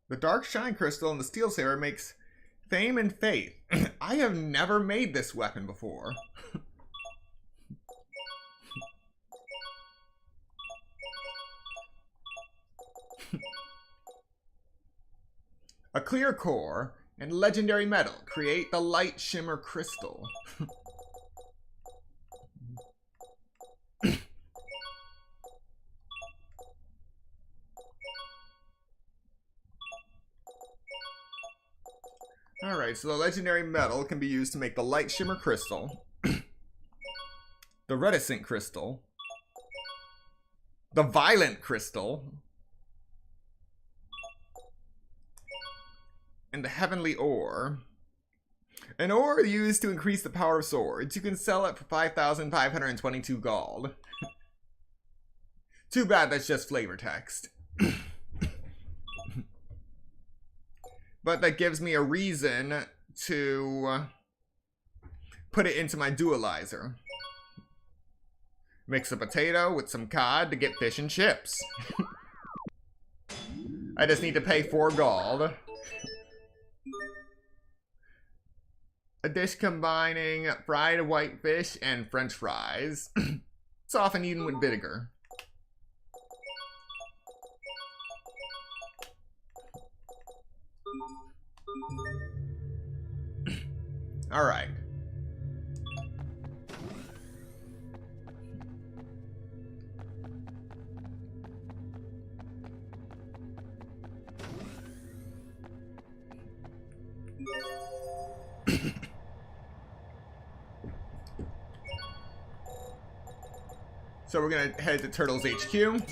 The dark shine crystal and the steel saber makes fame and faith. I have never made this weapon before. a clear core, and legendary metal. Create the light shimmer crystal. Alright, so the legendary metal can be used to make the light shimmer crystal, the reticent crystal, the violent crystal, and the heavenly ore. An ore used to increase the power of swords. You can sell it for 5,522 gold. Too bad that's just flavor text. But that gives me a reason to put it into my dualizer. Mix a potato with some cod to get fish and chips. I just need to pay 4 gold. A dish combining fried white fish and french fries. It's often eaten with vinegar. Alright. So we're gonna head to Turtles HQ.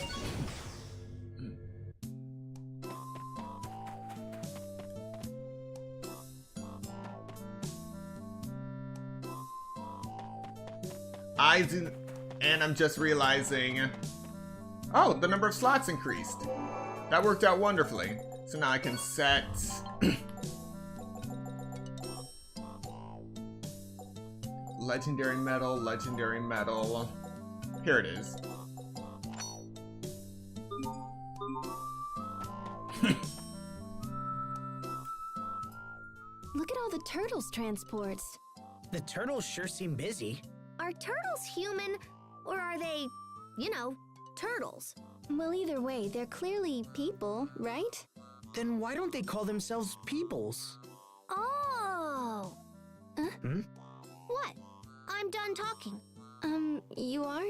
And I'm just realizing, oh, the number of slots increased. That worked out wonderfully. So now I can set legendary metal, legendary metal. Here it is. Look at all the turtles transports. The turtles sure seem busy. Are turtles human, or are they, you know, turtles? Well, either way, they're clearly people, right? Then why don't they call themselves peoples? Oh! Hmm? What? I'm done talking. You are?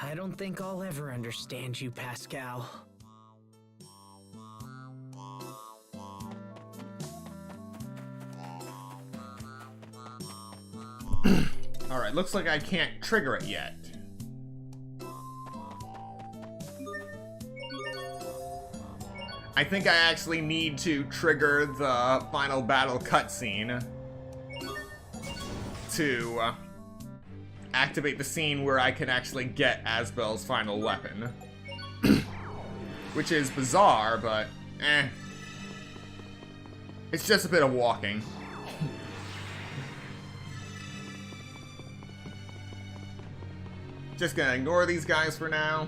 I don't think I'll ever understand you, Pascal. Alright, looks like I can't trigger it yet. I think I actually need to trigger the final battle cutscene to activate the scene where I can actually get Asbel's final weapon. Which is bizarre, but eh. It's just a bit of walking. Just gonna ignore these guys for now.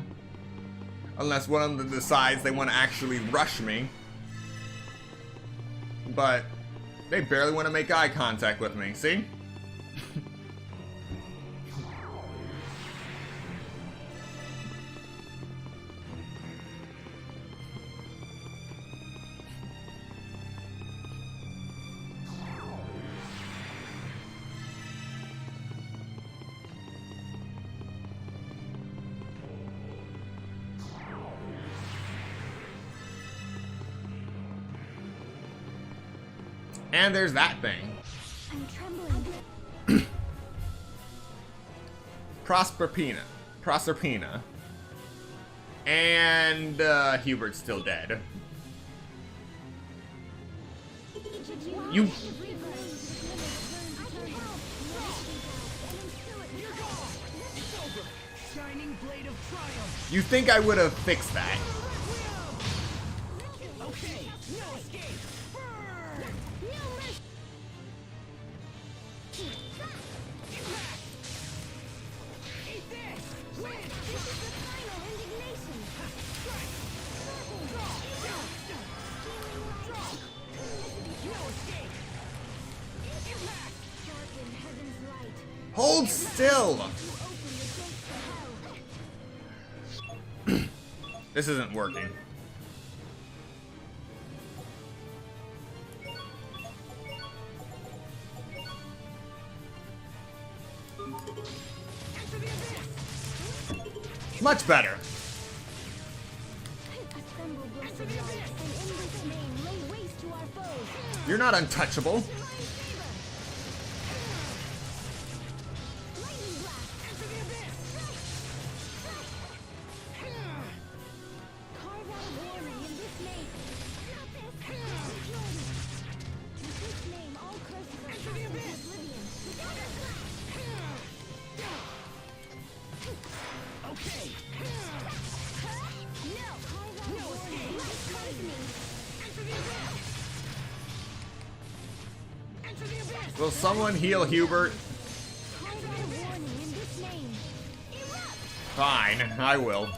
Unless one of them decides they want to actually rush me. But they barely want to make eye contact with me, see? And there's that thing. I'm trembling. Proserpina. And Hubert's still dead. You... You think I would have fixed that? Okay, no escape. Hold still! This isn't working. Much better. You're not untouchable. Will someone heal Hubert? Fine, I will.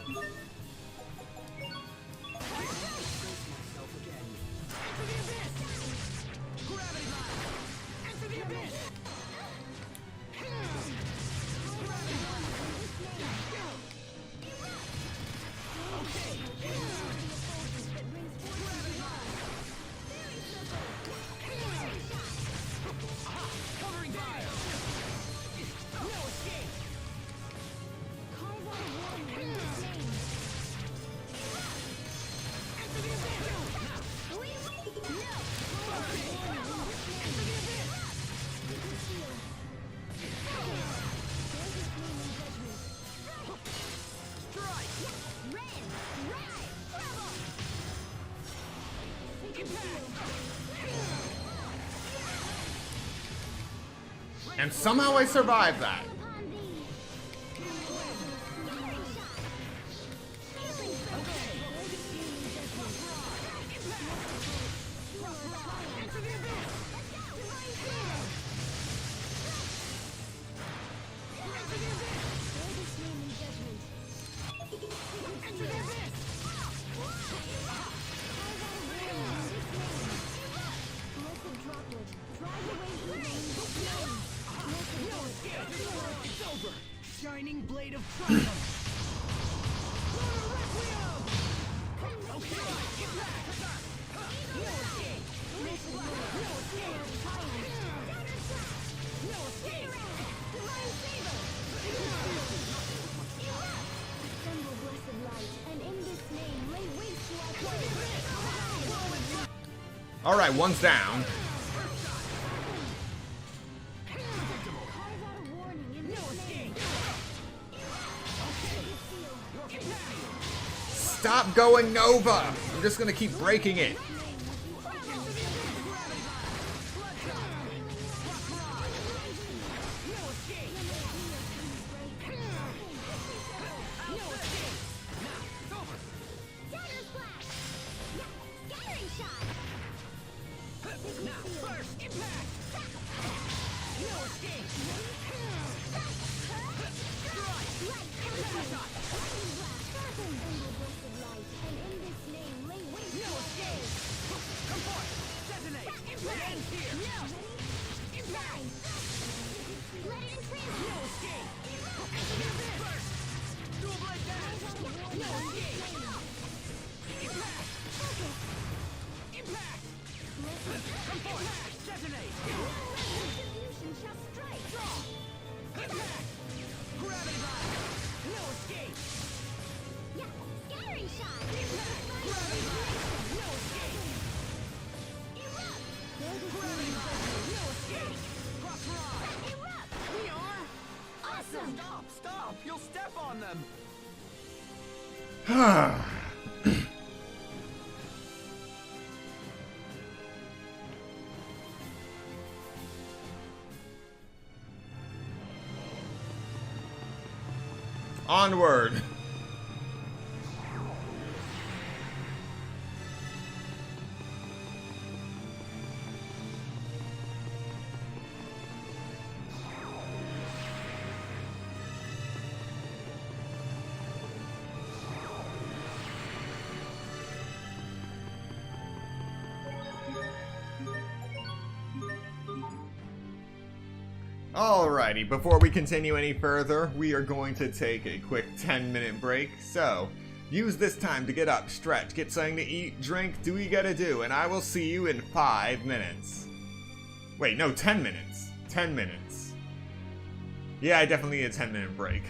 And somehow I survived that. Shining blade of triumph. All right, one's down. Stop going Nova! I'm just gonna keep breaking it. Stop! You'll step on them! Onward. Alrighty, before we continue any further, we are going to take a quick 10-minute break. So, use this time to get up, stretch, get something to eat, drink, do what you gotta do, and I will see you in 5 minutes. Wait, no, 10 minutes. 10 minutes. Yeah, I definitely need a 10-minute break.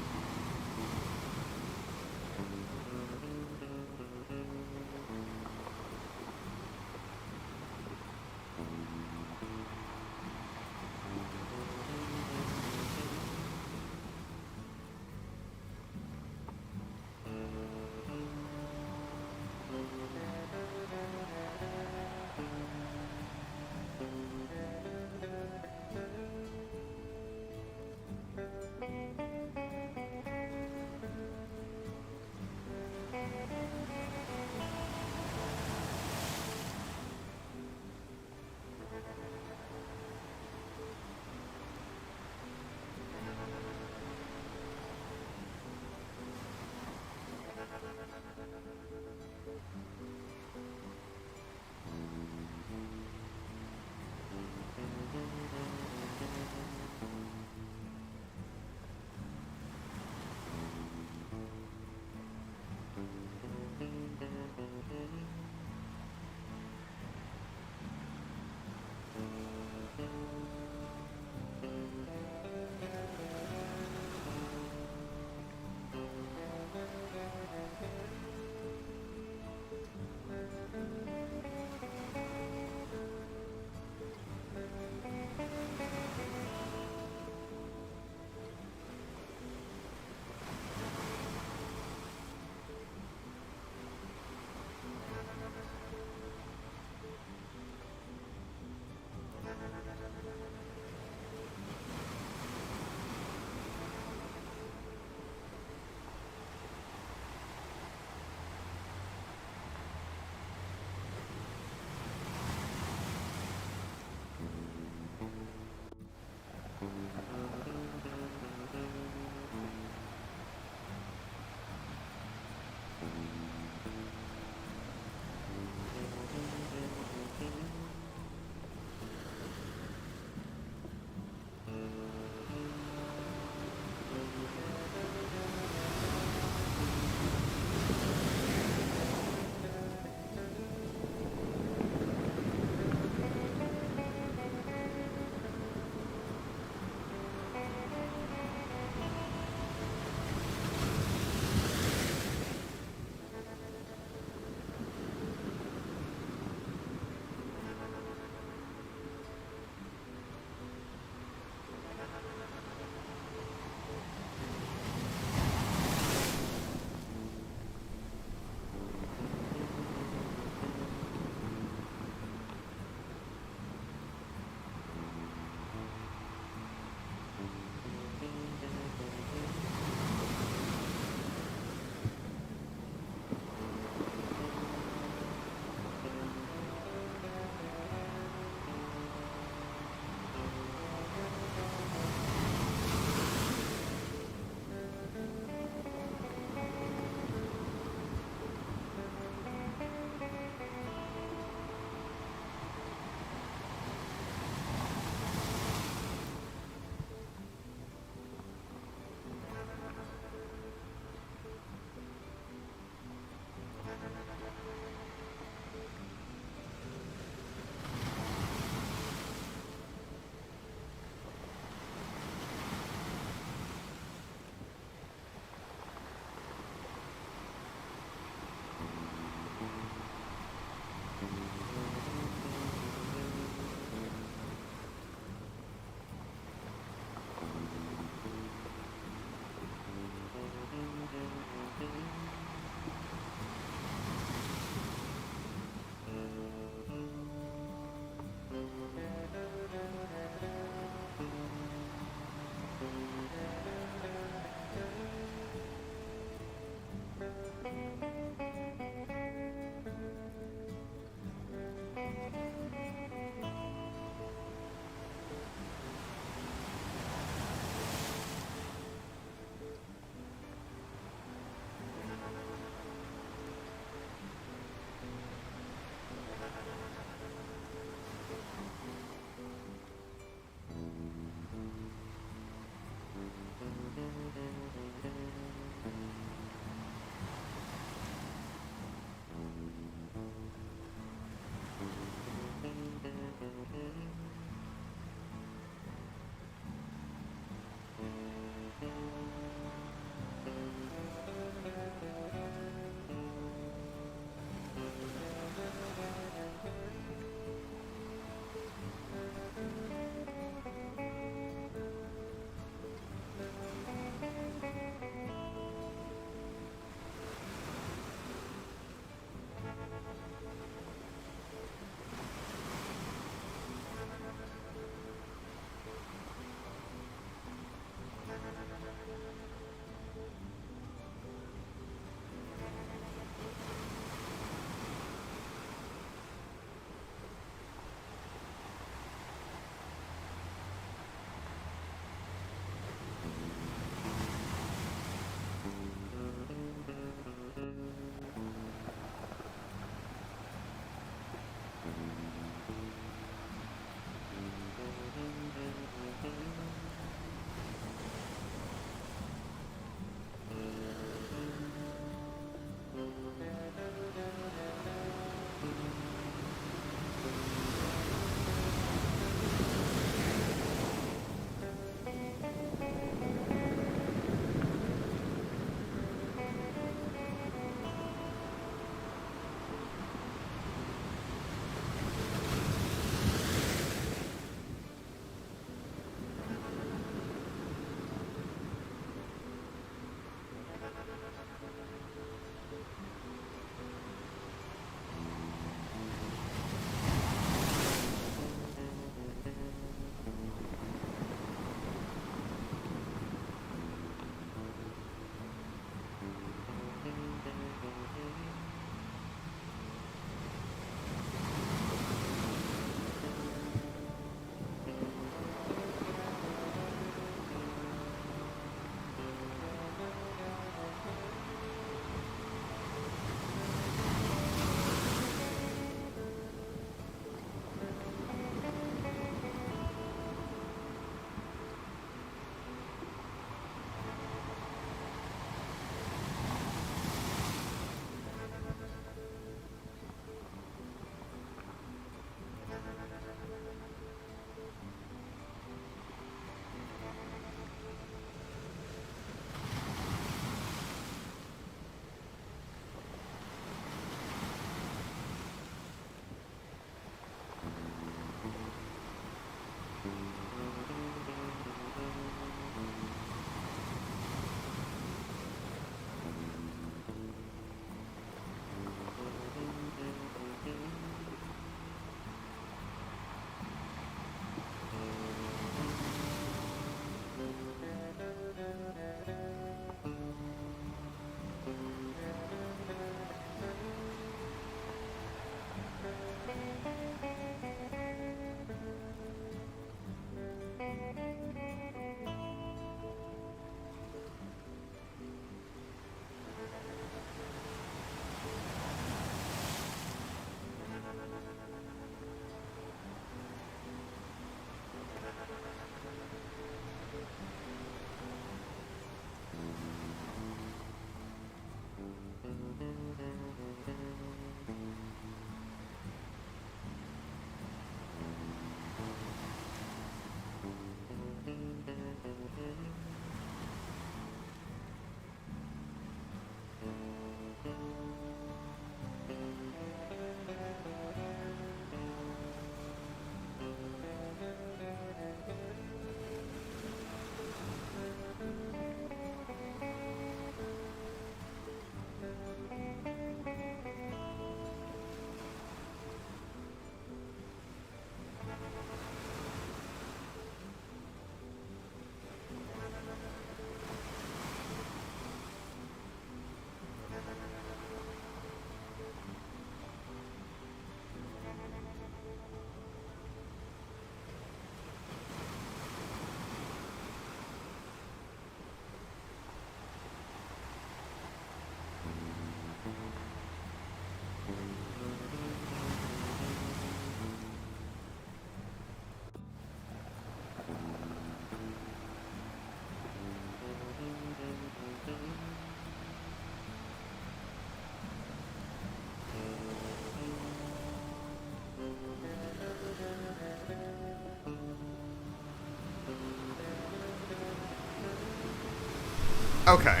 Okay.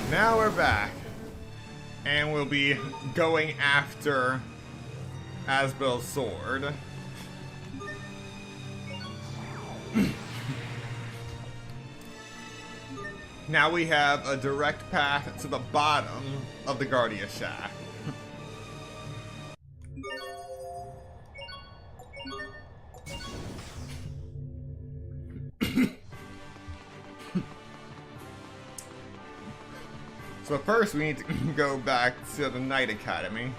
Now we're back. And we'll be going after Asbel's sword. Now we have a direct path to the bottom of the Guardia Shack. So first we need to go back to the Knight Academy.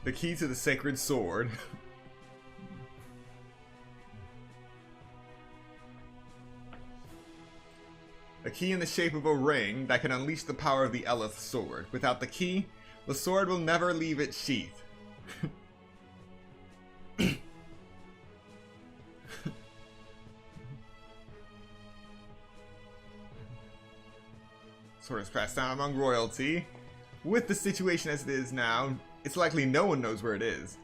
The key to the sacred sword. A key in the shape of a ring that can unleash the power of the Elith sword. Without the key, the sword will never leave its sheath. Sword is passed down among royalty. With the situation as it is now, it's likely no one knows where it is.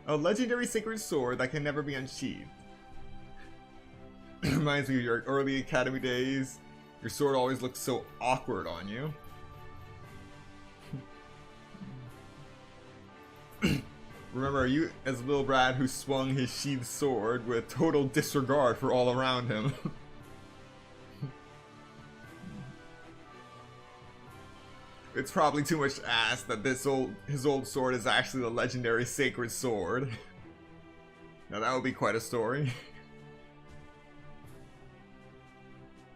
A legendary sacred sword that can never be unsheathed. Reminds me of your early academy days. Your sword always looked so awkward on you. Remember you as little Brad who swung his sheathed sword with total disregard for all around him. It's probably too much to ask that his old sword is actually the legendary sacred sword. Now that would be quite a story.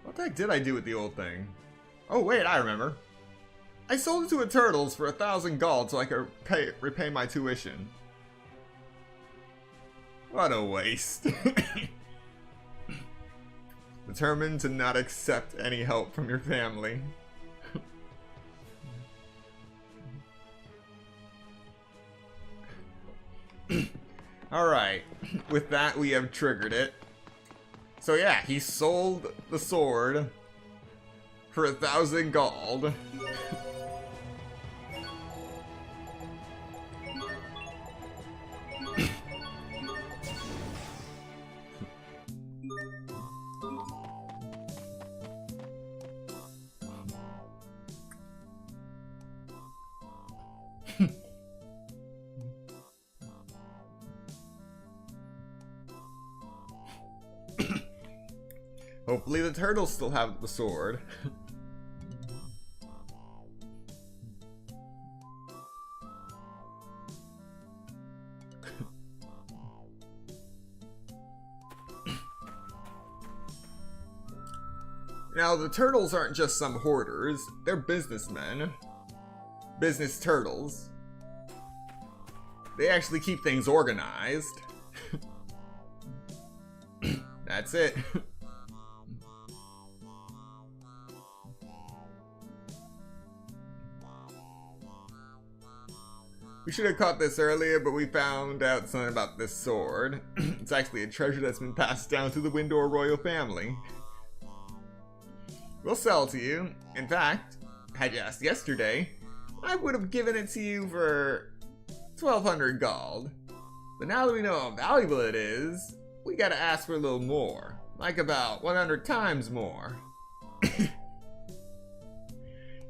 What the heck did I do with the old thing? Oh wait, I remember. I sold it to a Turtles for 1,000 gold so I could repay my tuition. What a waste. Determined to not accept any help from your family. Alright, with that we have triggered it. So yeah, he sold the sword for 1,000 gold. Hopefully the turtles still have the sword. Now, the turtles aren't just some hoarders, they're businessmen. Business turtles. They actually keep things organized. That's it. We should have caught this earlier, but we found out something about this sword. It's actually a treasure that's been passed down through the Windor royal family. We'll sell it to you. In fact, had you asked yesterday, I would have given it to you for 1,200 gold. But now that we know how valuable it is, we gotta ask for a little more. Like about 100 times more.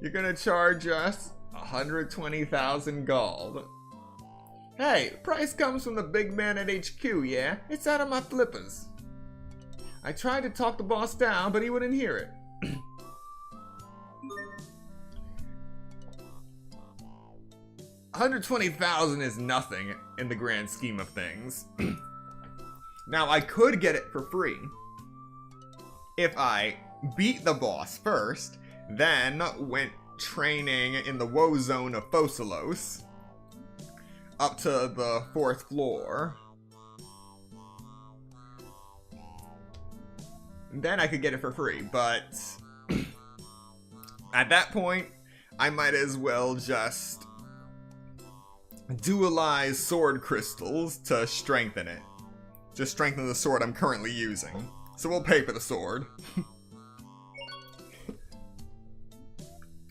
You're gonna charge us 120,000 gold. Hey, price comes from the big man at HQ, yeah? It's out of my flippers. I tried to talk the boss down, but he wouldn't hear it. 120,000 is nothing in the grand scheme of things. Now, I could get it for free if I beat the boss first, then went training in the woe zone of Phocelos up to the 4th floor. Then I could get it for free, but At that point, I might as well just dualize sword crystals to strengthen it. Just strengthen the sword I'm currently using. So we'll pay for the sword.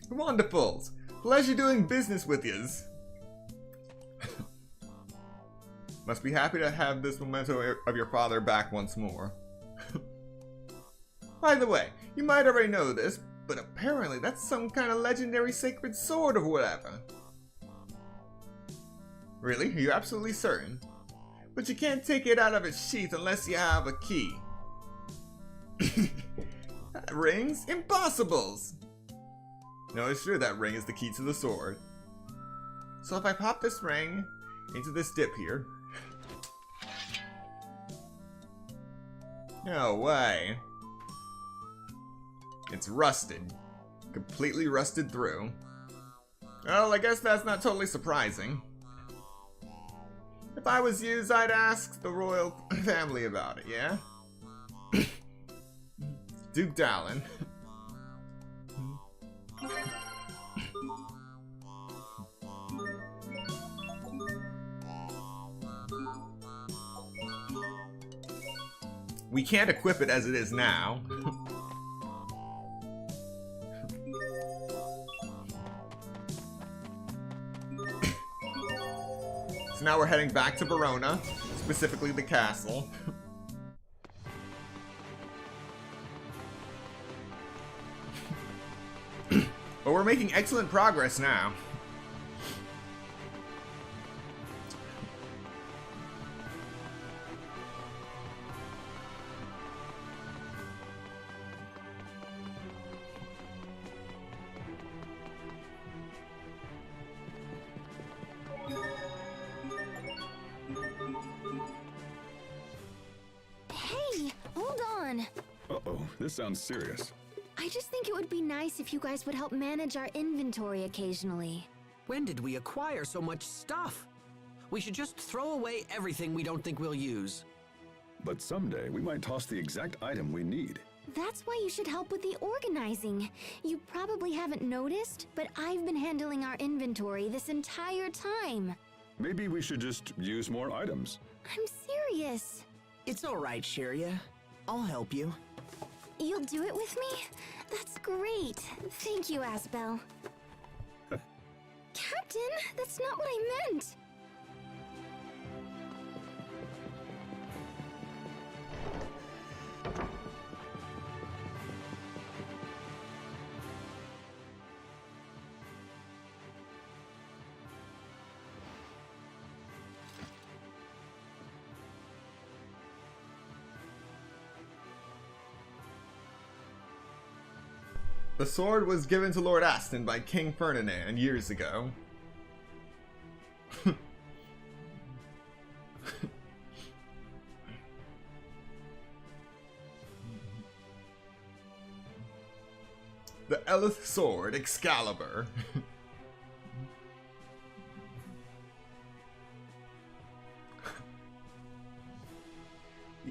Wonderfuls. Pleasure doing business with yous. Must be happy to have this memento of your father back once more. By the way, you might already know this, but apparently that's some kind of legendary sacred sword or whatever. Really? Are you absolutely certain? But you can't take it out of its sheath unless you have a key. Rings? Impossibles! No, it's true, that ring is the key to the sword. So if I pop this ring into this dip here... No way. It's rusted. Completely rusted through. Well, I guess that's not totally surprising. If I was you, I'd ask the royal family about it, yeah? Duke Dallin. We can't equip it as it is now. So now we're heading back to Verona, specifically the castle. But we're making excellent progress now. Hey, hold on. Uh-oh, this sounds serious. I just think it would be nice if you guys would help manage our inventory occasionally. When did we acquire so much stuff? We should just throw away everything we don't think we'll use. But someday, we might toss the exact item we need. That's why you should help with the organizing. You probably haven't noticed, but I've been handling our inventory this entire time. Maybe we should just use more items. I'm serious. It's all right, Sheria. I'll help you. You'll do it with me? That's great. Thank you, Asbel. Captain, that's not what I meant. The sword was given to Lord Aston by King Ferdinand years ago. The Elith sword, Excalibur.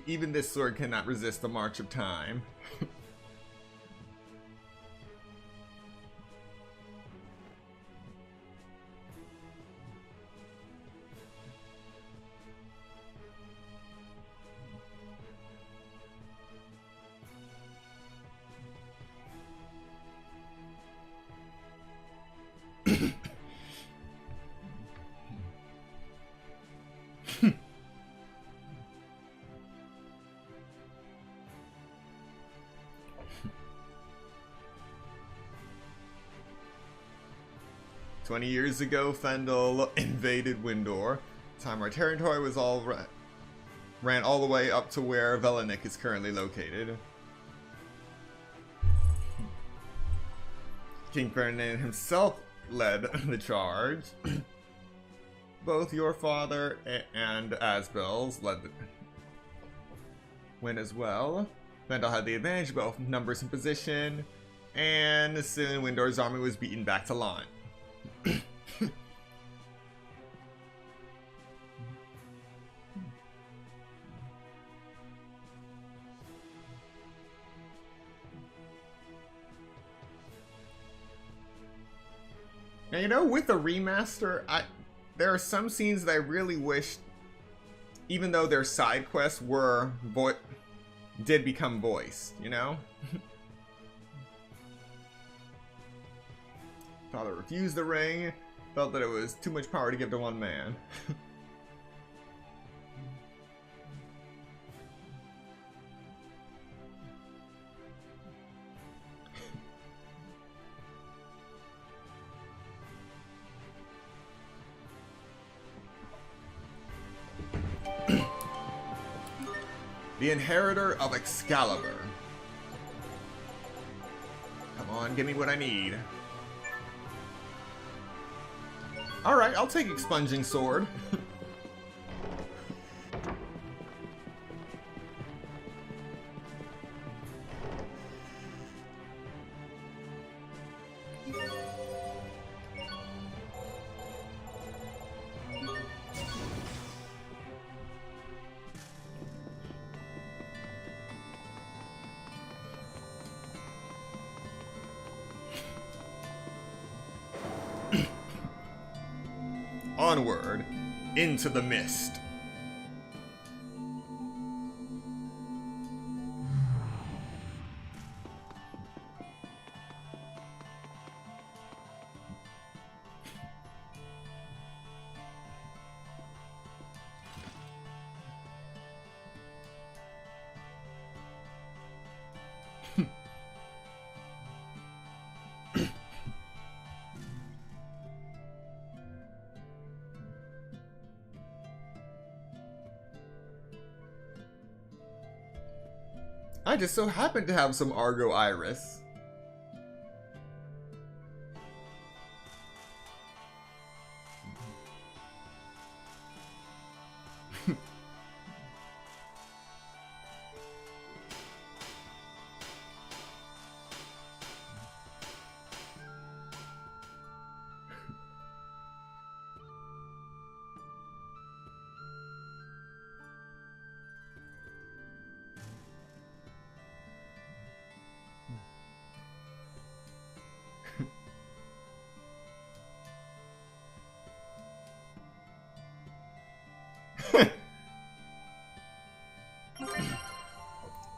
Even this sword cannot resist the march of time. Years ago, Fendel invaded Windor. Time our territory was ran all the way up to where Velenik is currently located. King Ferdinand himself led the charge. Both your father and Asbel's went as well. Fendel had the advantage of both numbers and position, and soon Windor's army was beaten back to Lont. Now, you know, with the remaster, there are some scenes that I really wish, even though their side quests did become voiced, you know? Father refused the ring, felt that it was too much power to give to one man. The inheritor of Excalibur. Come on, give me what I need. Alright, I'll take Expunging Sword. Onward, into the mist. I just so happen to have some Argo Iris.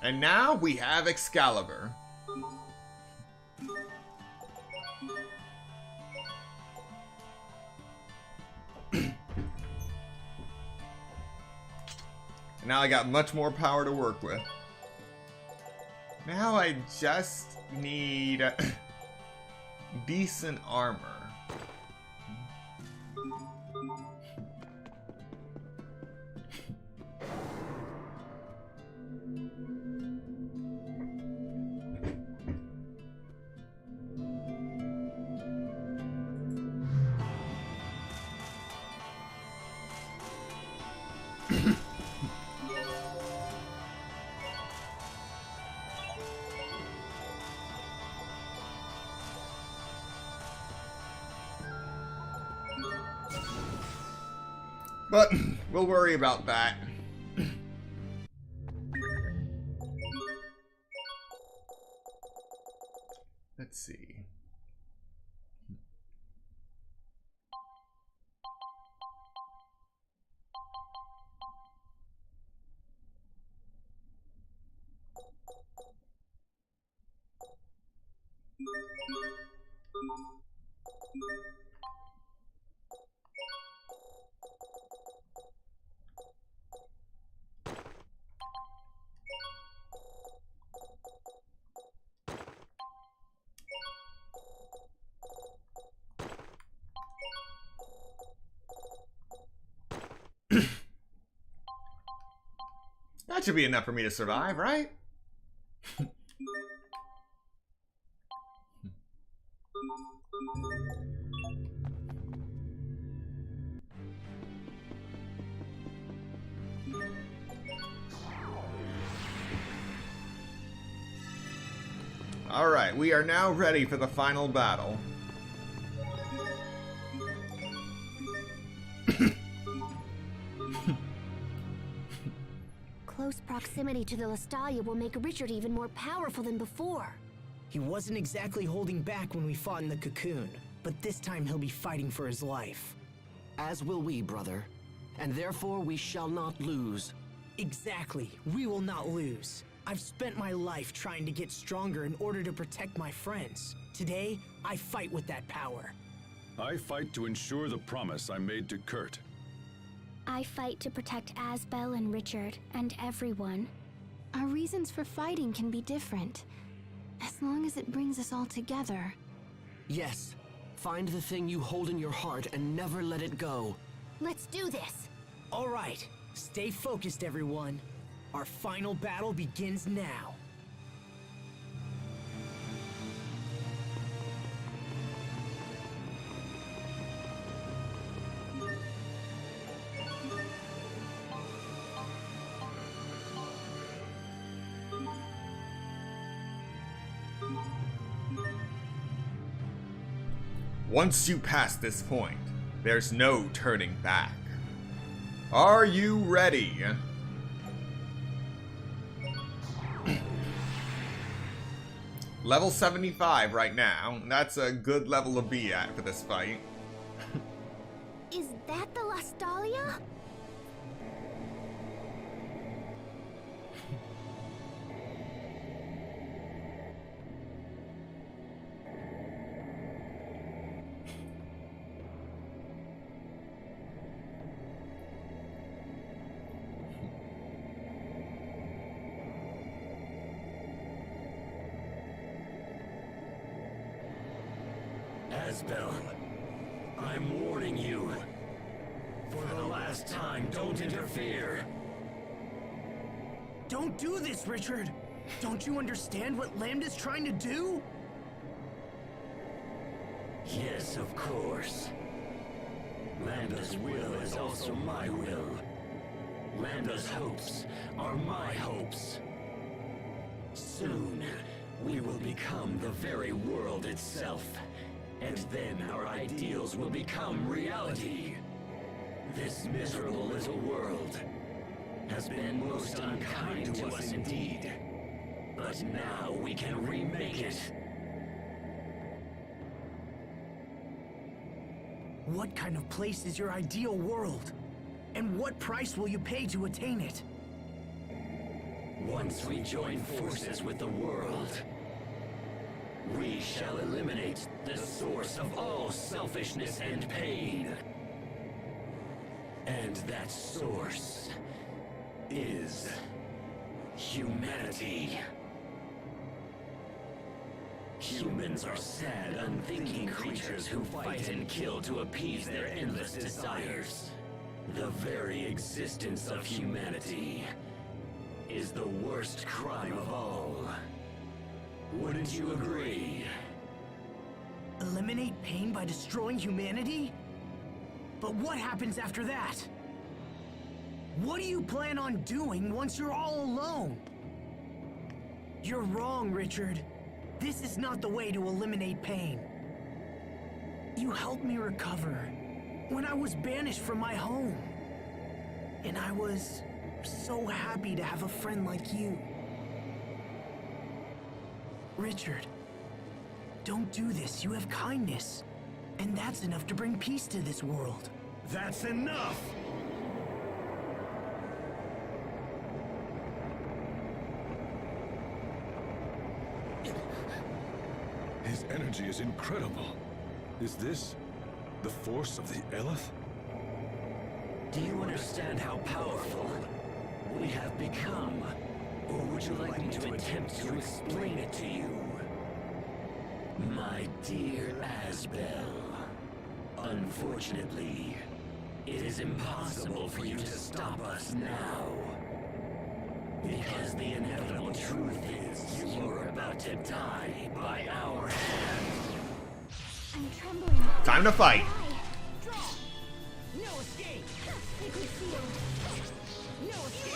And now we have Excalibur. And now I got much more power to work with. Now I just need decent armor. But we'll worry about that. Let's see. That should be enough for me to survive, right? Alright, we are now ready for the final battle. Close proximity to the Lestalia will make Richard even more powerful than before. He wasn't exactly holding back when we fought in the cocoon. but this time he'll be fighting for his life. As will we, brother. And therefore we shall not lose. Exactly. We will not lose. I've spent my life trying to get stronger in order to protect my friends. Today, I fight with that power. I fight to ensure the promise I made to Kurt. I fight to protect Asbel and Richard and everyone. Our reasons for fighting can be different, as long as it brings us all together. Yes. Find the thing you hold in your heart and never let it go. Let's do this! All right. Stay focused, everyone. Our final battle begins now. Once you pass this point, there's no turning back. Are you ready? Level 75 right now. That's a good level to be at for this fight. Is that the Lastalia? Asbel, I'm warning you. For the last time, don't interfere. Don't do this, Richard! Don't you understand what Lambda's trying to do? Yes, of course. Lambda's will is also my will. Lambda's hopes are my hopes. Soon, we will become the very world itself. And then our ideals will become reality. This miserable little world has been most unkind to us indeed. But now we can remake it. What kind of place is your ideal world? And what price will you pay to attain it? Once we join forces with the world, we shall eliminate the source of all selfishness and pain. And that source is humanity. Humans are sad, unthinking creatures who fight and kill to appease their endless desires. The very existence of humanity is the worst crime of all. Wouldn't you agree? Eliminate pain by destroying humanity? But what happens after that? What do you plan on doing once you're all alone? You're wrong, Richard. This is not the way to eliminate pain. You helped me recover when I was banished from my home. And I was so happy to have a friend like you. Richard, don't do this. You have kindness. And that's enough to bring peace to this world. That's enough! His energy is incredible. Is this the force of the Eleth? Do you understand how powerful we have become? Or would you like me to attempt to explain it to you? My dear Asbel, unfortunately, it is impossible for you to stop us now. Because the inevitable truth is you're about to die by our hand. I'm trembling. Time to fight. Draw. No escape. Liquid field. No escape.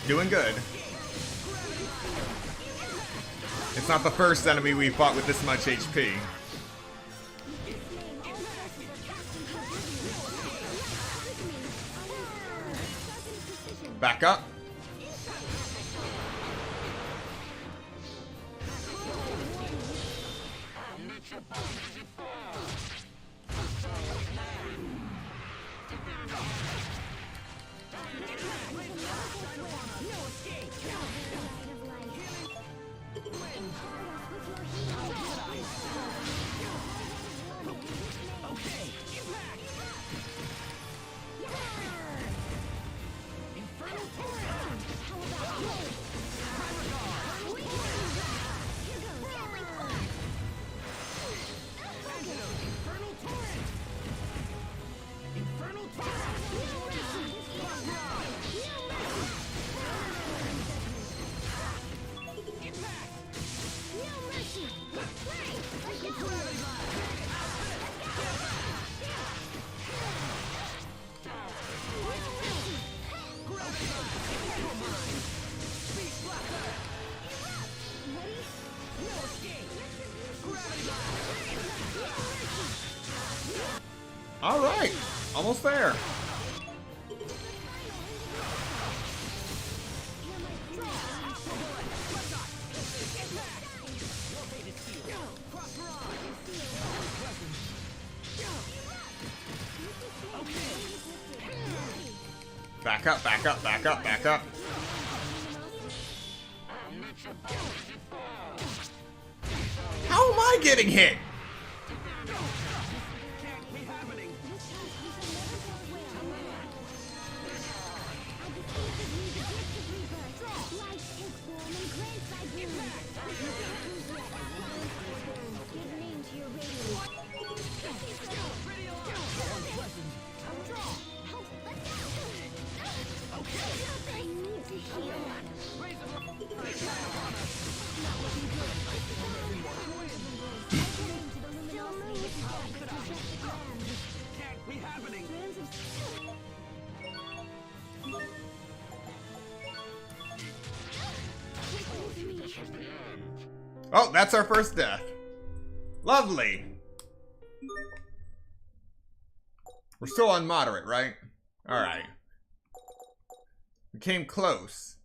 Doing good. It's not the first enemy we fought with this much HP. Back up. Alright, almost there. Back up, back up, back up, back up. How am I getting hit? Oh, that's our first death. Lovely. We're still on moderate, right? Alright. We came close.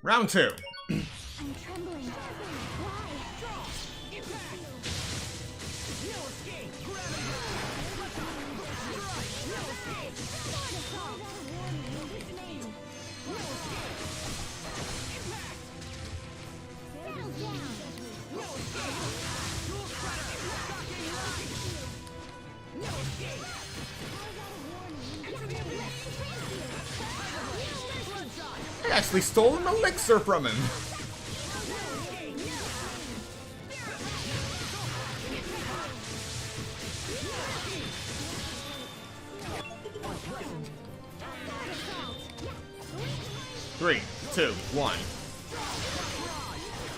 Round 2. I'm trembling. Why? No escape. No escape. Settle down. No escape. No escape. I actually stole an elixir from him. Three, two, one.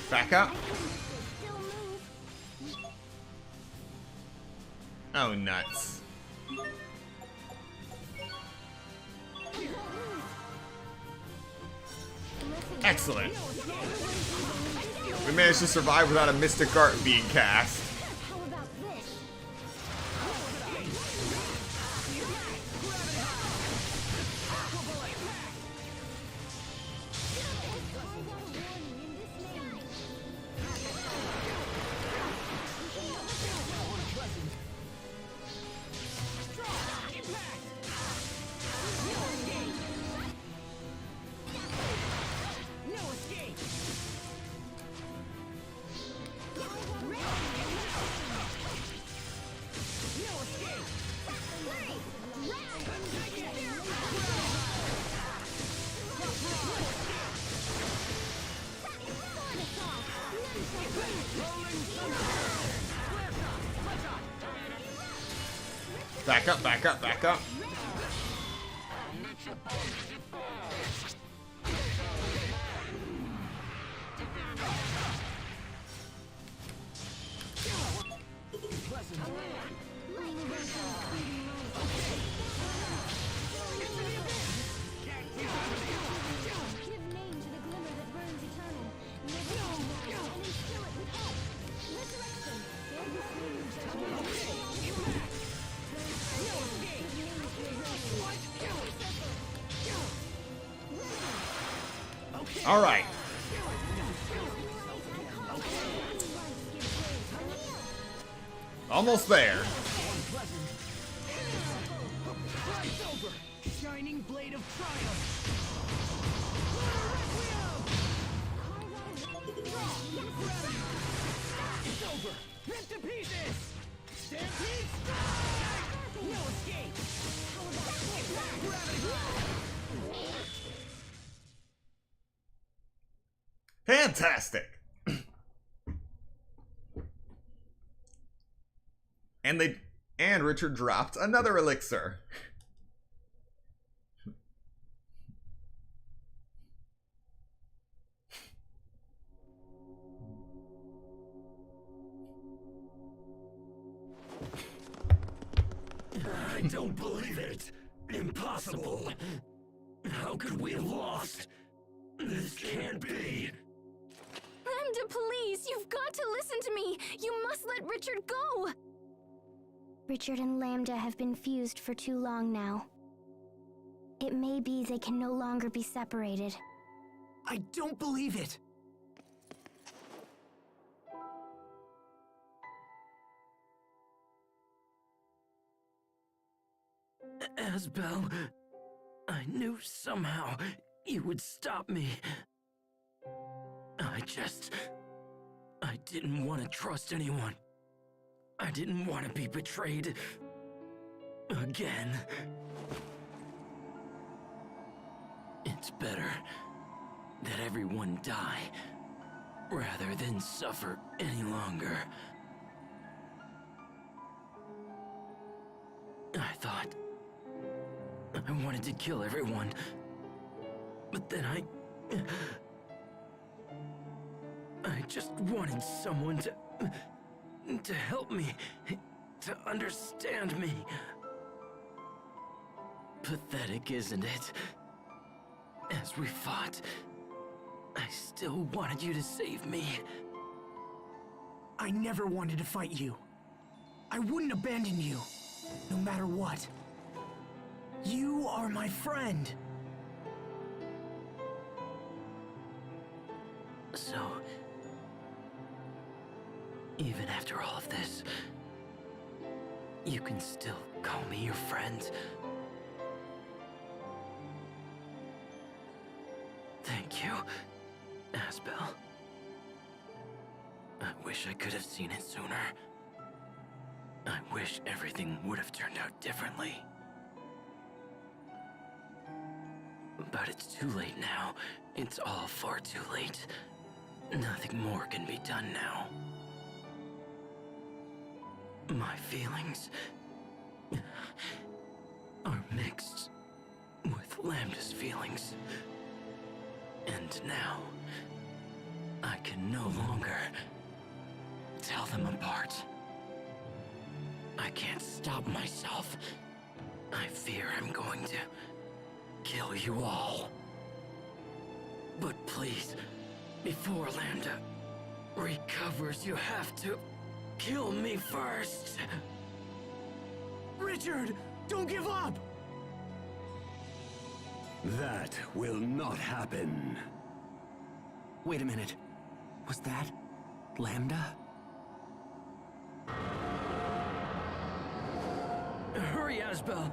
Back up. Oh, nuts. Excellent. We managed to survive without a Mystic Art being cast. Back up, back up, back up. Alright. Almost there. Shining blade of triumph. It's over. Ripped to pieces. Stampede strike. No escape. Fantastic. And Richard dropped another elixir. I don't believe it. Impossible. How could we have lost? This can't be. Lambda, please, you've got to listen to me. You must let Richard go. Richard and Lambda have been fused for too long now. It may be they can no longer be separated. I don't believe it. Asbel, I knew somehow you would stop me. I didn't want to trust anyone. I didn't want to be betrayed again. It's better that everyone die rather than suffer any longer. I thought I wanted to kill everyone, but then I just wanted someone to help me, to understand me. Pathetic, isn't it? As we fought, I still wanted you to save me. I never wanted to fight you. I wouldn't abandon you, no matter what. You are my friend. So, even after all of this, you can still call me your friend. Thank you, Asbel. I wish I could have seen it sooner. I wish everything would have turned out differently. But it's too late now. It's all far too late. Nothing more can be done now. My feelings are mixed with Lambda's feelings. And now, I can no longer tell them apart. I can't stop myself. I fear I'm going to kill you all. But please, before Lambda recovers, you have to kill me first. Richard, don't give up! That will not happen. Wait a minute. Was that Lambda? Hurry, Asbel.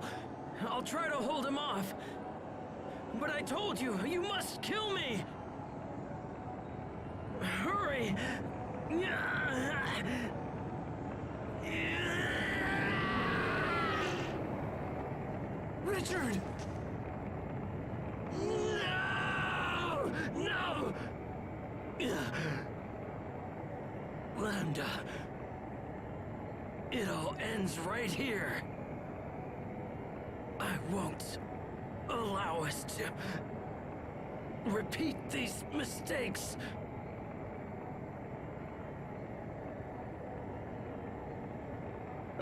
I'll try to hold him off. But I told you, you must kill me! Hurry! Richard! No! No! Lambda. It all ends right here. I won't allow us to repeat these mistakes.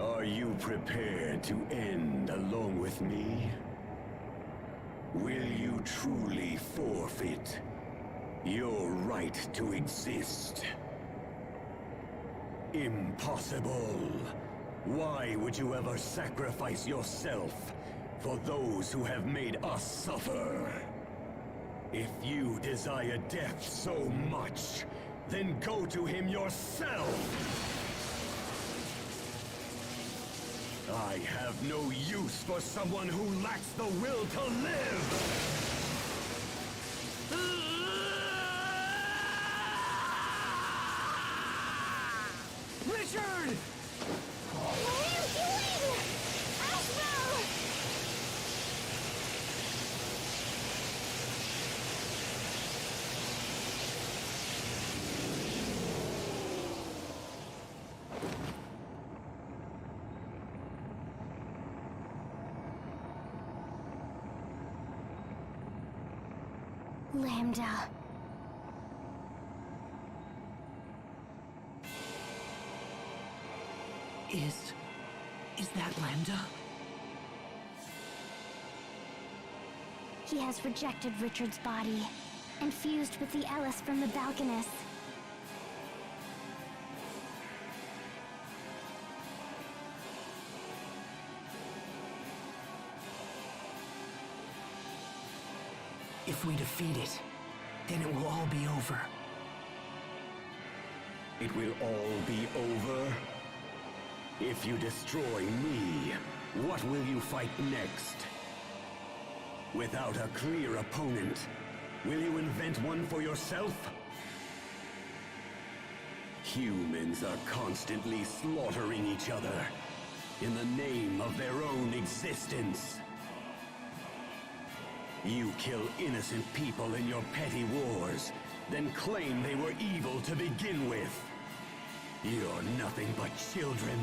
Are you prepared to end along with me? Will you truly forfeit your right to exist? Impossible. Why would you ever sacrifice yourself for those who have made us suffer? If you desire death so much, then go to him yourself! I have no use for someone who lacks the will to live! Richard! What are you doing? Asbel! Lambda. Is that Lambda? He has rejected Richard's body and fused with the Ellis from the Balconess. If we defeat it, then it will all be over. It will all be over? If you destroy me, what will you fight next? Without a clear opponent, will you invent one for yourself? Humans are constantly slaughtering each other in the name of their own existence. You kill innocent people in your petty wars, then claim they were evil to begin with. You're nothing but children,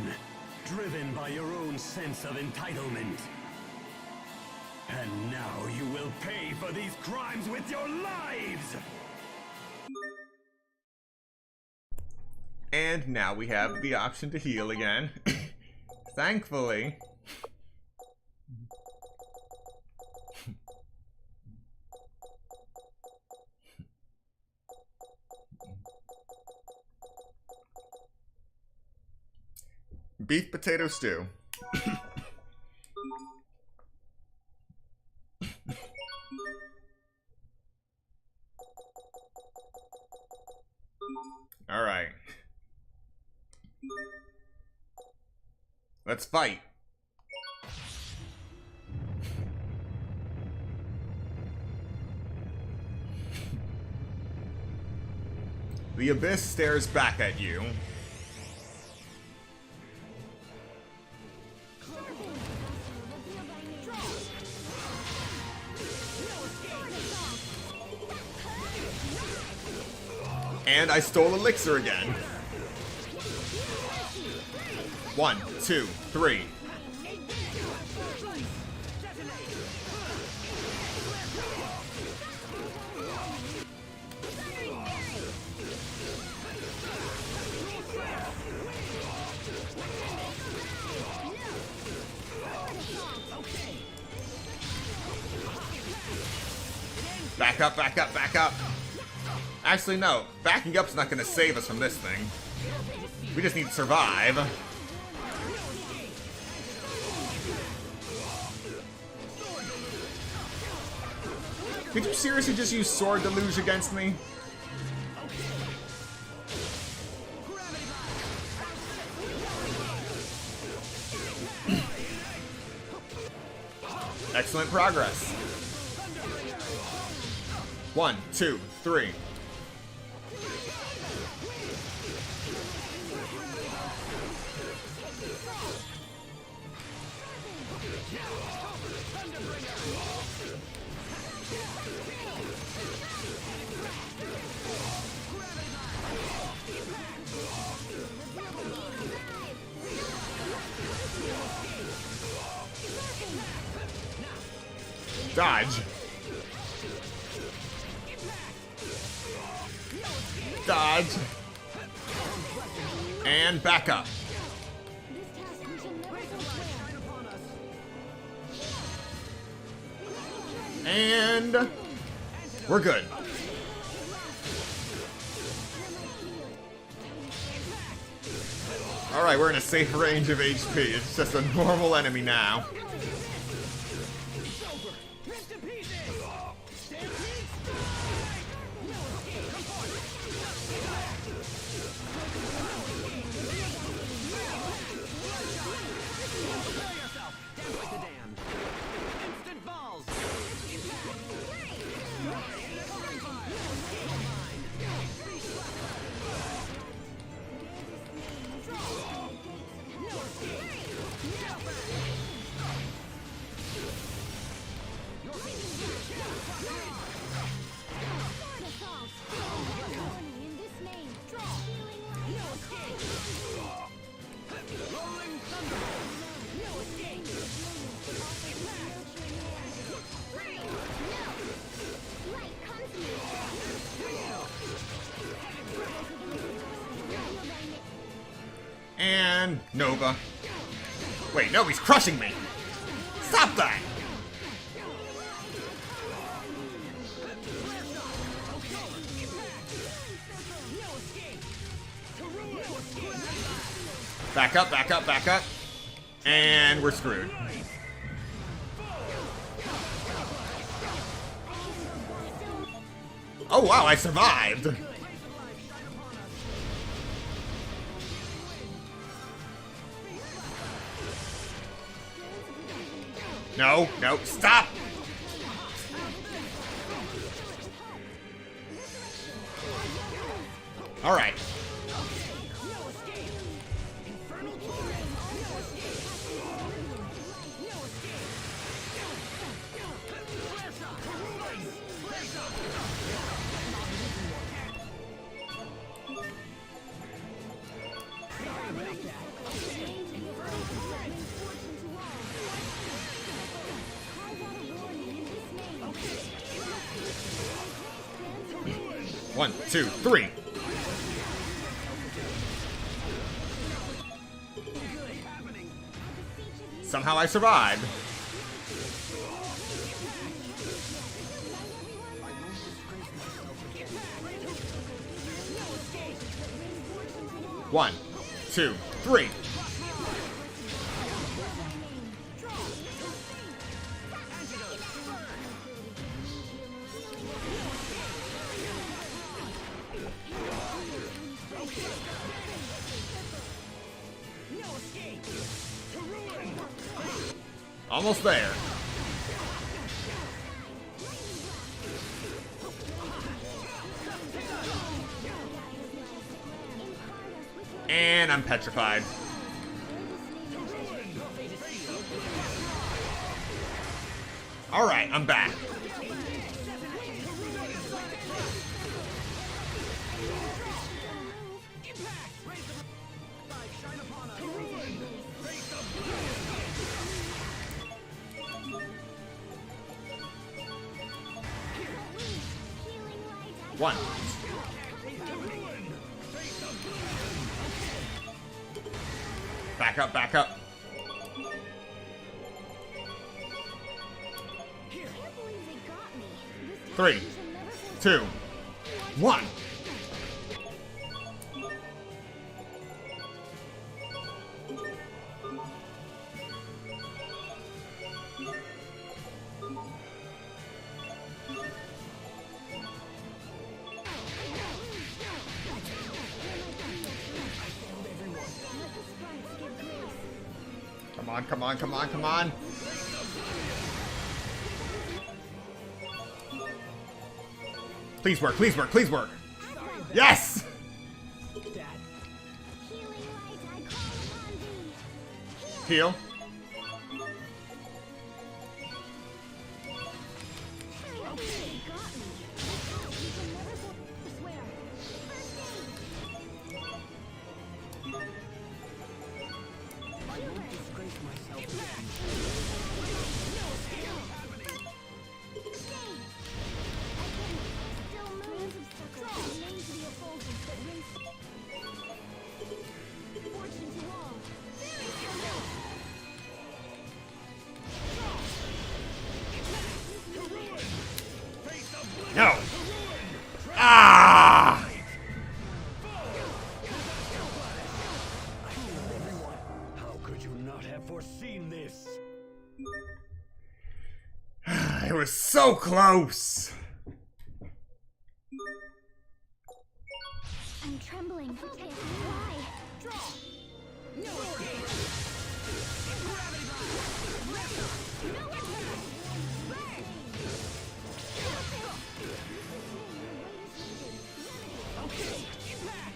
driven by your own sense of entitlement. And now you will pay for these crimes with your lives! And now we have the option to heal again. Thankfully. Beef potato stew. All right. Let's fight. The abyss stares back at you. And I stole elixir again. 1, 2, 3. Back up, back up, back up. Actually, no. Backing up's not gonna save us from this thing. We just need to survive. Did you seriously just use Sword Deluge against me? Excellent progress. 1, 2, 3. Dodge. Dodge. And back up. And we're good. Alright, we're in a safe range of HP. It's just a normal enemy now. on, Nova. Wait, no, he's crushing me. Stop that! Back up, back up, back up. And we're screwed. Oh wow, I survived! No, no, stop! Alright. One, two, three. Somehow I survived. One, two, three. Almost there. And I'm petrified. Alright, I'm back. One. Back up, back up. Three, two, one. Come on, come on, come on, come on. Please work, please work, please work. Yes! Heal. No. Ah! How could you not have foreseen this? It was so close. I'm trembling. Why? Draw. No escape. Gravity blast. No escape. Okay. Back.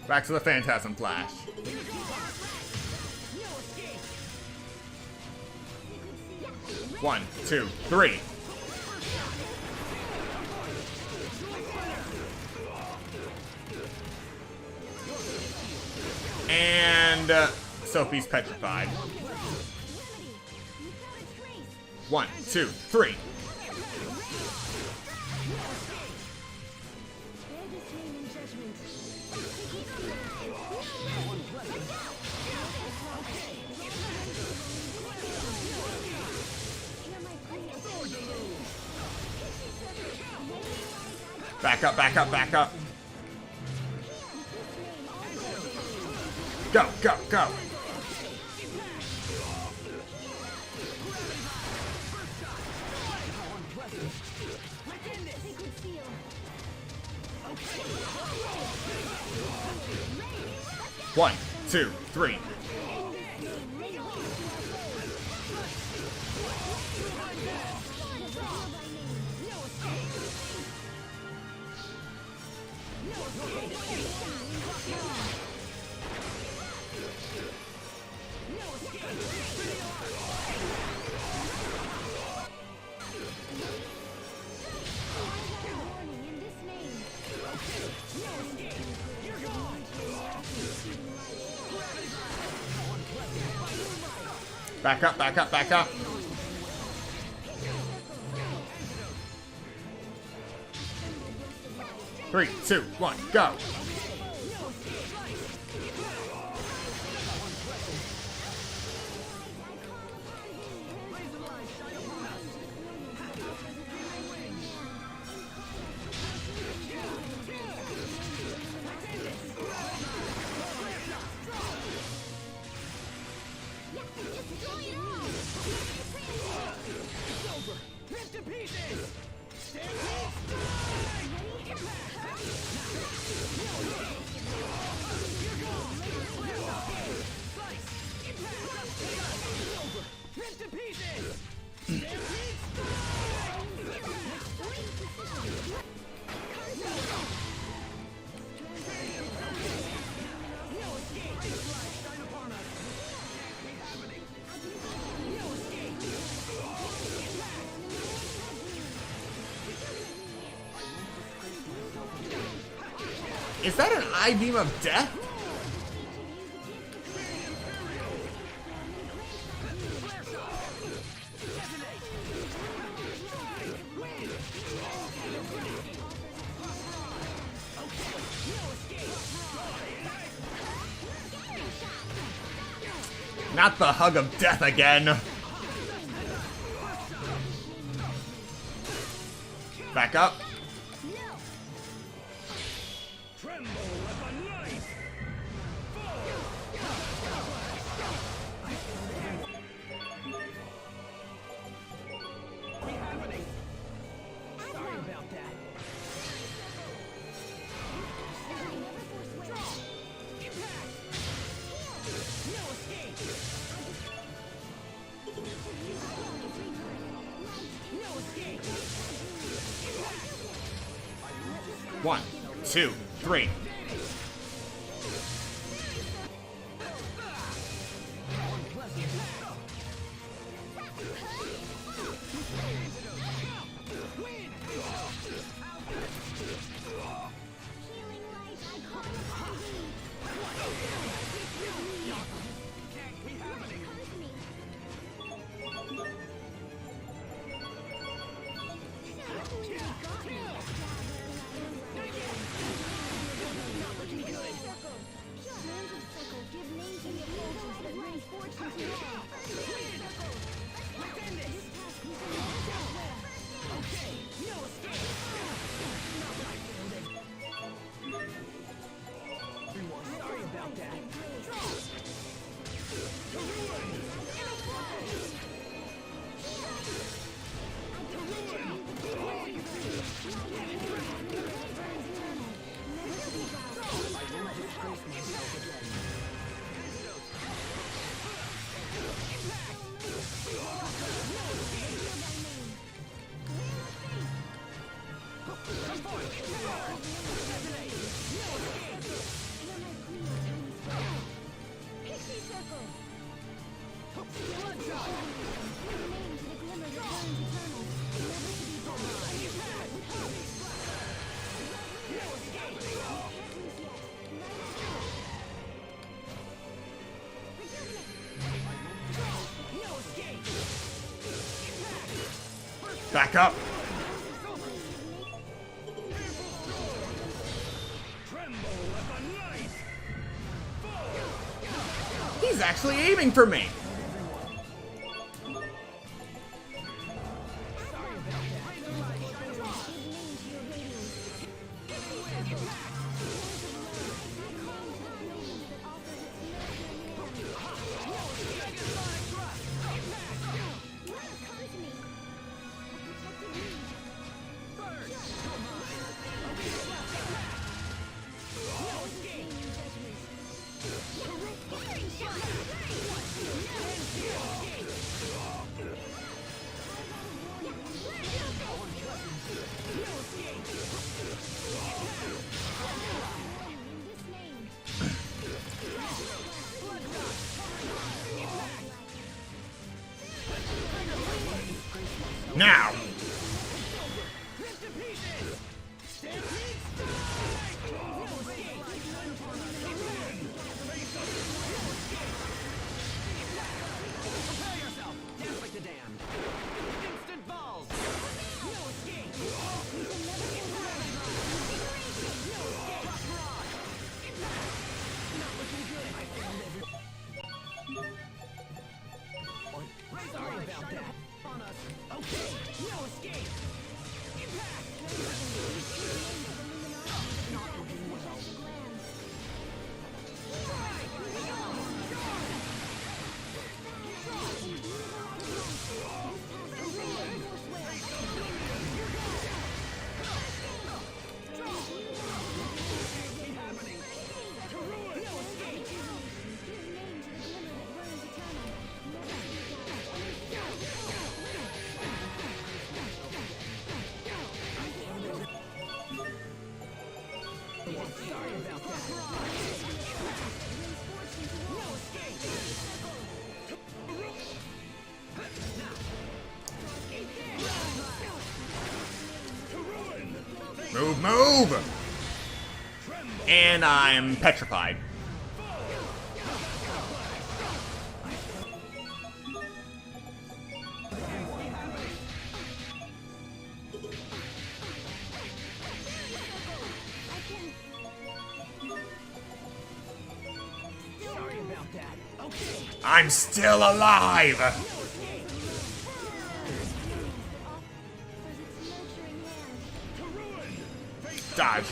Back to the Phantasm Flash. One, two, three. And Sophie's petrified. 1, 2, 3. Back up, back up, back up. Go, go, go. One, two, three. Back up, back up, back up. Three, two, one, go. Is that an I-beam of death? Not the hug of death again. Back up. One, two, three. Back up. He's actually aiming for me. Now! Move, move! And I'm petrified. I'm still alive! Dodge.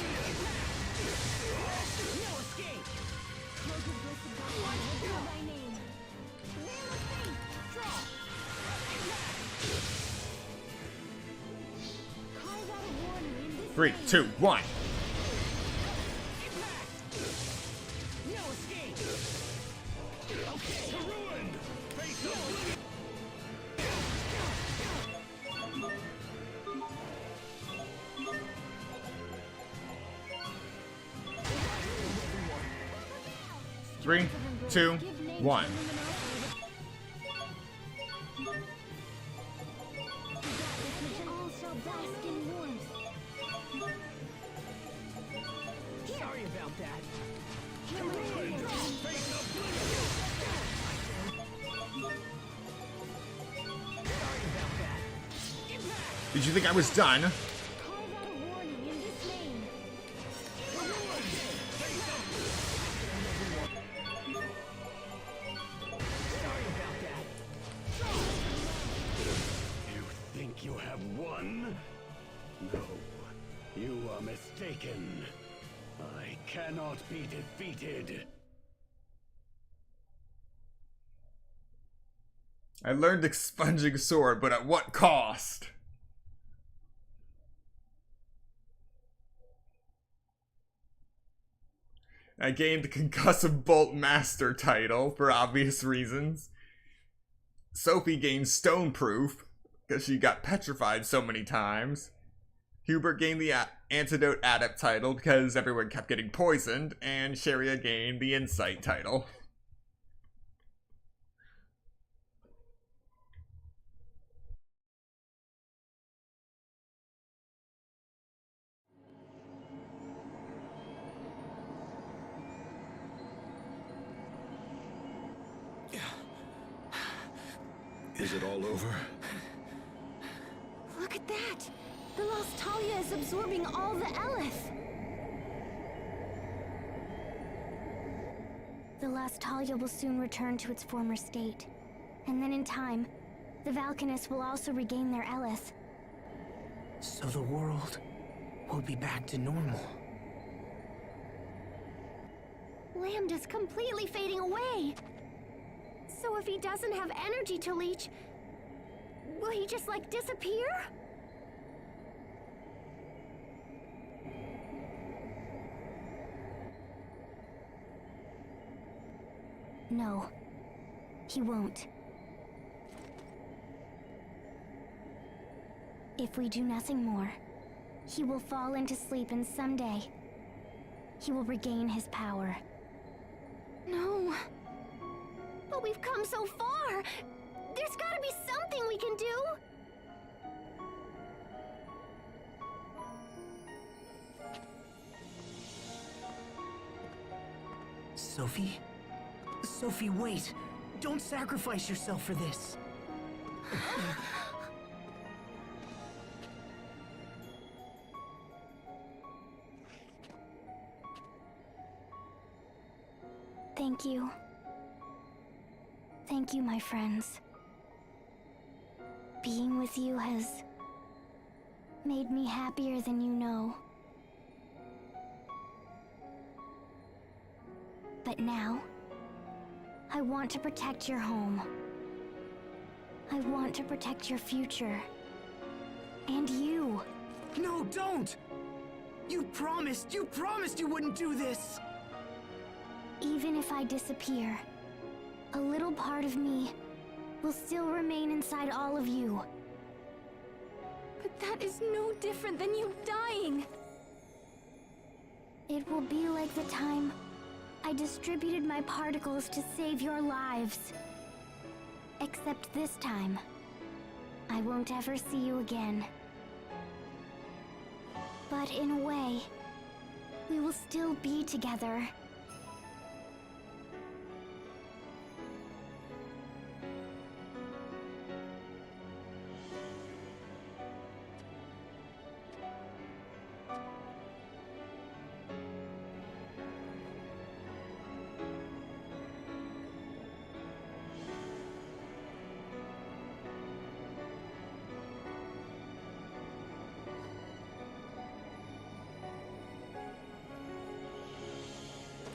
Three, two, one. Three, two, one. Sorry about that. Did you think I was done? You have won? No, you are mistaken. I cannot be defeated. I learned expunging sword, but at what cost? I gained the concussive bolt master title for obvious reasons. Sophie gained stone proof because she got petrified so many times. Hubert gained the antidote adept title because everyone kept getting poisoned, and Sharia gained the insight title. Is it all over? Look at last Talia is absorbing all the Eleth. The last Talia will soon return to its former state. And then in time, the Valkanists will also regain their Eleth. So the world will be back to normal. Lambda's completely fading away. So if he doesn't have energy to leech, will he just, like, disappear? No, he won't. If we do nothing more, he will fall into sleep, and someday, he will regain his power. No. But we've come so far! There's gotta be something we can do! Sophie? Sophie, wait! Don't sacrifice yourself for this! Thank you. Thank you, my friends. Being with you has made me happier than you know. But now, I want to protect your home. I want to protect your future. And you. No, don't! You promised you wouldn't do this! Even if I disappear, a little part of me will still remain inside all of you. But that is no different than you dying. It will be like the time I distributed my particles to save your lives. Except this time, I won't ever see you again. But in a way, we will still be together.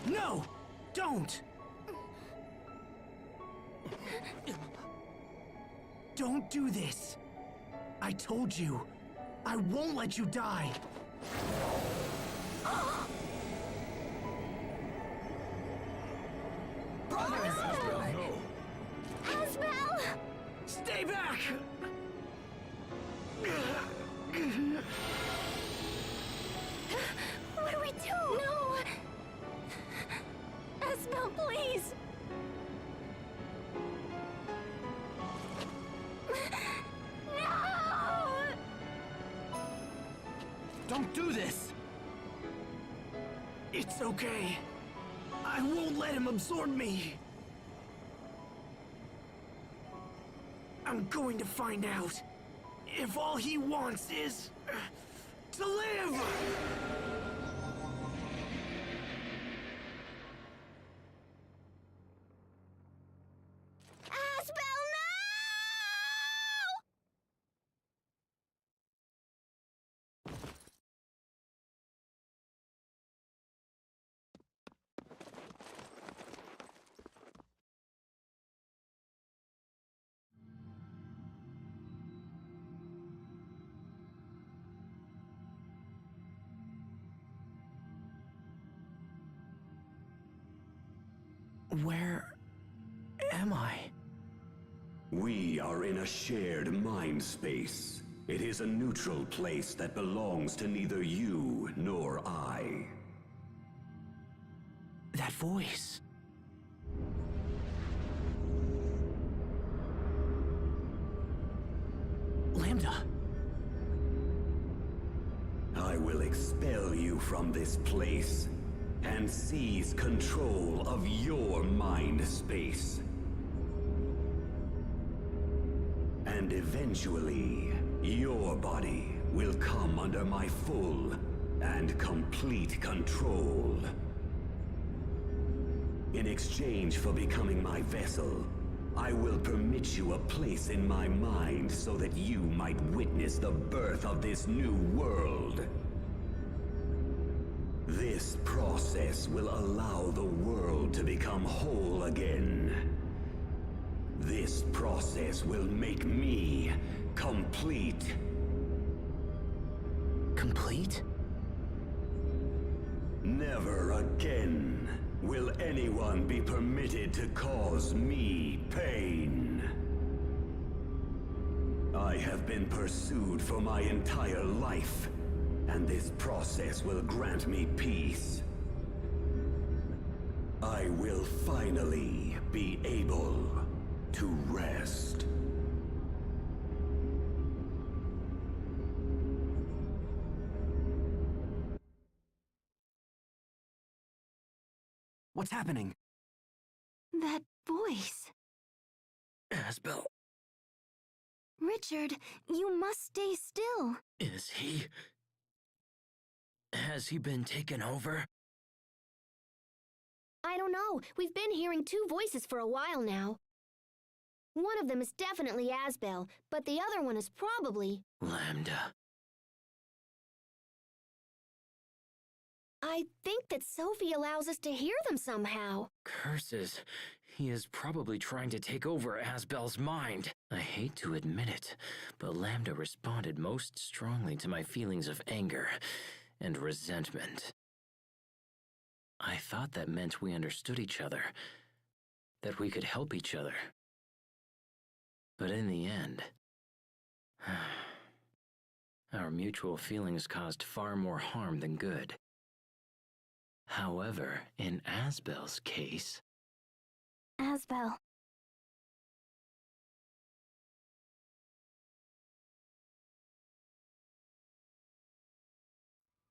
No! Don't! Don't do this! I told you, I won't let you die! Asbel! No. Asbel! Stay back! What do we do? No! Asbel, please! No! Don't do this! It's okay. I won't let him absorb me. I'm going to find out if all he wants is to live! Asbel, no! Where am I? We are in a shared mind space. It is a neutral place that belongs to neither you nor I. That voice. Lambda. I will expel you from this place and seize control of your mind space. And eventually, your body will come under my full and complete control. In exchange for becoming my vessel, I will permit you a place in my mind so that you might witness the birth of this new world. This process will allow the world to become whole again. This process will make me complete. Complete? Never again will anyone be permitted to cause me pain. I have been pursued for my entire life, and this process will grant me peace. I will finally be able to rest. What's happening? That voice. Asbel, Richard, you must stay still. is he... Has he been taken over? I don't know. We've been hearing two voices for a while now. One of them is definitely Asbel, but the other one is probably... Lambda. I think that Sophie allows us to hear them somehow. Curses. He is probably trying to take over Asbel's mind. I hate to admit it, but Lambda responded most strongly to my feelings of anger and resentment. I thought that meant we understood each other, that we could help each other. But in the end, our mutual feelings caused far more harm than good. However, in Asbel's case... Asbel.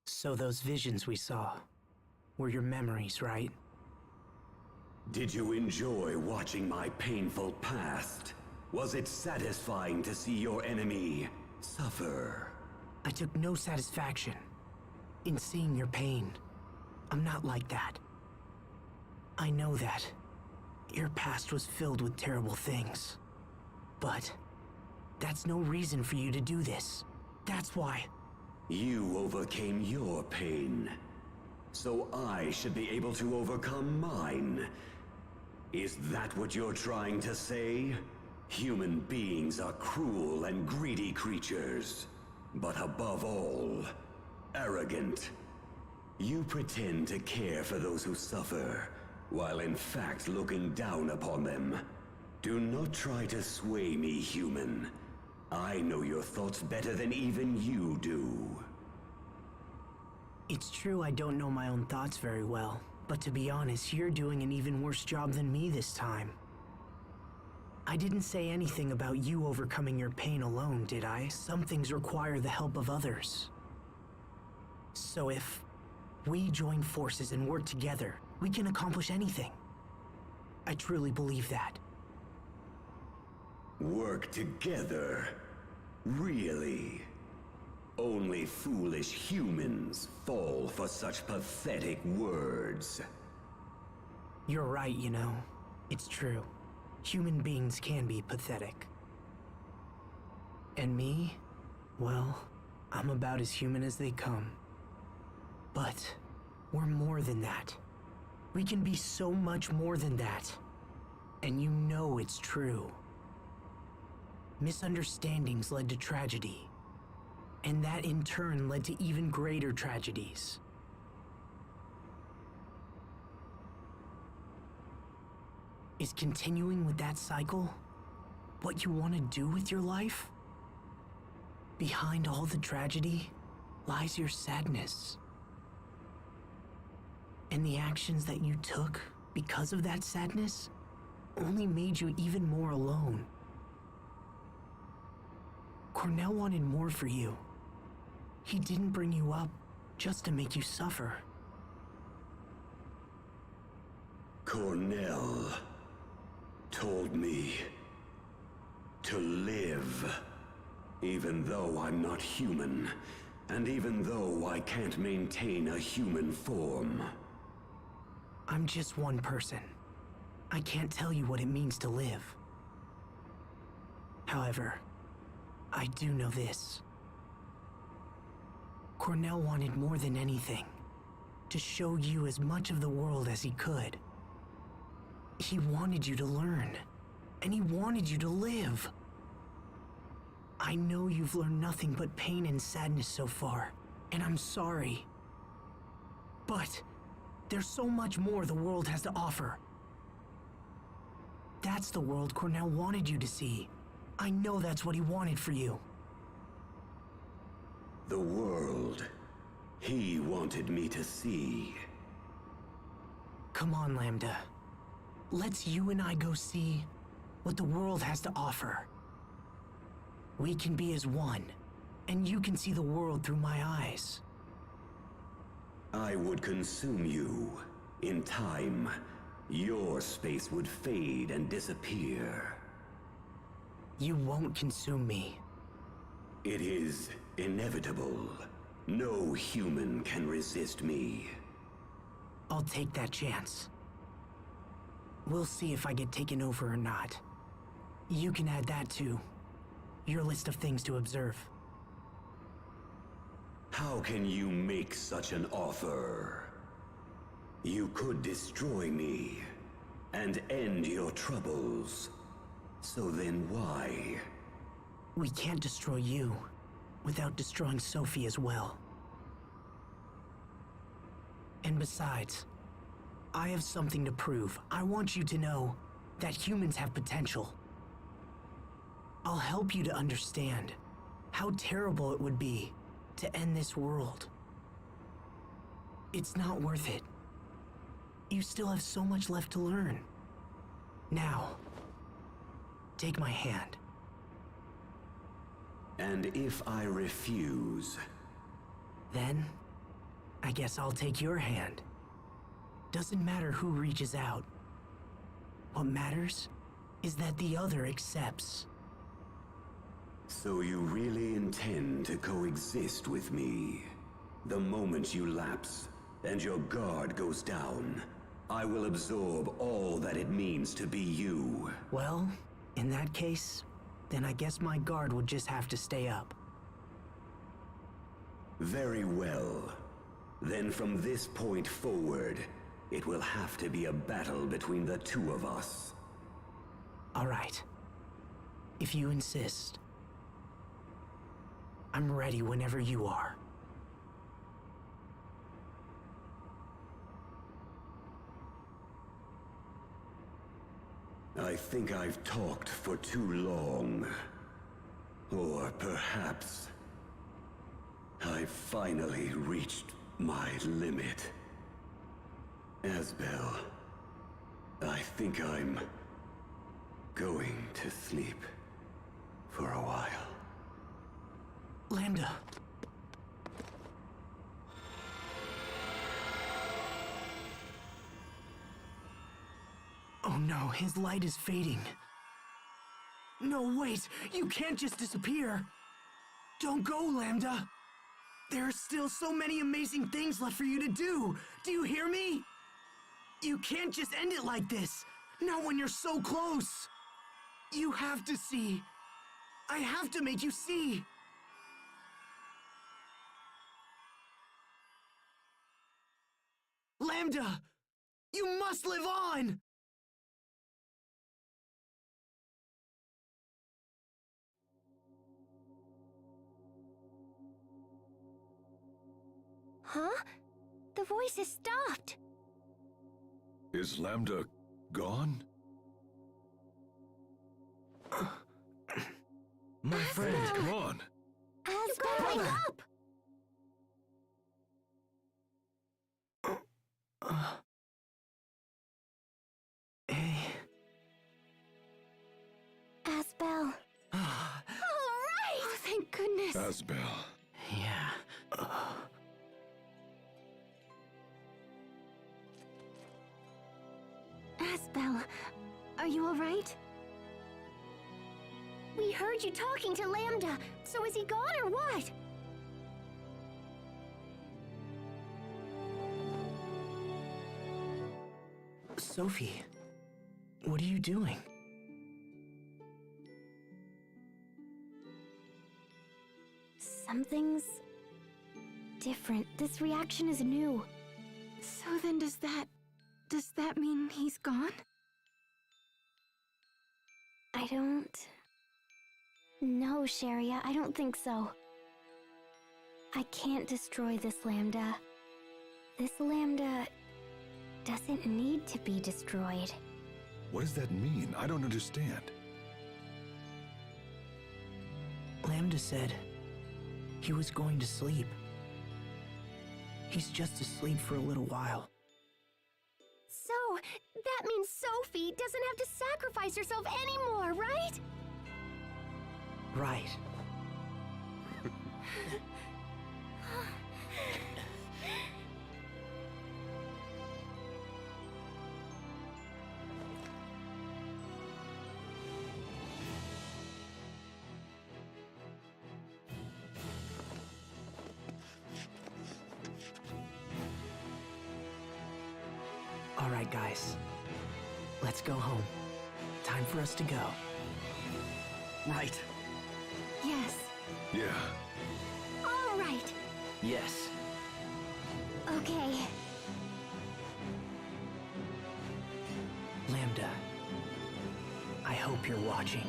So those visions we saw were your memories, right? Did you enjoy watching my painful past? Was it satisfying to see your enemy suffer? I took no satisfaction in seeing your pain. I'm not like that. I know that. Your past was filled with terrible things. But that's no reason for you to do this. That's why. You overcame your pain, so I should be able to overcome mine. Is that what you're trying to say? Human beings are cruel and greedy creatures, but above all, arrogant. You pretend to care for those who suffer, while in fact looking down upon them. Do not try to sway me, human. I know your thoughts better than even you do. It's true I don't know my own thoughts very well, but to be honest, you're doing an even worse job than me this time. I didn't say anything about you overcoming your pain alone, did I? Some things require the help of others. So if we join forces and work together, we can accomplish anything. I truly believe that. Work together? Really? Only foolish humans fall for such pathetic words. You're right, you know. It's true. Human beings can be pathetic. And me? Well, I'm about as human as they come. But we're more than that. We can be so much more than that. And you know it's true. Misunderstandings led to tragedy. And that in turn led to even greater tragedies. Is continuing with that cycle what you want to do with your life? Behind all the tragedy lies your sadness. And the actions that you took because of that sadness only made you even more alone. Cornell wanted more for you. He didn't bring you up just to make you suffer. Cornell told me to live. Even though I'm not human, and even though I can't maintain a human form. I'm just one person. I can't tell you what it means to live. However, I do know this. Cornell wanted more than anything to show you as much of the world as he could. He wanted you to learn, and he wanted you to live. I know you've learned nothing but pain and sadness so far, and I'm sorry. But there's so much more the world has to offer. That's the world Cornell wanted you to see. I know that's what he wanted for you. The world he wanted me to see. Come on, Lambda. Let's you and I go see what the world has to offer. We can be as one, and you can see the world through my eyes. I would consume you. In time, your space would fade and disappear. You won't consume me. It is inevitable. No human can resist me. I'll take that chance. We'll see if I get taken over or not. You can add that to your list of things to observe. How can you make such an offer? You could destroy me and end your troubles. So then why? We can't destroy you without destroying Sophie as well. And besides, I have something to prove. I want you to know that humans have potential. I'll help you to understand how terrible it would be to end this world. It's not worth it. You still have so much left to learn. Now, take my hand. And if I refuse? Then, I guess I'll take your hand. Doesn't matter who reaches out. What matters is that the other accepts. So you really intend to coexist with me? The moment you lapse and your guard goes down, I will absorb all that it means to be you. Well, in that case, then I guess my guard would just have to stay up. Very well. Then from this point forward, it will have to be a battle between the two of us. All right. If you insist. I'm ready whenever you are. I think I've talked for too long. Or perhaps I've finally reached my limit. Asbel, I think I'm going to sleep for a while. Lambda. Oh no, his light is fading. No, wait! You can't just disappear! Don't go, Lambda! There are still so many amazing things left for you to do! Do you hear me? You can't just end it like this! Not when you're so close! You have to see! I have to make you see! Lambda! You must live on! Huh? The voice has stopped. Is Lambda gone? My friend, come on. Asbel, wake up! Hey. Asbel. All right! Oh, thank goodness. Asbel. Yeah. Asbel, are you all right? We heard you talking to Lambda. So is he gone or what? Sophie, what are you doing? Something's different. This reaction is new. So then does that mean he's gone? I don't... No, Sharia, I don't think so. I can't destroy this Lambda. This Lambda doesn't need to be destroyed. What does that mean? I don't understand. Lambda said he was going to sleep. He's just asleep for a little while. So, that means Sophie doesn't have to sacrifice herself anymore, right? Right. All right, guys. Let's go home. Time for us to go. Right. Yes. Yeah. All right. Yes. Okay. Lambda, I hope you're watching.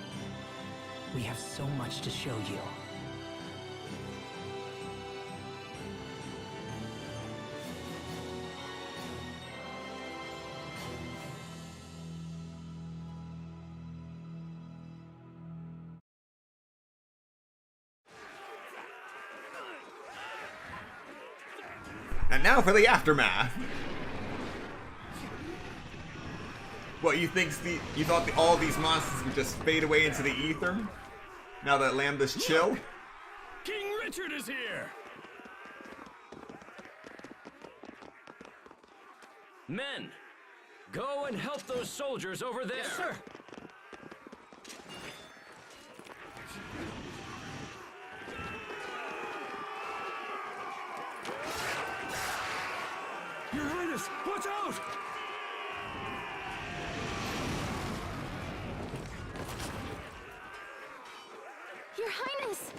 We have so much to show you. And now for the aftermath. What, you thought all these monsters would just fade away into the ether? Now that Lambda's chill? King Richard is here! Men, go and help those soldiers over there. Yes, sir. Your Highness, watch out! Your Highness!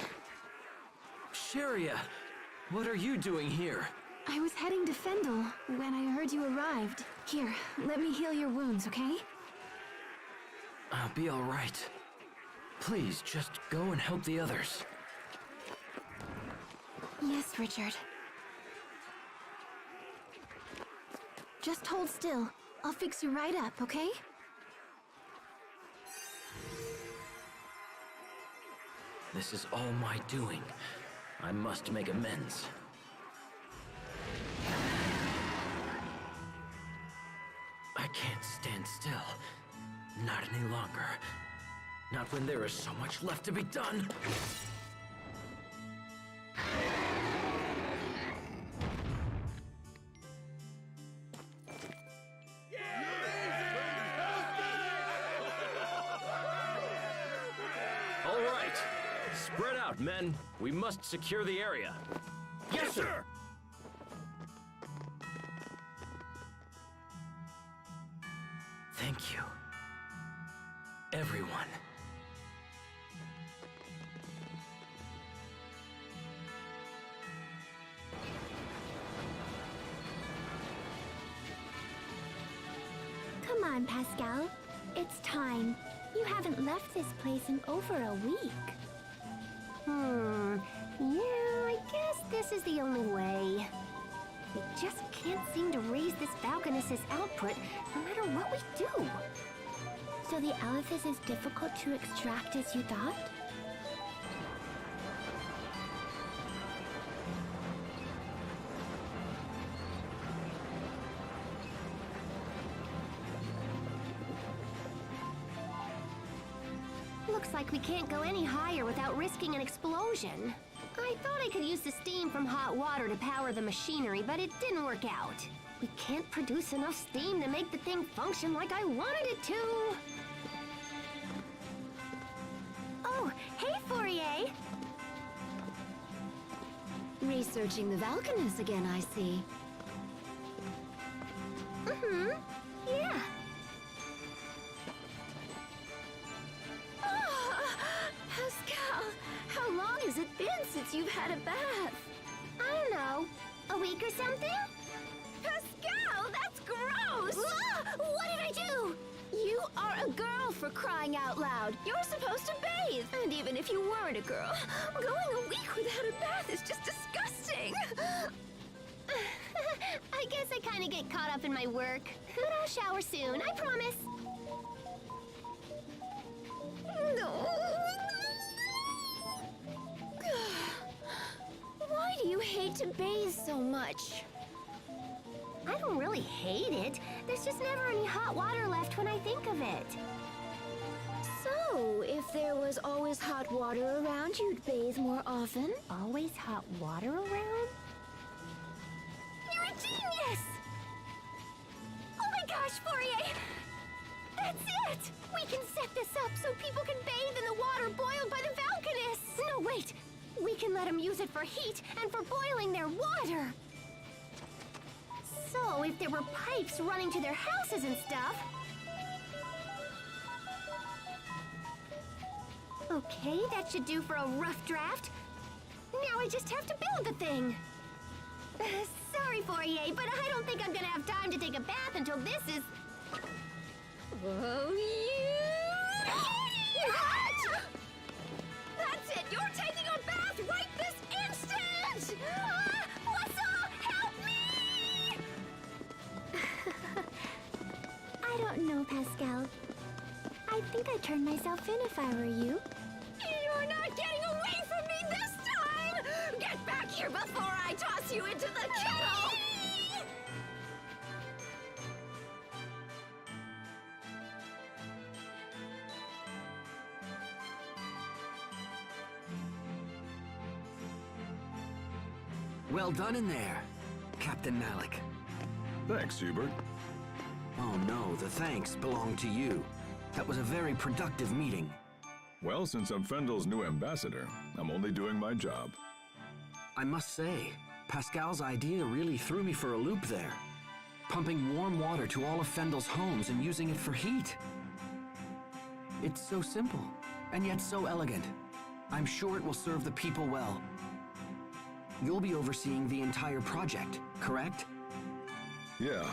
Sharia, what are you doing here? I was heading to Fendel when I heard you arrived. Here, let me heal your wounds, okay? I'll be all right. Please, just go and help the others. Yes, Richard. Just hold still. I'll fix you right up, okay? This is all my doing. I must make amends. I can't stand still. Not any longer. Not when there is so much left to be done. All right. Spread out, men. We must secure the area. Yes, sir! Thank you. Everyone. Come on, Pascal. It's time. You haven't left this place in over a week. Yeah, I guess this is the only way. We just can't seem to raise this Falconess's output no matter what we do. So the elephant is as difficult to extract as you thought? Looks like we can't go any higher without risking an explosion. I thought I could use the steam from hot water to power the machinery, but it didn't work out. We can't produce enough steam to make the thing function like I wanted it to. Oh, Fourier. Researching the Valkanus again, I see. Yeah. Oh, Pascal, how long has it been since you've had a bath? I don't know. A week or something? Pascal, that's gross! What did I do? You are a girl, for crying out loud. You're supposed to bathe. And even if you weren't a girl, going a week without a bath is just disgusting. I guess I kind of get caught up in my work. But I'll shower soon, I promise. No. Why do you hate to bathe so much? I don't really hate it. There's just never any hot water left when I think of it. So, if there was always hot water around, you'd bathe more often? Always hot water around? You're a genius! Oh my gosh, Fourier! That's it! We can set this up so people can bathe in the water boiled by the Valkanus! No, wait! We can let them use it for heat and for boiling their water! So, if there were pipes running to their houses and stuff... Okay, that should do for a rough draft. Now I just have to build the thing. Sorry, Fourier, but I don't think I'm gonna have time to take a bath until this is... Oh, yeah! What? That's it! You're taking a bath right this instant! What's up? Help me! I don't know, Pascal. I think I'd turn myself in if I were you. You're not getting away from me this time! Get back here before I toss you into the kettle! Well done in there, Captain Malik. Thanks, Hubert. Oh no, the thanks belong to you. That was a very productive meeting. Well, since I'm Fendel's new ambassador, I'm only doing my job. I must say, Pascal's idea really threw me for a loop there. Pumping warm water to all of Fendel's homes and using it for heat. It's so simple, and yet so elegant. I'm sure it will serve the people well. You'll be overseeing the entire project, correct? Yeah,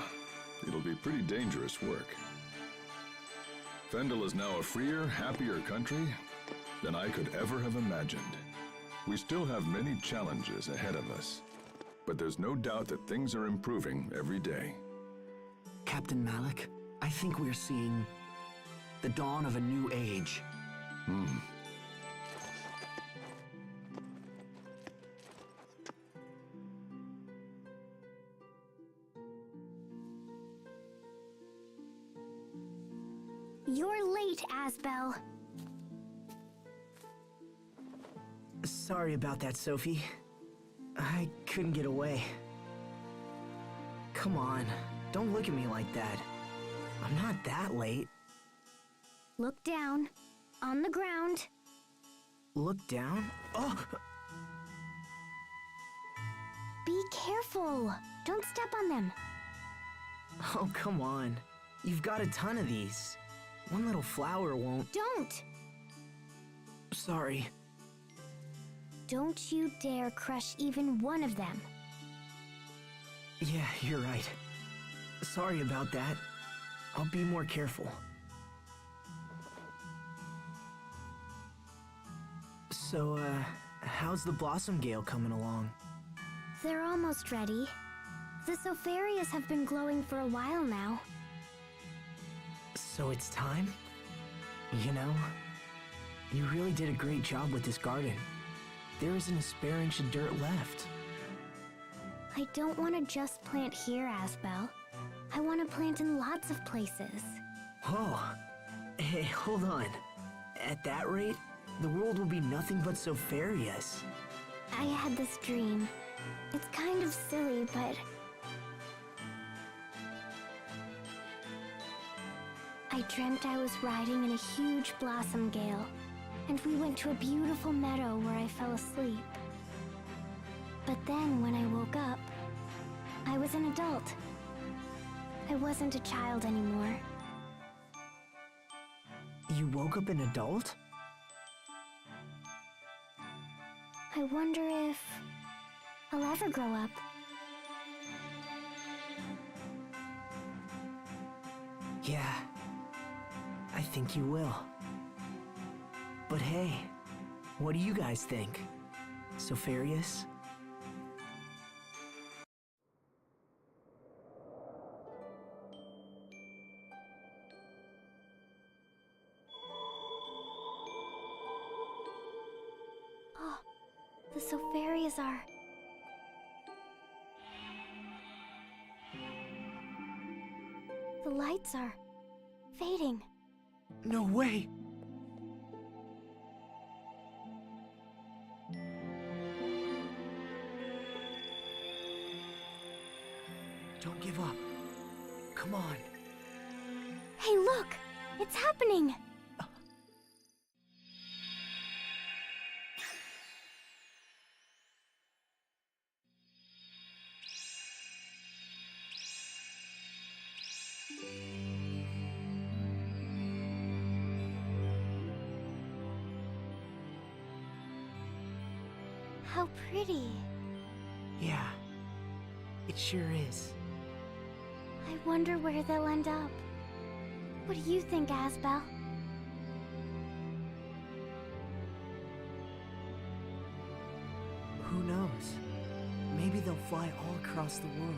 it'll be pretty dangerous work. Fendel is now a freer, happier country than I could ever have imagined. We still have many challenges ahead of us, but there's no doubt that things are improving every day. Captain Malik, I think we're seeing the dawn of a new age. You're late, Asbel. Sorry about that, Sophie. I couldn't get away. Come on, don't look at me like that. I'm not that late. Look down. On the ground. Look down? Oh! Be careful. Don't step on them. Oh, come on. You've got a ton of these. One little flower won't... Don't! Sorry. Don't you dare crush even one of them. Yeah, you're right. Sorry about that. I'll be more careful. So, how's the Blossom Gale coming along? They're almost ready. The Sopharias have been glowing for a while now. So it's time? You know, you really did a great job with this garden. There isn't a spare inch of dirt left. I don't want to just plant here, Asbel. I want to plant in lots of places. Oh, hey, hold on. At that rate, the world will be nothing but Sopharias. I had this dream. It's kind of silly, but... I dreamt I was riding in a huge blossom gale. and we went to a beautiful meadow where I fell asleep. But then when I woke up, I was an adult. I wasn't a child anymore. You woke up an adult? I wonder if I'll ever grow up. Yeah, I think you will. But hey, what do you guys think? Sopharius? Oh, the Sopharias are... The lights are fading. No way! Don't give up. Come on. Hey, look! It's happening! How pretty. Yeah, it sure is. I wonder where they'll end up. What do you think, Asbel? Who knows? Maybe they'll fly all across the world.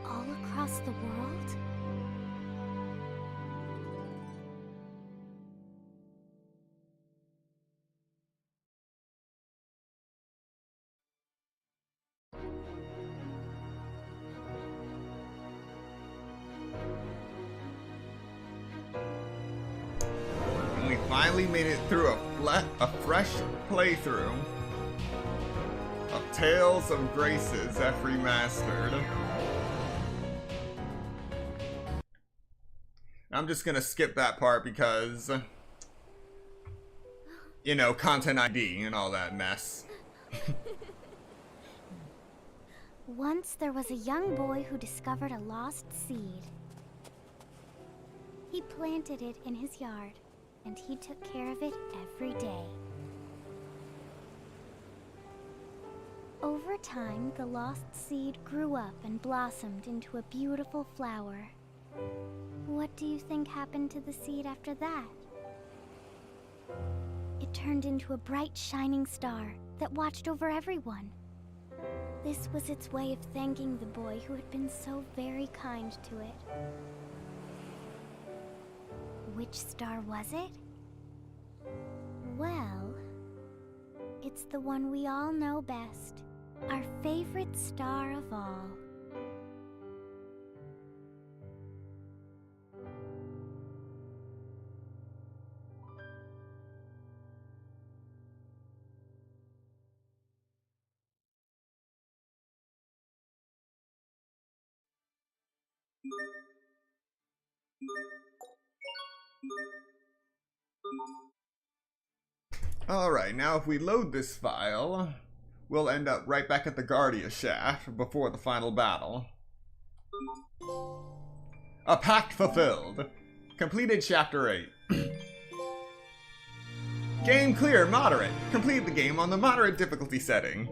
All across the world? And we finally made it through a fresh playthrough of Tales of Graces F Remastered. I'm just gonna skip that part because, you know, content ID and all that mess. Once there was a young boy who discovered a lost seed. He planted it in his yard, and he took care of it every day. Over time, the lost seed grew up and blossomed into a beautiful flower. What do you think happened to the seed after that? It turned into a bright, shining star that watched over everyone. This was its way of thanking the boy who had been so very kind to it. Which star was it? Well, it's the one we all know best. Our favorite star of all. Alright, now if we load this file, we'll end up right back at the Guardia shaft before the final battle. A pact fulfilled. Completed chapter 8. Game clear, moderate. Complete the game on the moderate difficulty setting.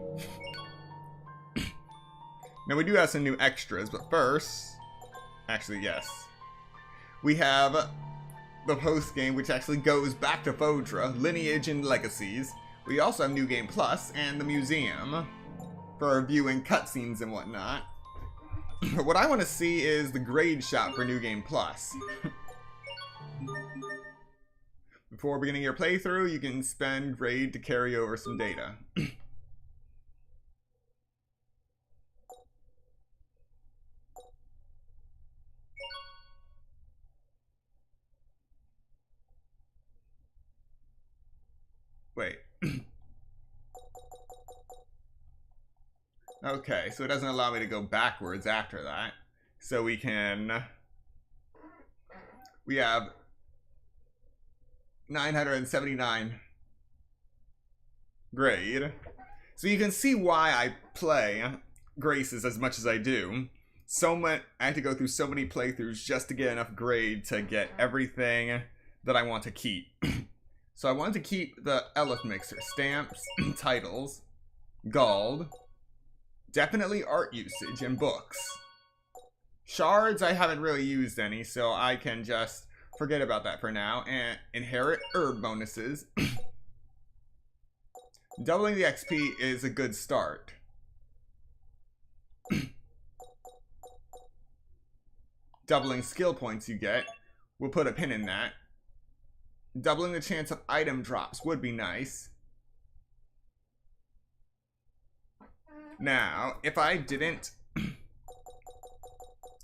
Now we do have some new extras, but first... Actually, yes. We have the post-game, which actually goes back to Fodra, Lineage and Legacies. We also have New Game Plus and the Museum for viewing cutscenes and whatnot. But what I want to see is the grade shot for New Game Plus. Before beginning your playthrough, you can spend grade to carry over some data. Wait. Okay, so it doesn't allow me to go backwards after that. So we have 979 grade. So you can see why I play Graces as much as I do. I had to go through so many playthroughs just to get enough grade to get everything that I want to keep. So I wanted to keep the Elif Mixer, stamps, titles, gold, definitely art usage, and books. Shards, I haven't really used any, so I can just forget about that for now. And inherit herb bonuses. Doubling the XP is a good start. Doubling skill points you get. We'll put a pin in that. Doubling the chance of item drops would be nice. Now, if I didn't...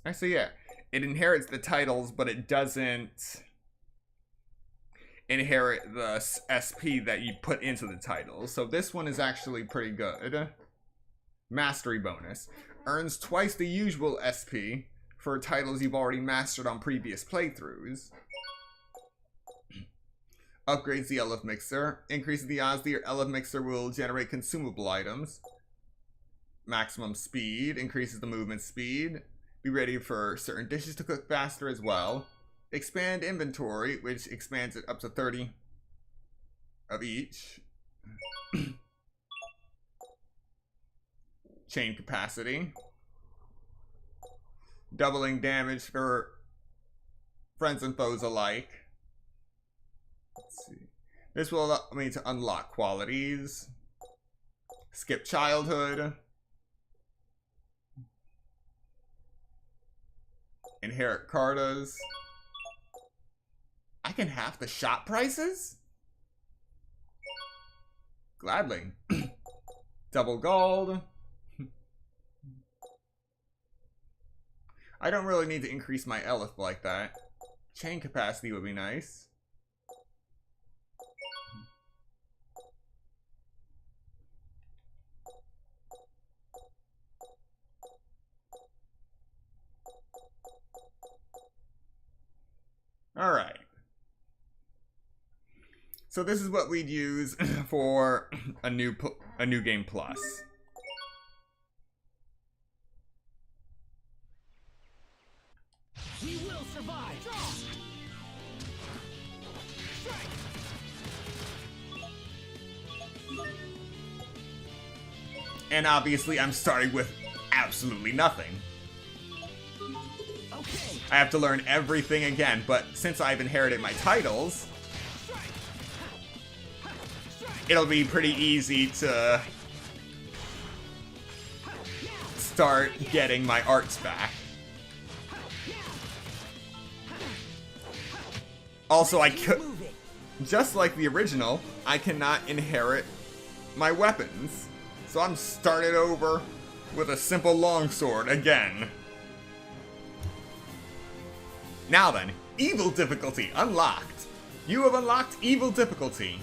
Actually, yeah. It inherits the titles, but it doesn't inherit the SP that you put into the titles. So this one is actually pretty good. Mastery bonus. Earns twice the usual SP for titles you've already mastered on previous playthroughs. Upgrades the Elif Mixer. Increases the odds that your Elif Mixer will generate consumable items. Maximum speed. Increases the movement speed. Be ready for certain dishes to cook faster as well. Expand inventory, which expands it up to 30 of each. Chain capacity. Doubling damage for friends and foes alike. Let's see. This will allow me to unlock qualities. Skip childhood. Inherit Cartas. I can half the shop prices? Gladly. Double gold. I don't really need to increase my Elif like that. Chain capacity would be nice. Alright. So this is what we'd use for a new game plus. We will survive. Strike. And obviously I'm starting with absolutely nothing. Okay. I have to learn everything again, but since I've inherited my titles, it'll be pretty easy to start getting my arts back. Also, I could, just like the original, I cannot inherit my weapons. So I'm started over with a simple longsword again. Now then, evil difficulty unlocked. You have unlocked evil difficulty.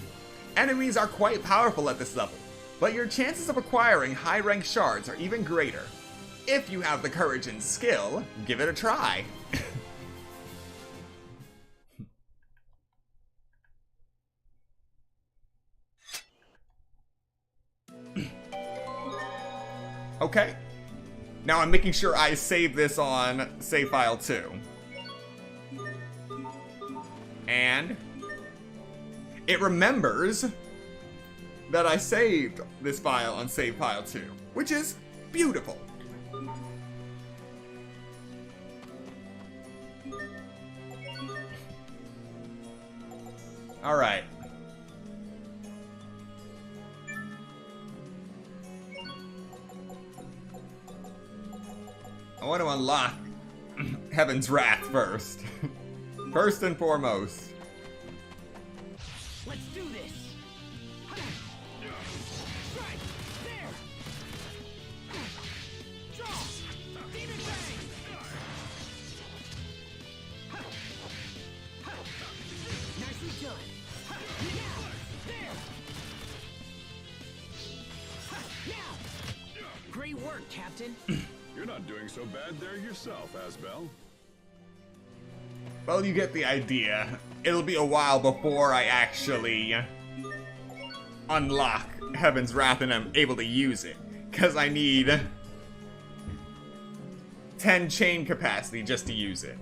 Enemies are quite powerful at this level, but your chances of acquiring high-rank shards are even greater. If you have the courage and skill, give it a try. Okay. Now I'm making sure I save this on save file 2. And it remembers that I saved this file on save file 2, which is beautiful. All right. I want to unlock Heaven's Wrath first. First and foremost. Let's do this. Strike. There. Draw. Demon Bang. Nicely done. There. Great work, Captain. You're not doing so bad there yourself, Asbel. Well, you get the idea. It'll be a while before I actually unlock Heaven's Wrath and I'm able to use it. Because I need 10 chain capacity just to use it.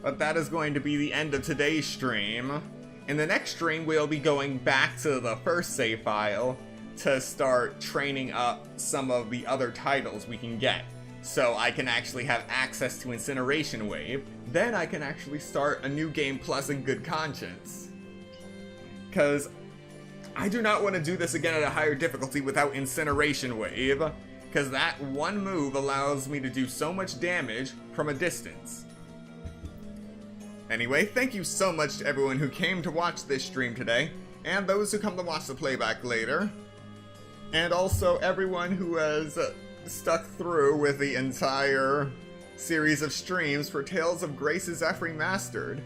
But that is going to be the end of today's stream. In the next stream, we'll be going back to the first save file to start training up some of the other titles we can get. So I can actually have access to Incineration Wave. Then I can actually start a new game plus in good conscience. Because I do not want to do this again at a higher difficulty without Incineration Wave. Because that one move allows me to do so much damage from a distance. Anyway, thank you so much to everyone who came to watch this stream today, and those who come to watch the playback later. And also everyone who has stuck through with the entire series of streams for Tales of Grace's F Remastered.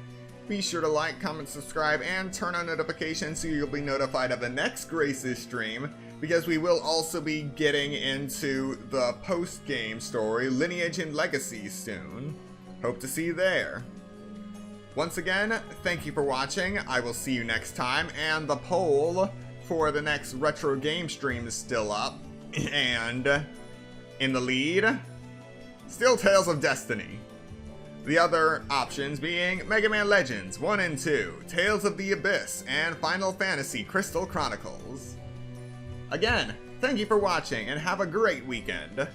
Be sure to like, comment, subscribe, and turn on notifications so you'll be notified of the next Grace's stream, because we will also be getting into the post-game story, Lineage and Legacy, soon. Hope to see you there. Once again, thank you for watching. I will see you next time, and the poll for the next retro game stream is still up. And in the lead, still Tales of Destiny. The other options being Mega Man Legends 1 and 2, Tales of the Abyss, and Final Fantasy Crystal Chronicles. Again, thank you for watching, and have a great weekend.